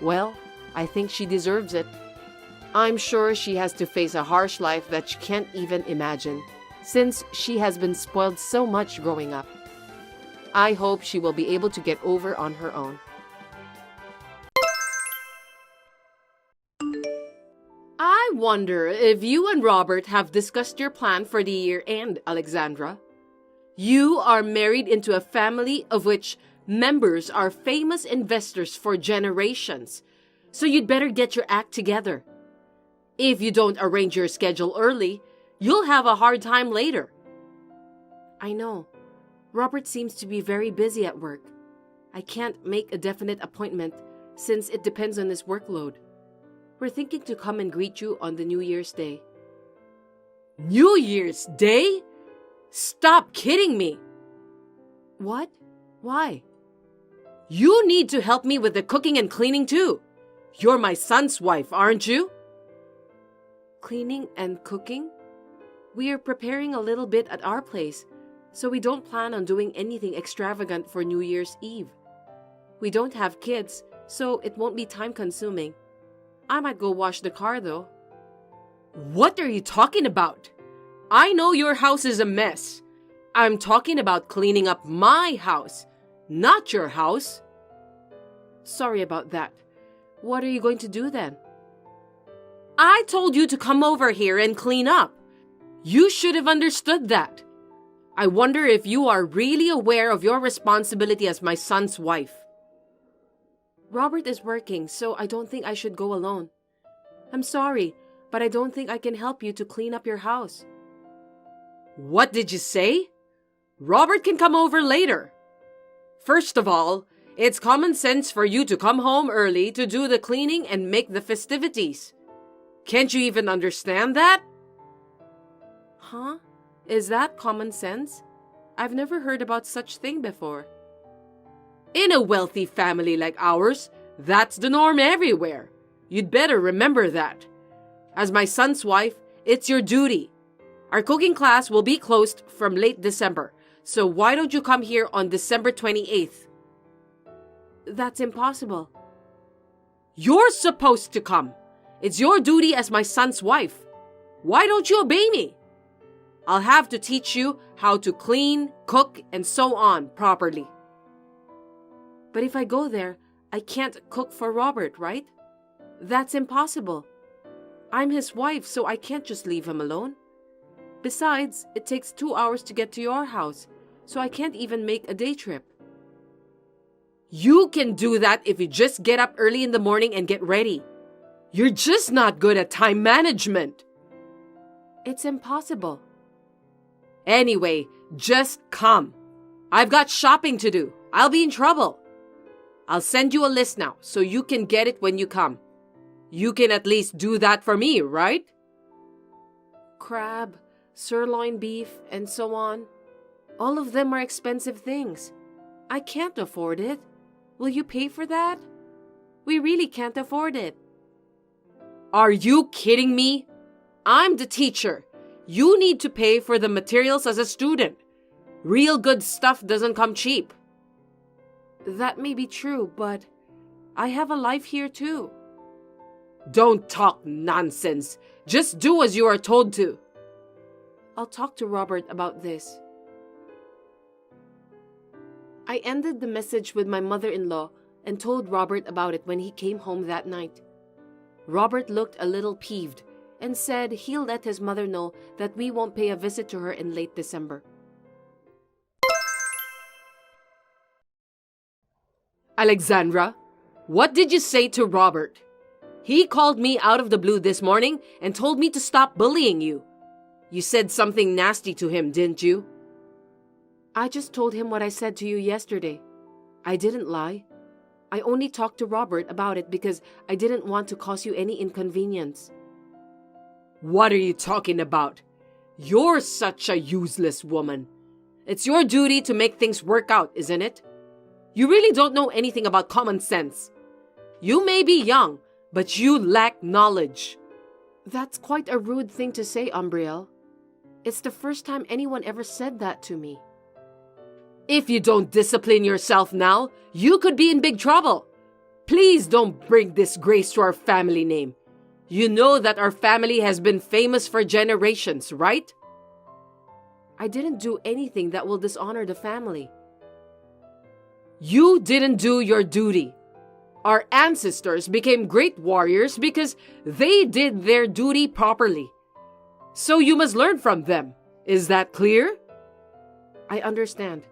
Well, I think she deserves it. I'm sure she has to face a harsh life that she can't even imagine, since she has been spoiled so much growing up. I hope she will be able to get over on her own. I wonder if you and Robert have discussed your plan for the year end, Alexandra. You are married into a family of which members are famous investors for generations, so you'd better get your act together. If you don't arrange your schedule early, you'll have a hard time later. I know. Robert seems to be very busy at work. I can't make a definite appointment since it depends on his workload. We're thinking to come and greet you on the New Year's Day. New Year's Day? Stop kidding me! What? Why? You need to help me with the cooking and cleaning too. You're my son's wife, aren't you? Cleaning and cooking? We are preparing a little bit at our place, so we don't plan on doing anything extravagant for New Year's Eve. We don't have kids, so it won't be time-consuming. I might go wash the car, though. What are you talking about? I know your house is a mess. I'm talking about cleaning up my house, not your house. Sorry about that. What are you going to do then? I told you to come over here and clean up. You should have understood that. I wonder if you are really aware of your responsibility as my son's wife. Robert is working, so I don't think I should go alone. I'm sorry, but I don't think I can help you to clean up your house. What did you say? Robert can come over later. First of all, it's common sense for you to come home early to do the cleaning and make the festivities. Can't you even understand that? Huh? Is that common sense? I've never heard about such thing before. In a wealthy family like ours, that's the norm everywhere. You'd better remember that. As my son's wife, it's your duty. Our cooking class will be closed from late December, so why don't you come here on December 28th? That's impossible. You're supposed to come. It's your duty as my son's wife. Why don't you obey me? I'll have to teach you how to clean, cook, and so on properly. But if I go there, I can't cook for Robert, right? That's impossible. I'm his wife, so I can't just leave him alone. Besides, it takes 2 hours to get to your house, so I can't even make a day trip. You can do that if you just get up early in the morning and get ready. You're just not good at time management. It's impossible. Anyway, just come. I've got shopping to do. I'll be in trouble. I'll send you a list now so you can get it when you come. You can at least do that for me, right? Crab, sirloin beef, and so on. All of them are expensive things. I can't afford it. Will you pay for that? We really can't afford it. Are you kidding me? I'm the teacher. You need to pay for the materials as a student. Real good stuff doesn't come cheap. That may be true, but I have a life here too. Don't talk nonsense. Just do as you are told to. I'll talk to Robert about this. I ended the message with my mother-in-law and told Robert about it when he came home that night. Robert looked a little peeved and said he'll let his mother know that we won't pay a visit to her in late December. Alexandra, what did you say to Robert? He called me out of the blue this morning and told me to stop bullying you. You said something nasty to him, didn't you? I just told him what I said to you yesterday. I didn't lie. I only talked to Robert about it because I didn't want to cause you any inconvenience. What are you talking about? You're such a useless woman. It's your duty to make things work out, isn't it? You really don't know anything about common sense. You may be young, but you lack knowledge. That's quite a rude thing to say, Umbriel. It's the first time anyone ever said that to me. If you don't discipline yourself now, you could be in big trouble. Please don't bring disgrace to our family name. You know that our family has been famous for generations, right? I didn't do anything that will dishonor the family. You didn't do your duty. Our ancestors became great warriors because they did their duty properly. So you must learn from them. Is that clear? I understand.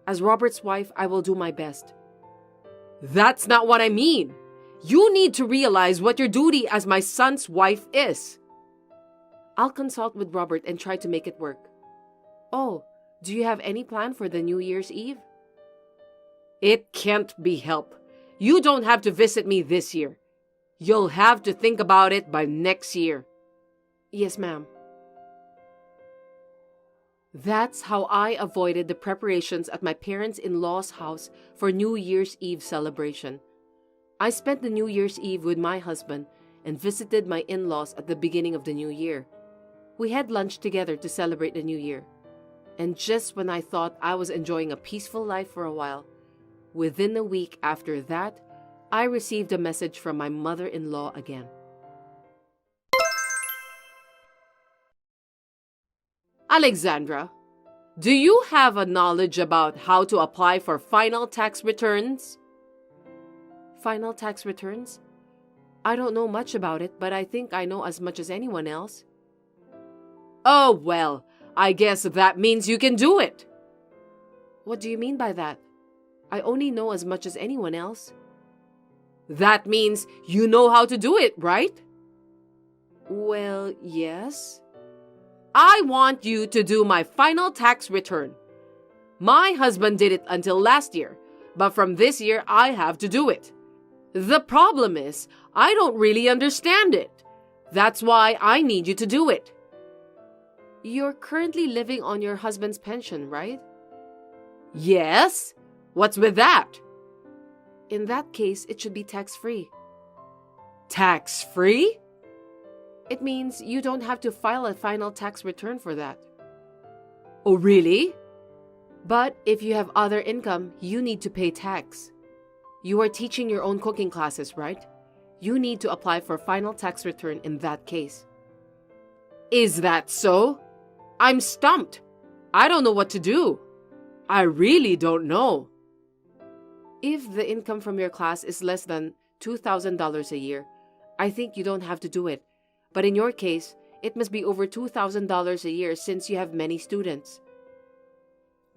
As Robert's wife, I will do my best. That's not what I mean. You need to realize what your duty as my son's wife is. I'll consult with Robert and try to make it work. Oh, do you have any plan for the New Year's Eve? It can't be helped. You don't have to visit me this year. You'll have to think about it by next year. Yes, ma'am. That's how I avoided the preparations at my parents-in-law's house for New Year's Eve celebration. I spent the New Year's Eve with my husband and visited my in-laws at the beginning of the new year. We had lunch together to celebrate the new year. And just when I thought I was enjoying a peaceful life for a while, within a week after that, I received a message from my mother-in-law again. Alexandra, Do you have a knowledge about how to apply for final tax returns? Final tax returns? I don't know much about it, but I think I know as much as anyone else. Oh, well, I guess that means you can do it. What do you mean by that? I only know as much as anyone else. That means you know how to do it, right? Well, yes. I want you to do my final tax return. My husband did it until last year, but from this year I have to do it. The problem is, I don't really understand it. That's why I need you to do it. You're currently living on your husband's pension, right? Yes. What's with that? In that case, it should be tax-free. Tax-free? It means you don't have to file a final tax return for that. Oh, really? But if you have other income, you need to pay tax. You are teaching your own cooking classes, right? You need to apply for final tax return in that case. Is that so? I'm stumped. I don't know what to do. I really don't know. If the income from your class is less than $2,000 a year, I think you don't have to do it. But in your case, it must be over $2,000 a year since you have many students.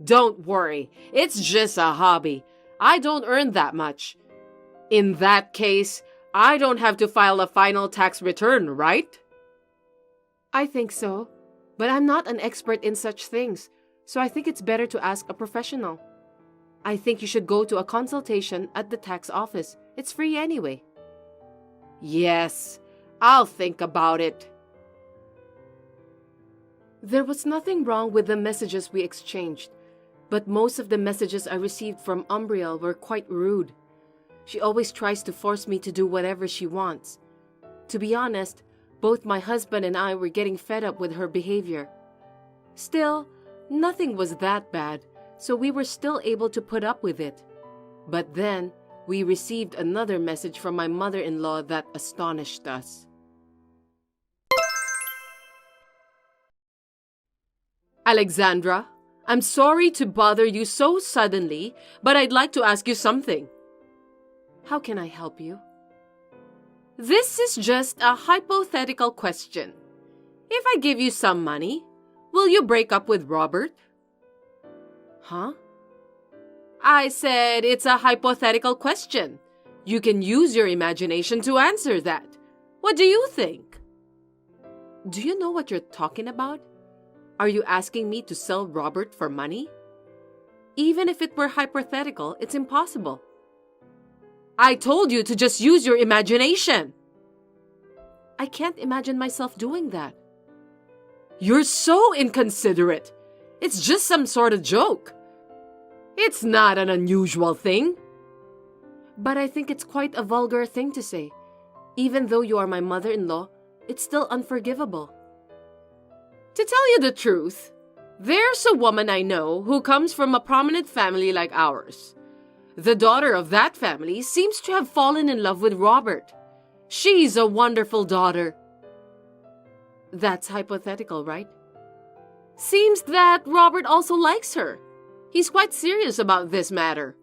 Don't worry, it's just a hobby. I don't earn that much. In that case, I don't have to file a final tax return, right? I think so, but I'm not an expert in such things, so I think it's better to ask a professional. I think you should go to a consultation at the tax office. It's free anyway. Yes, I'll think about it. There was nothing wrong with the messages we exchanged, but most of the messages I received from Umbriel were quite rude. She always tries to force me to do whatever she wants. To be honest, both my husband and I were getting fed up with her behavior. Still, nothing was that bad, so we were still able to put up with it. But then, we received another message from my mother-in-law that astonished us. Alexandra, I'm sorry to bother you so suddenly, but I'd like to ask you something. How can I help you? This is just a hypothetical question. If I give you some money, will you break up with Robert? Huh? I said it's a hypothetical question. You can use your imagination to answer that. What do you think? Do you know what you're talking about? Are you asking me to sell Robert for money? Even if it were hypothetical, it's impossible. I told you to just use your imagination. I can't imagine myself doing that. You're so inconsiderate. It's just some sort of joke. It's not an unusual thing. But I think it's quite a vulgar thing to say. Even though you are my mother-in-law, it's still unforgivable. To tell you the truth, there's a woman I know who comes from a prominent family like ours. The daughter of that family seems to have fallen in love with Robert. She's a wonderful daughter. That's hypothetical, right? Seems that Robert also likes her. He's quite serious about this matter.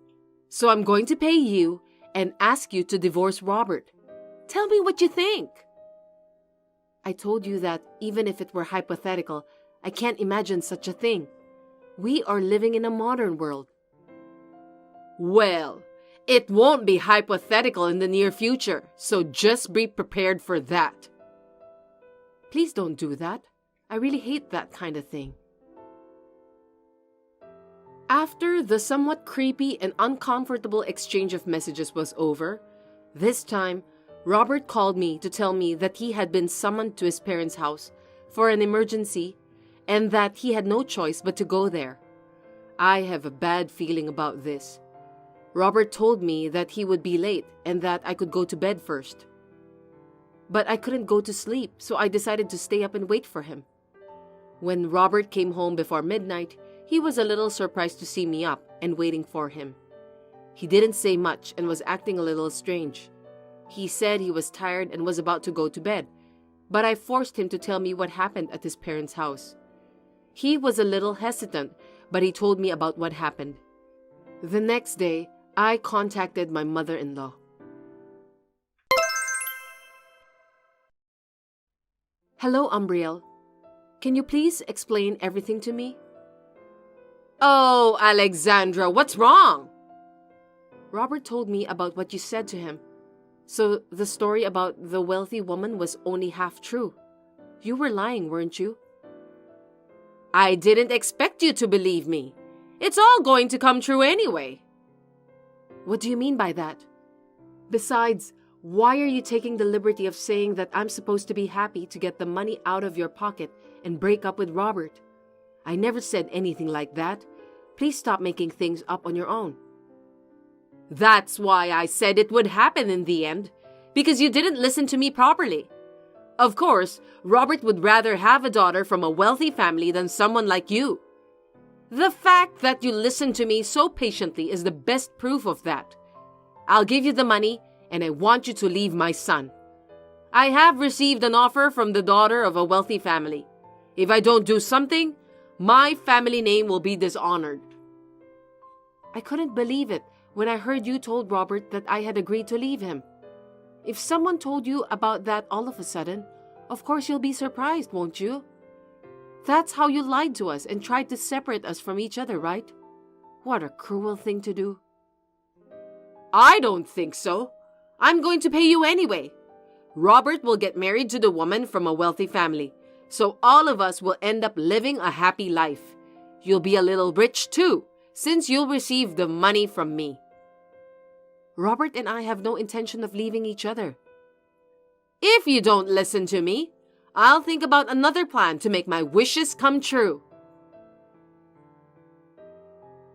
So I'm going to pay you and ask you to divorce Robert. Tell me what you think. I told you that even if it were hypothetical, I can't imagine such a thing. We are living in a modern world. Well, it won't be hypothetical in the near future, so just be prepared for that. Please don't do that. I really hate that kind of thing. After the somewhat creepy and uncomfortable exchange of messages was over, this time, Robert called me to tell me that he had been summoned to his parents' house for an emergency and that he had no choice but to go there. I have a bad feeling about this. Robert told me that he would be late and that I could go to bed first. But I couldn't go to sleep, so I decided to stay up and wait for him. When Robert came home before midnight, he was a little surprised to see me up and waiting for him. He didn't say much and was acting a little strange. He said he was tired and was about to go to bed, but I forced him to tell me what happened at his parents' house. He was a little hesitant but he told me about what happened. The next day, I contacted my mother-in-law. Hello, Umbriel. Can you please explain everything to me? Oh, Alexandra, what's wrong? Robert told me about what you said to him. So the story about the wealthy woman was only half true. You were lying, weren't you? I didn't expect you to believe me. It's all going to come true anyway. What do you mean by that? Besides, why are you taking the liberty of saying that I'm supposed to be happy to get the money out of your pocket and break up with Robert? I never said anything like that. Please stop making things up on your own. That's why I said it would happen in the end, because you didn't listen to me properly. Of course, Robert would rather have a daughter from a wealthy family than someone like you. The fact that you listened to me so patiently is the best proof of that. I'll give you the money, and I want you to leave my son. I have received an offer from the daughter of a wealthy family. If I don't do something, my family name will be dishonored. I couldn't believe it when I heard you told Robert that I had agreed to leave him. If someone told you about that all of a sudden, of course you'll be surprised, won't you? That's how you lied to us and tried to separate us from each other, right? What a cruel thing to do. I don't think so. I'm going to pay you anyway. Robert will get married to the woman from a wealthy family, so all of us will end up living a happy life. You'll be a little rich too, since you'll receive the money from me. Robert and I have no intention of leaving each other. If you don't listen to me, I'll think about another plan to make my wishes come true.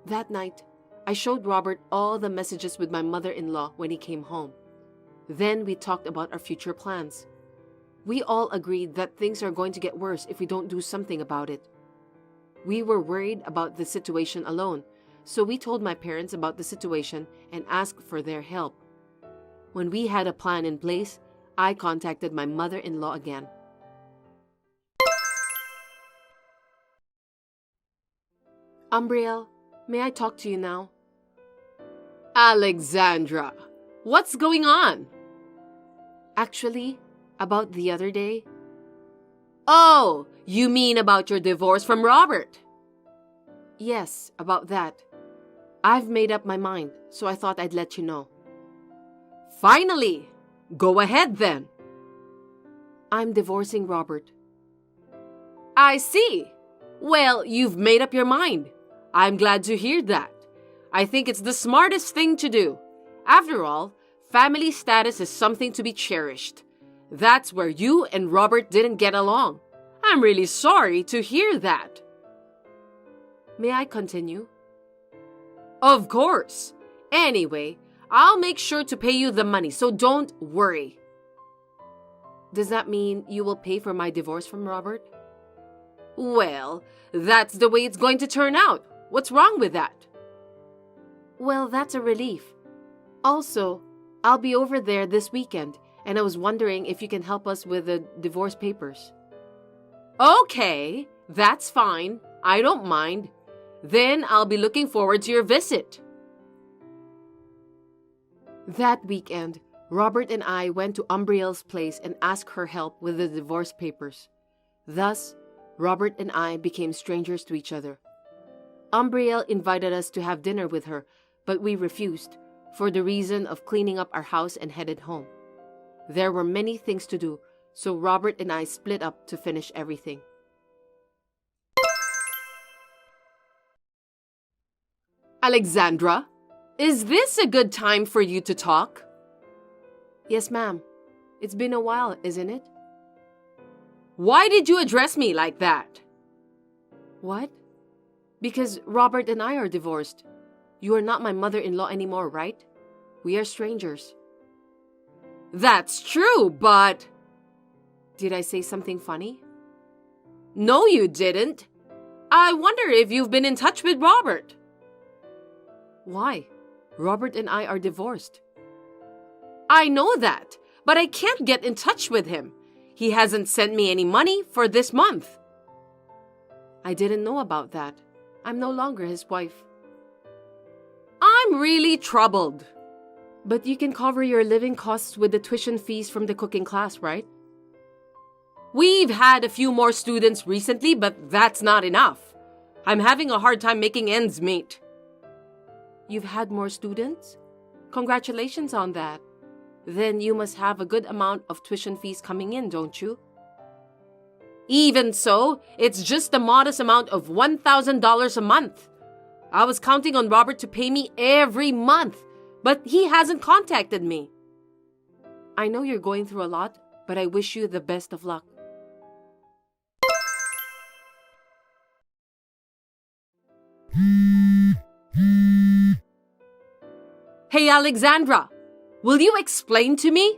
That night, I showed Robert all the messages with my mother-in-law when he came home. Then we talked about our future plans. We all agreed that things are going to get worse if we don't do something about it. We were worried about the situation alone, so we told my parents about the situation and asked for their help. When we had a plan in place, I contacted my mother-in-law again. Umbriel, may I talk to you now? Alexandra, what's going on? Actually, about the other day. Oh, you mean about your divorce from Robert? Yes, about that. I've made up my mind, so I thought I'd let you know. Finally! Go ahead then. I'm divorcing Robert. I see. Well, you've made up your mind. I'm glad to hear that. I think it's the smartest thing to do. After all, family status is something to be cherished. That's where you and Robert didn't get along. I'm really sorry to hear that. May I continue? Of course. Anyway, I'll make sure to pay you the money, so don't worry. Does that mean you will pay for my divorce from Robert? Well, that's the way it's going to turn out. What's wrong with that? Well, that's a relief. Also, I'll be over there this weekend, and I was wondering if you can help us with the divorce papers. Okay, that's fine. I don't mind. Then I'll be looking forward to your visit. That weekend, Robert and I went to Umbriel's place and asked her help with the divorce papers. Thus, Robert and I became strangers to each other. Umbriel invited us to have dinner with her, but we refused, for the reason of cleaning up our house and headed home. There were many things to do, so Robert and I split up to finish everything. Alexandra, is this a good time for you to talk? Yes, ma'am. It's been a while, isn't it? Why did you address me like that? What? Because Robert and I are divorced. You are not my mother-in-law anymore, right? We are strangers. That's true, but... Did I say something funny? No, you didn't. I wonder if you've been in touch with Robert. Why? Robert and I are divorced. I know that, but I can't get in touch with him. He hasn't sent me any money for this month. I didn't know about that. I'm no longer his wife. I'm really troubled. But you can cover your living costs with the tuition fees from the cooking class, right? We've had a few more students recently, but that's not enough. I'm having a hard time making ends meet. You've had more students? Congratulations on that. Then you must have a good amount of tuition fees coming in, don't you? Even so, it's just a modest amount of $1,000 a month. I was counting on Robert to pay me every month, but he hasn't contacted me. I know you're going through a lot, but I wish you the best of luck. Hey, Alexandra, will you explain to me?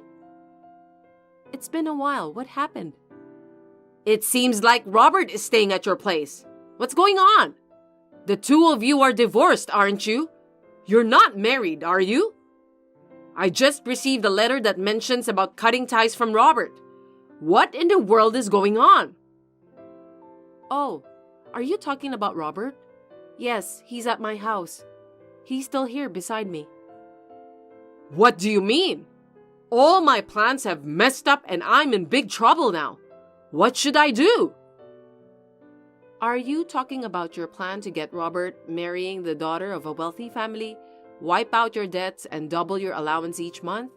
It's been a while. What happened? It seems like Robert is staying at your place. What's going on? The two of you are divorced, aren't you? You're not married, are you? I just received a letter that mentions about cutting ties from Robert. What in the world is going on? Oh, are you talking about Robert? Yes, he's at my house. He's still here beside me. What do you mean? All my plans have messed up and I'm in big trouble now. What should I do? Are you talking about your plan to get Robert marrying the daughter of a wealthy family, wipe out your debts, and double your allowance each month?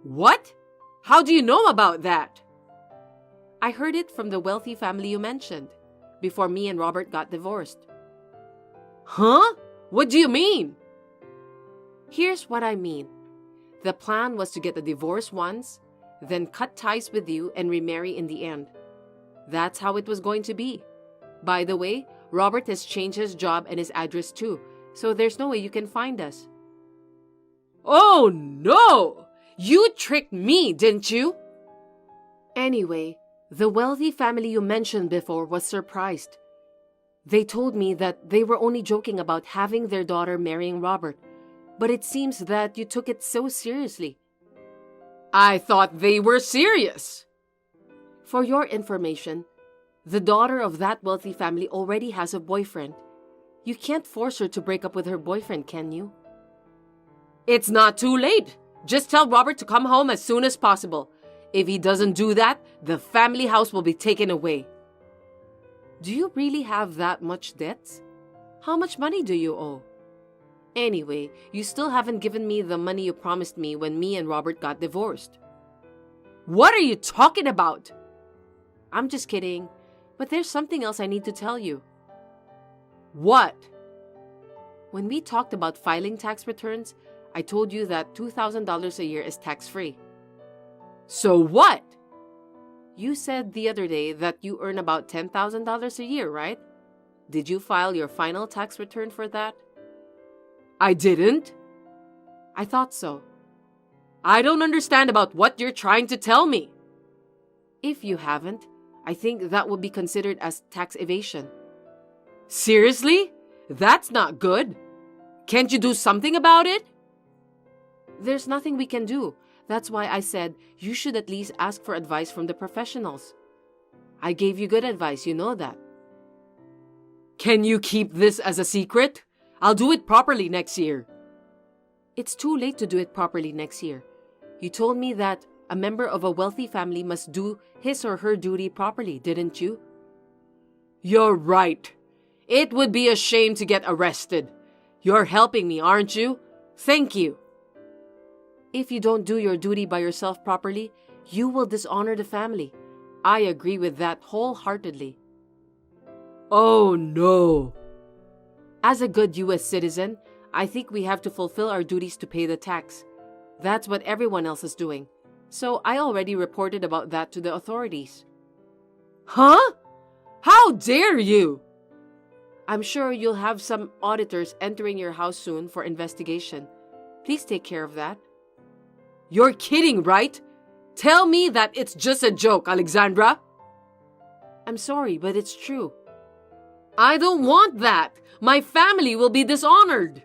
What? How do you know about that? I heard it from the wealthy family you mentioned, before me and Robert got divorced. Huh? What do you mean? Here's what I mean. The plan was to get a divorce once, then cut ties with you and remarry in the end. That's how it was going to be. By the way, Robert has changed his job and his address too, so there's no way you can find us. Oh no! You tricked me, didn't you? Anyway, the wealthy family you mentioned before was surprised. They told me that they were only joking about having their daughter marrying Robert, but it seems that you took it so seriously. I thought they were serious. For your information, the daughter of that wealthy family already has a boyfriend. You can't force her to break up with her boyfriend, can you? It's not too late. Just tell Robert to come home as soon as possible. If he doesn't do that, the family house will be taken away. Do you really have that much debts? How much money do you owe? Anyway, you still haven't given me the money you promised me when me and Robert got divorced. What are you talking about? I'm just kidding, but there's something else I need to tell you. What? When we talked about filing tax returns, I told you that $2,000 a year is tax-free. So what? You said the other day that you earn about $10,000 a year, right? Did you file your final tax return for that? I didn't. I thought so. I don't understand about what you're trying to tell me. If you haven't, I think that would be considered as tax evasion. Seriously? That's not good. Can't you do something about it? There's nothing we can do. That's why I said you should at least ask for advice from the professionals. I gave you good advice, you know that. Can you keep this as a secret? I'll do it properly next year. It's too late to do it properly next year. You told me that a member of a wealthy family must do his or her duty properly, didn't you? You're right. It would be a shame to get arrested. You're helping me, aren't you? Thank you. If you don't do your duty by yourself properly, you will dishonor the family. I agree with that wholeheartedly. Oh no. As a good U.S. citizen, I think we have to fulfill our duties to pay the tax. That's what everyone else is doing. So I already reported about that to the authorities. Huh? How dare you? I'm sure you'll have some auditors entering your house soon for investigation. Please take care of that. You're kidding, right? Tell me that it's just a joke, Alexandra. I'm sorry, but it's true. I don't want that. My family will be dishonored.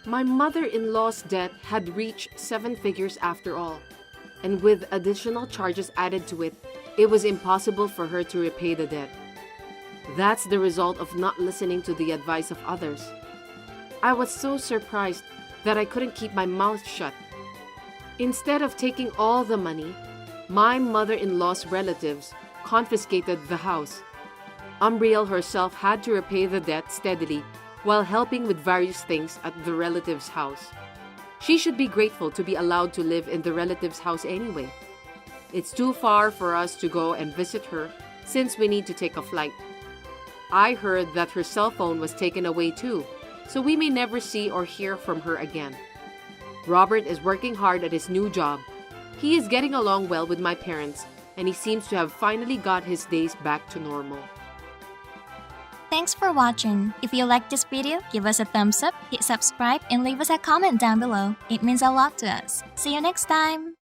My mother-in-law's debt had reached 7 figures after all. and with additional charges added to it, it was impossible for her to repay the debt. That's the result of not listening to the advice of others. I was so surprised that I couldn't keep my mouth shut. Instead of taking all the money, my mother-in-law's relatives confiscated the house. Umbriel herself had to repay the debt steadily while helping with various things at the relative's house. She should be grateful to be allowed to live in the relative's house anyway. It's too far for us to go and visit her since we need to take a flight. I heard that her cell phone was taken away too, so we may never see or hear from her again. Robert is working hard at his new job. He is getting along well with my parents, and he seems to have finally got his days back to normal. Thanks for watching. If you liked this video, give us a thumbs up, hit subscribe, and leave us a comment down below. It means a lot to us. See you next time!